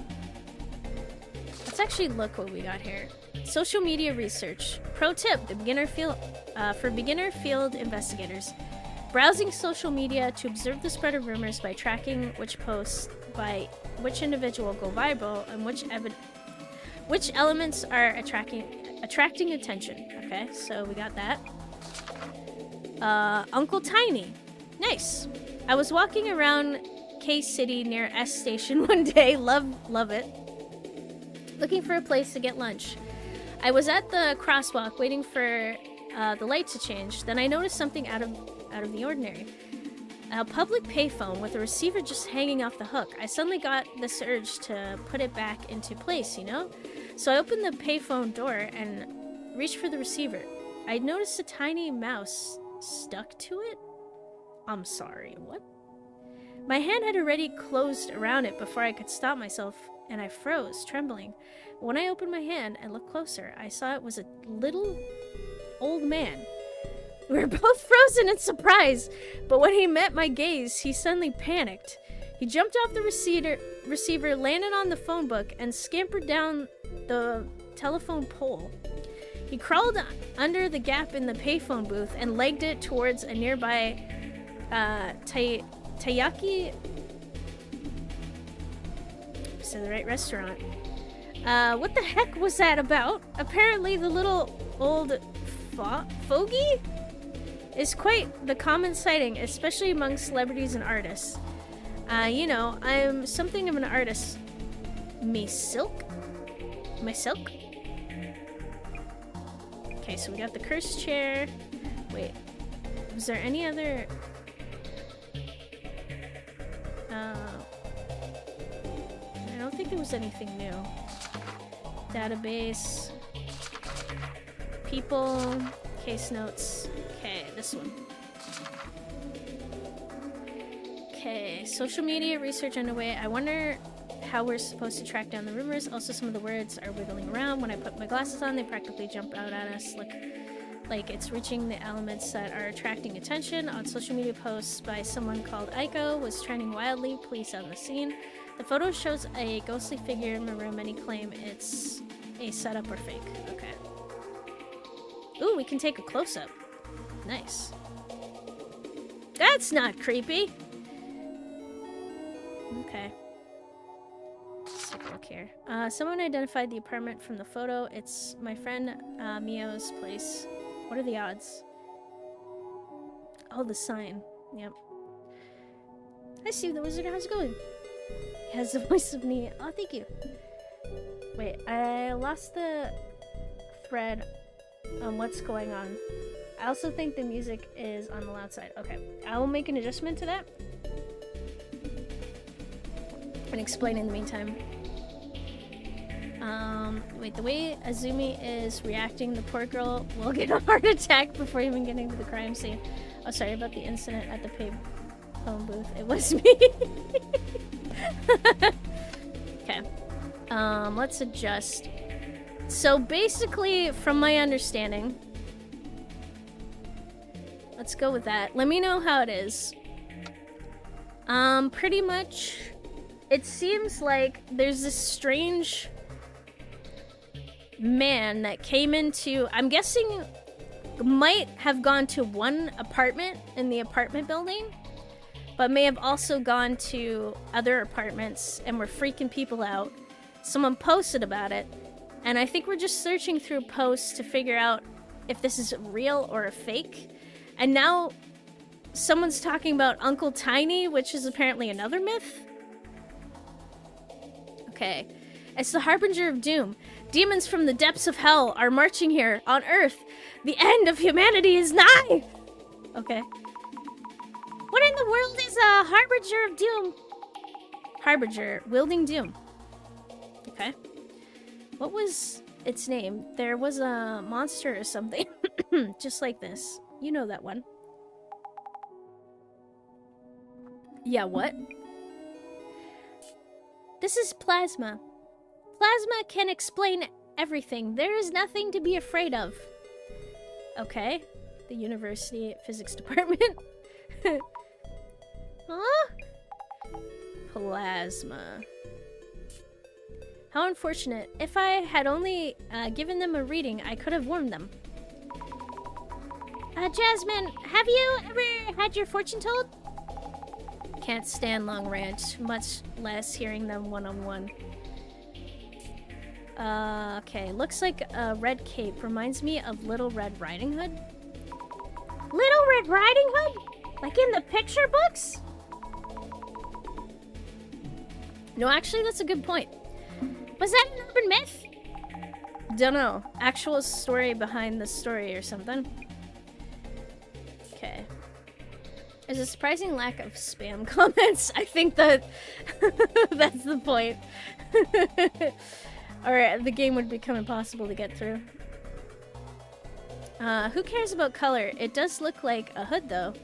Let's actually look what we got here. Social media research. Pro tip, for beginner field investigators. Browsing social media to observe the spread of rumors by tracking which posts by which individual go viral and which elements are attracting attention. Okay, so we got that. Uncle Tiny. Nice. I was walking around K-City near S Station one day. Love it. Looking for a place to get lunch. I was at the crosswalk waiting for the light to change. Then I noticed something out of the ordinary. A public payphone with a receiver just hanging off the hook. I suddenly got this urge to put it back into place, you know? So I opened the payphone door and reached for the receiver. I noticed a tiny mouse stuck to it. I'm sorry, what? My hand had already closed around it before I could stop myself, and I froze, trembling. When I opened my hand and looked closer, I saw it was a little old man. We were both frozen in surprise, but when he met my gaze, he suddenly panicked. He jumped off the receiver, landed on the phone book, and scampered down the telephone pole. He crawled under the gap in the payphone booth and legged it towards a nearby Taiyaki. Is that the right restaurant? What the heck was that about? Apparently the little old fogey is quite the common sighting, especially among celebrities and artists. You know, I'm something of an artist. Myself? Okay, so we got the cursed chair. Wait, was there any other... I don't think there was anything new. Database. People. Case notes. Okay. this one. Okay, social media research underway. I wonder how we're supposed to track down the rumors. Also, some of the words are wiggling around. When I put my glasses on, they practically jump out at us. Look, like it's reaching the elements that are attracting attention. On social media posts by someone called Aiko was trending wildly. Police on the scene. The photo shows a ghostly figure in the room. Many claim it's a setup or fake. Okay. Ooh, we can take a close-up. Nice. That's not creepy. Okay. Let's take a look here. Someone identified the apartment from the photo. It's my friend Mio's place. What are the odds? Oh, the sign. Yep. Hi, Steve the Wizard. How's it going? He has the voice of me. Oh, thank you. Wait, I lost the thread on what's going on. I also think the music is on the loud side. Okay, I will make an adjustment to that and explain in the meantime. Wait, the way Azumi is reacting, the poor girl will get a heart attack before even getting to the crime scene. Oh, sorry about the incident at the payphone booth. It was me. Okay. Let's adjust. So basically, from my understanding, let's go with that. Let me know how it is. Pretty much, it seems like there's this strange man that came into, I'm guessing, might have gone to one apartment in the apartment building, but may have also gone to other apartments and were freaking people out. Someone posted about it, and I think we're just searching through posts to figure out if this is real or a fake. And now someone's talking about Uncle Tiny, which is apparently another myth. Okay. It's the harbinger of doom. Demons from the depths of hell are marching here on Earth. The end of humanity is nigh! Okay. What in the world is a harbinger of doom? Harbinger, wielding doom. Okay. What was its name? There was a monster or something. Just like this. You know that one. Yeah, what? This is plasma. Plasma can explain everything. There is nothing to be afraid of. Okay. The university physics department. Huh? Plasma. How unfortunate. If I had only given them a reading, I could have warned them. Jasmine, have you ever had your fortune told? Can't stand long rants, much less hearing them one-on-one. Okay, looks like a red cape. Reminds me of Little Red Riding Hood. Little Red Riding Hood? Like in the picture books? No, actually, that's a good point. Was that an urban myth? Dunno. Actual story behind the story or something. Okay. There's a surprising lack of spam comments. I think that that's the point. Or the game would become impossible to get through. Who cares about color? It does look like a hood, though.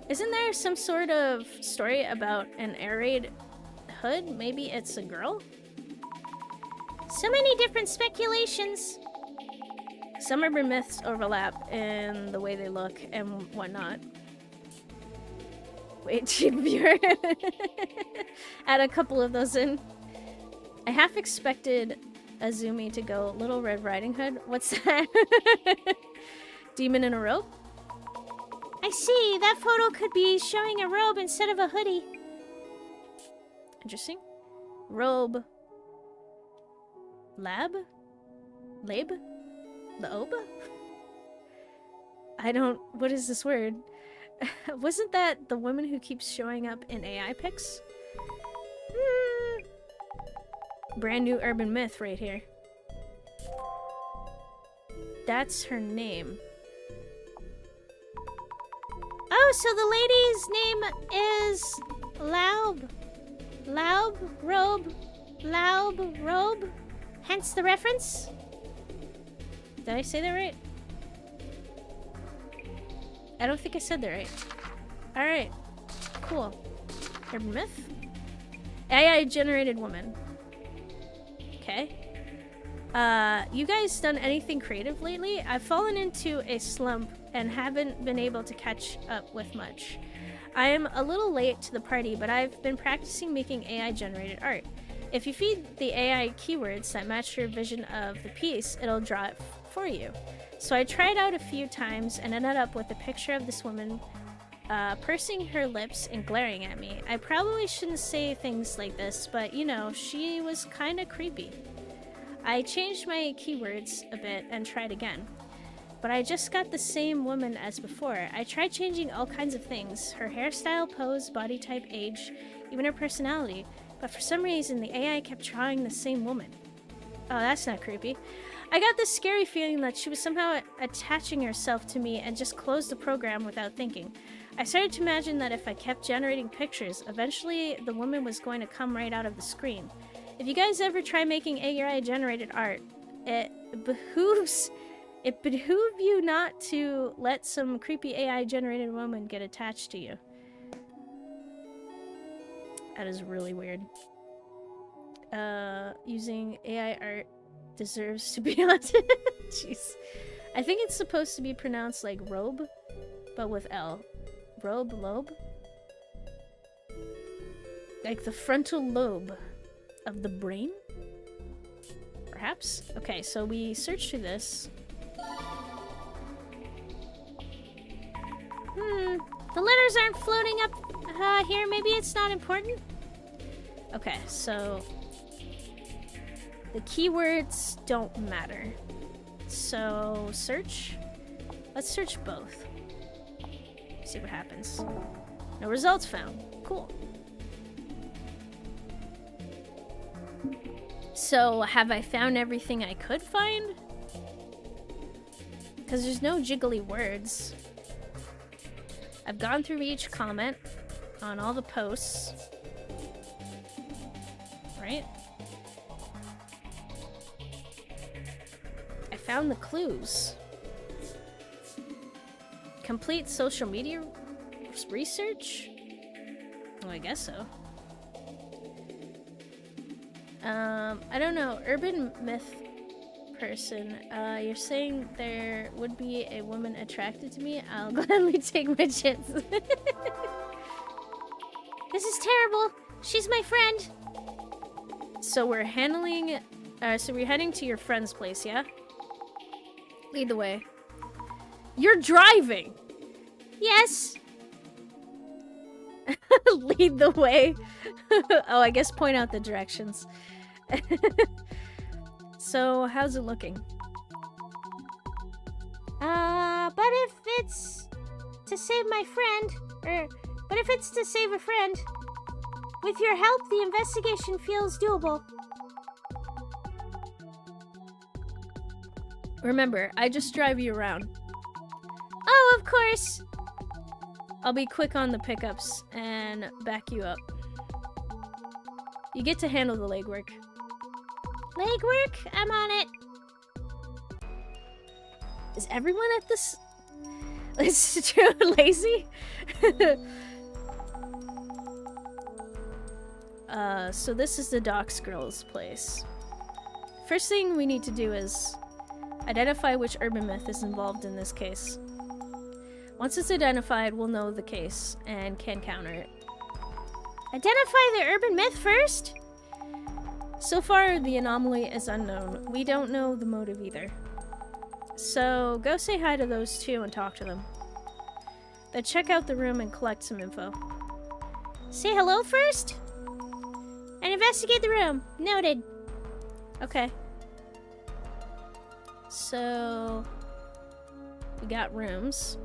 Isn't there some sort of story about an air raid hood? Maybe it's a girl? So many different speculations. Some urban myths overlap in the way they look and whatnot. Wait, viewer. Add a couple of those in. I half expected Azumi to go Little Red Riding Hood. What's that? Demon in a robe? I see. That photo could be showing a robe instead of a hoodie. Interesting. Robe. Lab? Lab? Laob? I don't... What is this word? Wasn't that the woman who keeps showing up in AI pics? Brand new urban myth right here. That's her name. Oh, so the lady's name is Laub. Laub, robe, Laub, robe. Hence the reference. Did I say that right? I don't think I said that right. Alright. Cool. Urban myth? AI generated woman. Okay. You guys done anything creative lately? I've fallen into a slump and haven't been able to catch up with much. I am a little late to the party, but I've been practicing making AI generated art. If you feed the AI keywords that match your vision of the piece, it'll draw it for you. So I tried out a few times and ended up with a picture of this woman pursing her lips and glaring at me. I probably shouldn't say things like this, but you know, she was kinda creepy. I changed my keywords a bit and tried again. But I just got the same woman as before. I tried changing all kinds of things. Her hairstyle, pose, body type, age, even her personality. But for some reason, the AI kept drawing the same woman. Oh, that's not creepy. I got this scary feeling that she was somehow attaching herself to me and just closed the program without thinking. I started to imagine that if I kept generating pictures, eventually the woman was going to come right out of the screen. If you guys ever try making AI-generated art, it behooves you not to let some creepy AI-generated woman get attached to you. That is really weird. Using AI art deserves to be haunted. Jeez. I think it's supposed to be pronounced like robe, but with L. Robe, lobe? Like the frontal lobe of the brain? Perhaps? Okay, so we search through this. The letters aren't floating up here. Maybe it's not important. Okay, so the keywords don't matter. So search. Let's search both. See what happens. No results found. Cool. So have I found everything I could find? Because there's no jiggly words. I've gone through each comment on all the posts. Right? I found the clues. Complete social media research? Oh, I guess so. I don't know. Urban myth person, you're saying there would be a woman attracted to me? I'll gladly take my chances. This is terrible. She's my friend. So we're handling... so we're heading to your friend's place, yeah? Lead the way. You're driving! Yes. Lead the way. Oh, I guess point out the directions. So, how's it looking? But if it's to save my friend, but if it's to save a friend, with your help, the investigation feels doable. Remember, I just drive you around. Oh, of course. I'll be quick on the pickups and back you up. You get to handle the legwork. Legwork? I'm on it. Is everyone at this... It's true, lazy? So this is the Doc's girl's place. First thing we need to do is identify which urban myth is involved in this case. Once it's identified, we'll know the case and can counter it. Identify the urban myth first? So far, the anomaly is unknown. We don't know the motive either. So, go say hi to those two and talk to them. Then check out the room and collect some info. Say hello first? And investigate the room. Noted. Okay. So, we got rooms.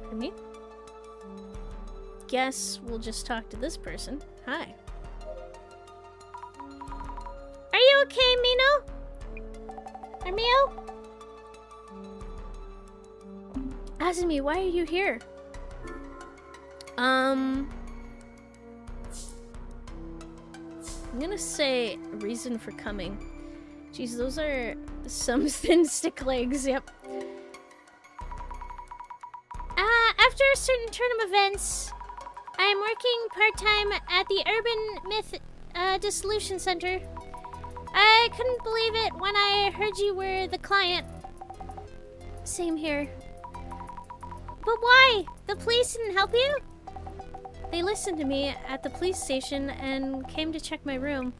For me? Guess we'll just talk to this person. Hi. Are you okay, Mino? Or Mio? Azumi, why are you here? I'm gonna say reason for coming. Jeez, those are some thin stick legs, yep. After a certain turn of events, I'm working part-time at the Urban Myth Dissolution Center. I couldn't believe it when I heard you were the client. Same here. But why? The police didn't help you? They listened to me at the police station and came to check my room.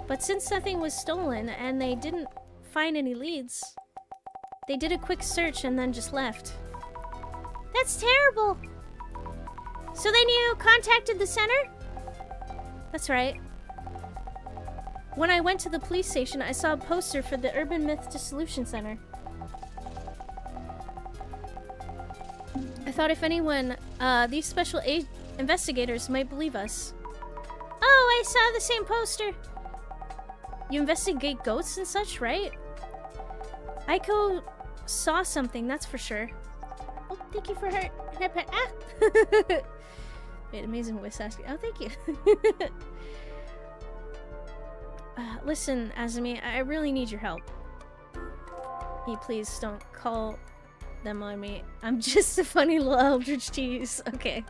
But since nothing was stolen and they didn't find any leads, they did a quick search and then just left. That's terrible. So then you contacted the center? That's right. When I went to the police station, I saw a poster for the Urban Myth Dissolution Center. I thought if anyone, these special investigators might believe us. Oh, I saw the same poster. You investigate ghosts and such, right? Aiko saw something, that's for sure. Oh, thank you for her. Ah! Wait, amazing voice asking. Oh, thank you. Listen, Azumi, I really need your help. Hey, please don't call them on me. I'm just a funny little eldritch cheese. Okay.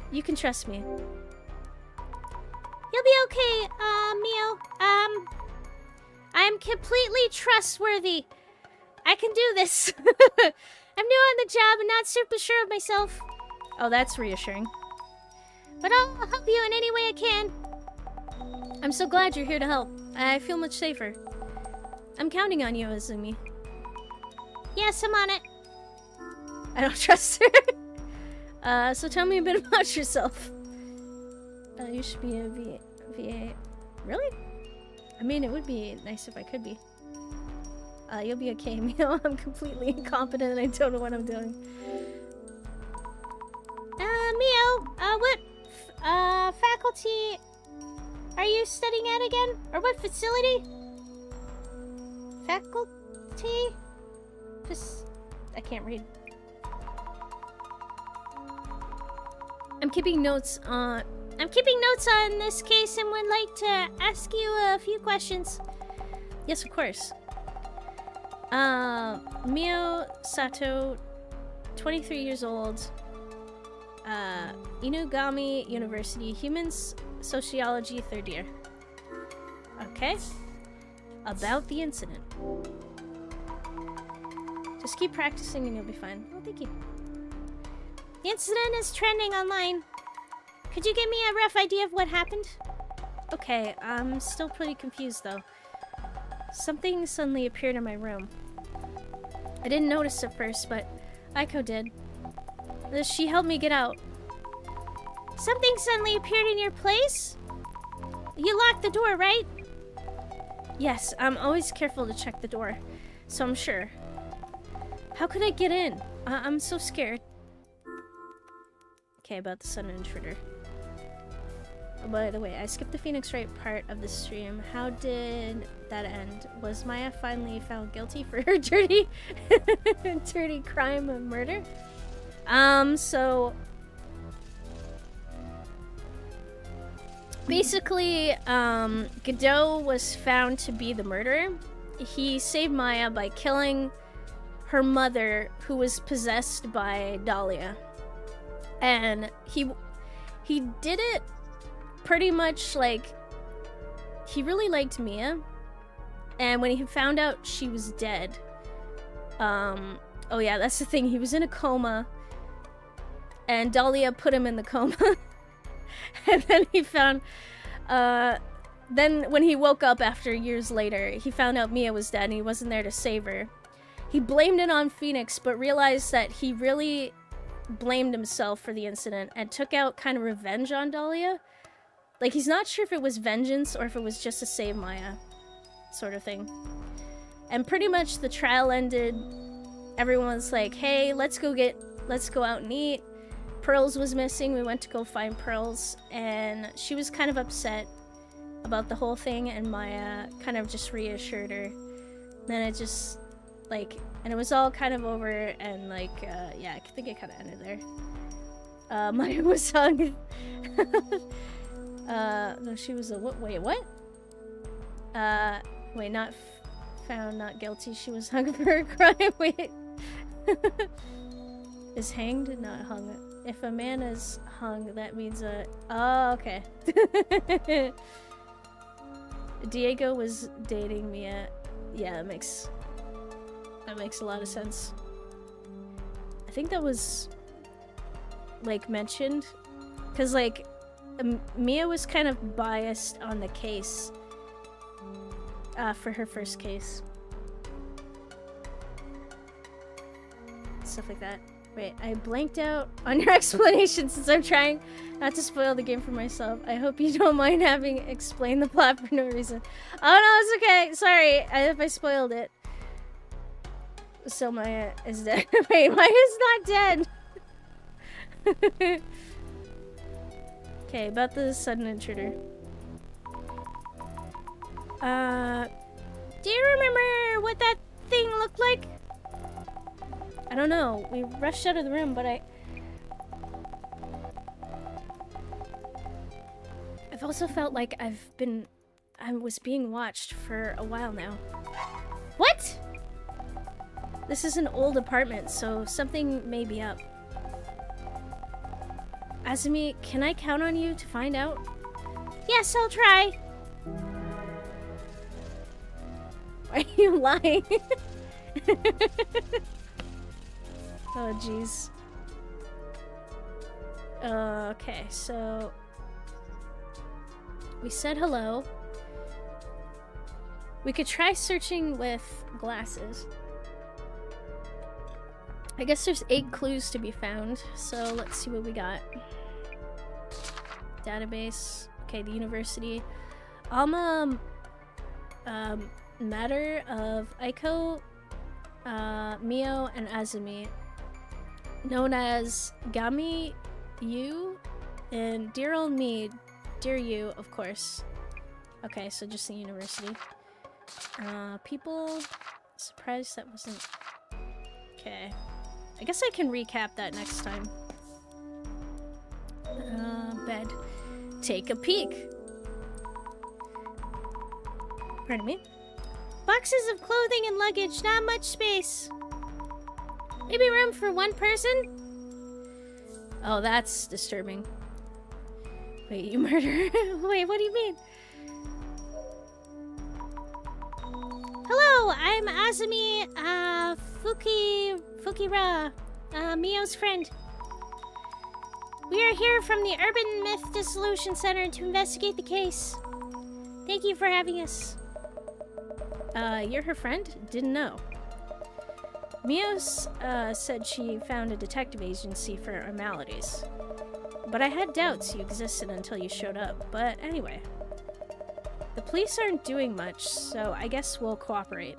You can trust me. You'll be okay, Mio. I'm completely trustworthy. I can do this. I'm new on the job and not super sure of myself. Oh, that's reassuring. But I'll help you in any way I can. I'm so glad you're here to help. I feel much safer. I'm counting on you, Azumi. Yes, I'm on it. I don't trust her. So tell me a bit about yourself. You should be a VA. Really? I mean, it would be nice if I could be. You'll be okay, Mio. I'm completely incompetent and I don't know what I'm doing. Mio, what faculty are you studying at again? Or what facility? Faculty? I can't read. I'm keeping notes on this case and would like to ask you a few questions. Yes, of course. Mio Sato, 23 years old. Inugami University, Humans Sociology, 3rd year. Okay. About the incident. Just keep practicing and you'll be fine. Oh, thank you. The incident is trending online. Could you give me a rough idea of what happened? Okay, I'm still pretty confused though. Something suddenly appeared in my room. I didn't notice at first, but Aiko did. She helped me get out. Something suddenly appeared in your place? You locked the door, right? Yes, I'm always careful to check the door, so I'm sure. How could I get in? I'm so scared. Okay, about the sudden intruder. Oh, by the way, I skipped the Phoenix Wright part of the stream. How did that end? Was Maya finally found guilty for her dirty crime of murder? So basically, Godot was found to be the murderer. He saved Maya by killing her mother, who was possessed by Dahlia. And he did it pretty much like, he really liked Mia. And when he found out she was dead, oh yeah, that's the thing, he was in a coma. And Dahlia put him in the coma. And then he found, then when he woke up after years later, he found out Mia was dead and he wasn't there to save her. He blamed it on Phoenix, but realized that he really blamed himself for the incident and took out kind of revenge on Dahlia. Like, he's not sure if it was vengeance or if it was just to save Maya, sort of thing. And pretty much the trial ended. Everyone was like, hey, let's go out and eat. Pearls was missing. We went to go find Pearls, and she was kind of upset about the whole thing, and Maya kind of just reassured her. Then it just, like, and it was all kind of over, and like, yeah, I think it kind of ended there. Maya was hung. No, she was a, wait, what? Wait, not found not guilty. She was hung for a crime. Wait. Is hanged, not hung. If a man is hung, that means a... Oh, okay. Diego was dating Mia. Yeah, that makes a lot of sense. I think that was, like, mentioned. Because, like, Mia was kind of biased on the case. For her first case. Stuff like that. Wait, I blanked out on your explanation since I'm trying not to spoil the game for myself. I hope you don't mind having explained the plot for no reason. Oh no, it's okay. Sorry if I spoiled it. So Maya is dead. Wait, Maya's not dead. Okay, about the sudden intruder. Do you remember what that thing looked like? I don't know. We rushed out of the room, but I've also felt like I was being watched for a while now. What? This is an old apartment, so something may be up. Azumi, can I count on you to find out? Yes, I'll try. Why are you lying? Oh, jeez. Okay, so... we said hello. We could try searching with glasses. I guess there's 8 clues to be found, so let's see what we got. Database. Okay, the university. Alma matter of Aiko, Mio, and Azumi. Known as Gami, you, and dear old me, dear you, of course. Okay, so just the university. People, surprised that wasn't... Okay. I guess I can recap that next time. Bed. Take a peek. Pardon me? Boxes of clothing and luggage, not much space. Maybe room for one person? Oh, that's disturbing. Wait, you murder? Wait, what do you mean? Hello, I'm Azumi, Fukira, Mio's friend. We are here from the Urban Myth Dissolution Center to investigate the case. Thank you for having us. You're her friend? Didn't know. Mios said she found a detective agency for our maladies. But I had doubts you existed until you showed up. But anyway. The police aren't doing much, so I guess we'll cooperate.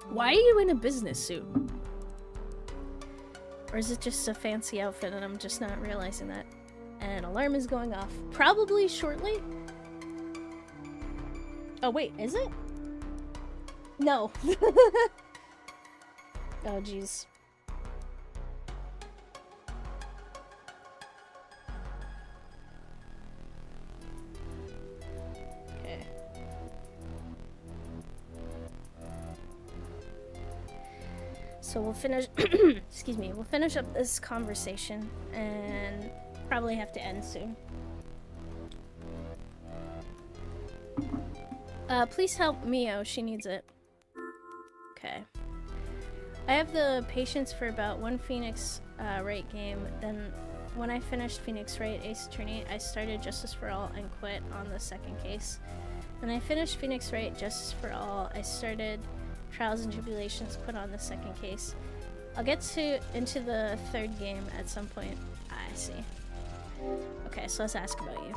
Why are you in a business suit? Or is it just a fancy outfit and I'm just not realizing that? An alarm is going off. Probably shortly? Oh wait, is it? No. Oh jeez. Okay. So we'll finish excuse me, we'll finish up this conversation and probably have to end soon. Please help Mio, she needs it. Okay. I have the patience for about one Phoenix Wright game, then when I finished Phoenix Wright Ace Attorney, I started Justice for All and quit on the second case. When I finished Phoenix Wright Justice for All, I started Trials and Tribulations, quit on the second case. I'll get into the third game at some point. I see. Okay, so let's ask about you.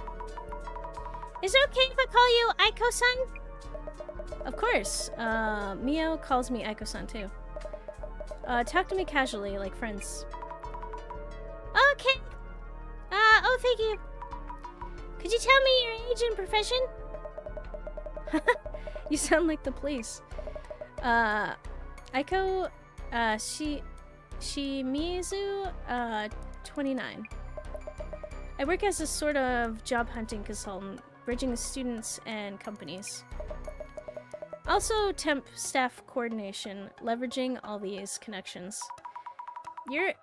Is it okay if I call you Aiko-san? Of course. Mio calls me Aiko-san too. Talk to me casually, like friends. Okay. Oh, thank you. Could you tell me your age and profession? You sound like the police. Aiko, Shimizu, 29. I work as a sort of job hunting consultant, bridging students and companies. Also, temp staff coordination, leveraging all these connections. You're an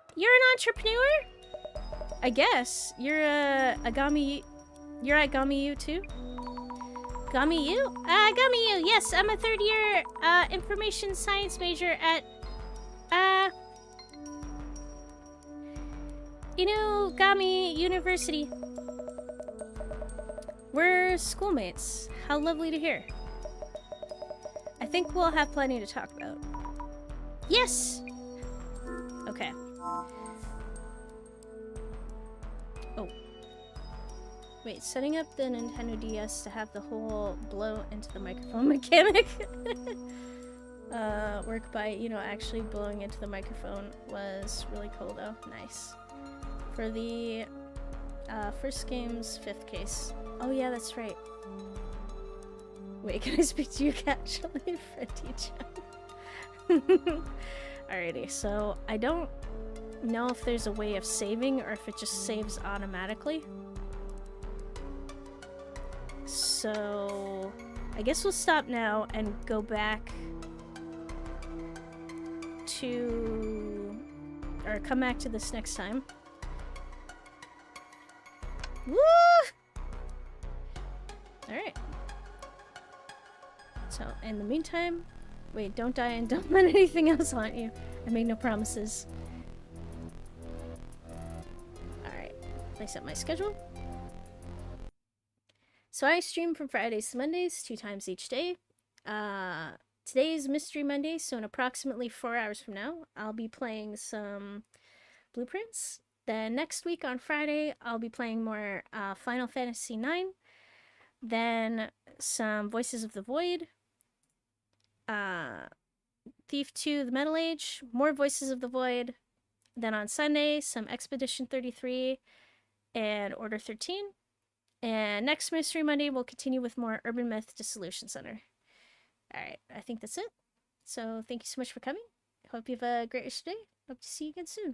entrepreneur? I guess. You're a Gami. You're at Gami U too? Gami U? Gami U, yes, I'm a third year information science major at Gami University. We're schoolmates. How lovely to hear. I think we'll have plenty to talk about. Yes! Okay. Oh. Wait, setting up the Nintendo DS to have the whole blow into the microphone mechanic work by, actually blowing into the microphone was really cool though. Nice. For the first game's 5th case. Oh yeah, that's right. Wait, can I speak to you casually, Freddy-chan? Alrighty, so I don't know if there's a way of saving or if it just saves automatically. So I guess we'll stop now and go back to, or come back to this next time. Woo! Alright. So, in the meantime, wait, don't die and don't let anything else haunt you. I made no promises. Alright, place up my schedule. So I stream from Fridays to Mondays, 2 times each day. Today is Mystery Monday, so in approximately 4 hours from now, I'll be playing some Blueprints. Then next week on Friday, I'll be playing more Final Fantasy IX. Then some Voices of the Void. Thief 2, The Metal Age. More Voices of the Void. Then on Sunday, some Expedition 33 and Order 13. And next Mystery Monday, we'll continue with more Urban Myth Dissolution Center. Alright, I think that's it. So thank you so much for coming. Hope you have a great rest of your day. Hope to see you again soon.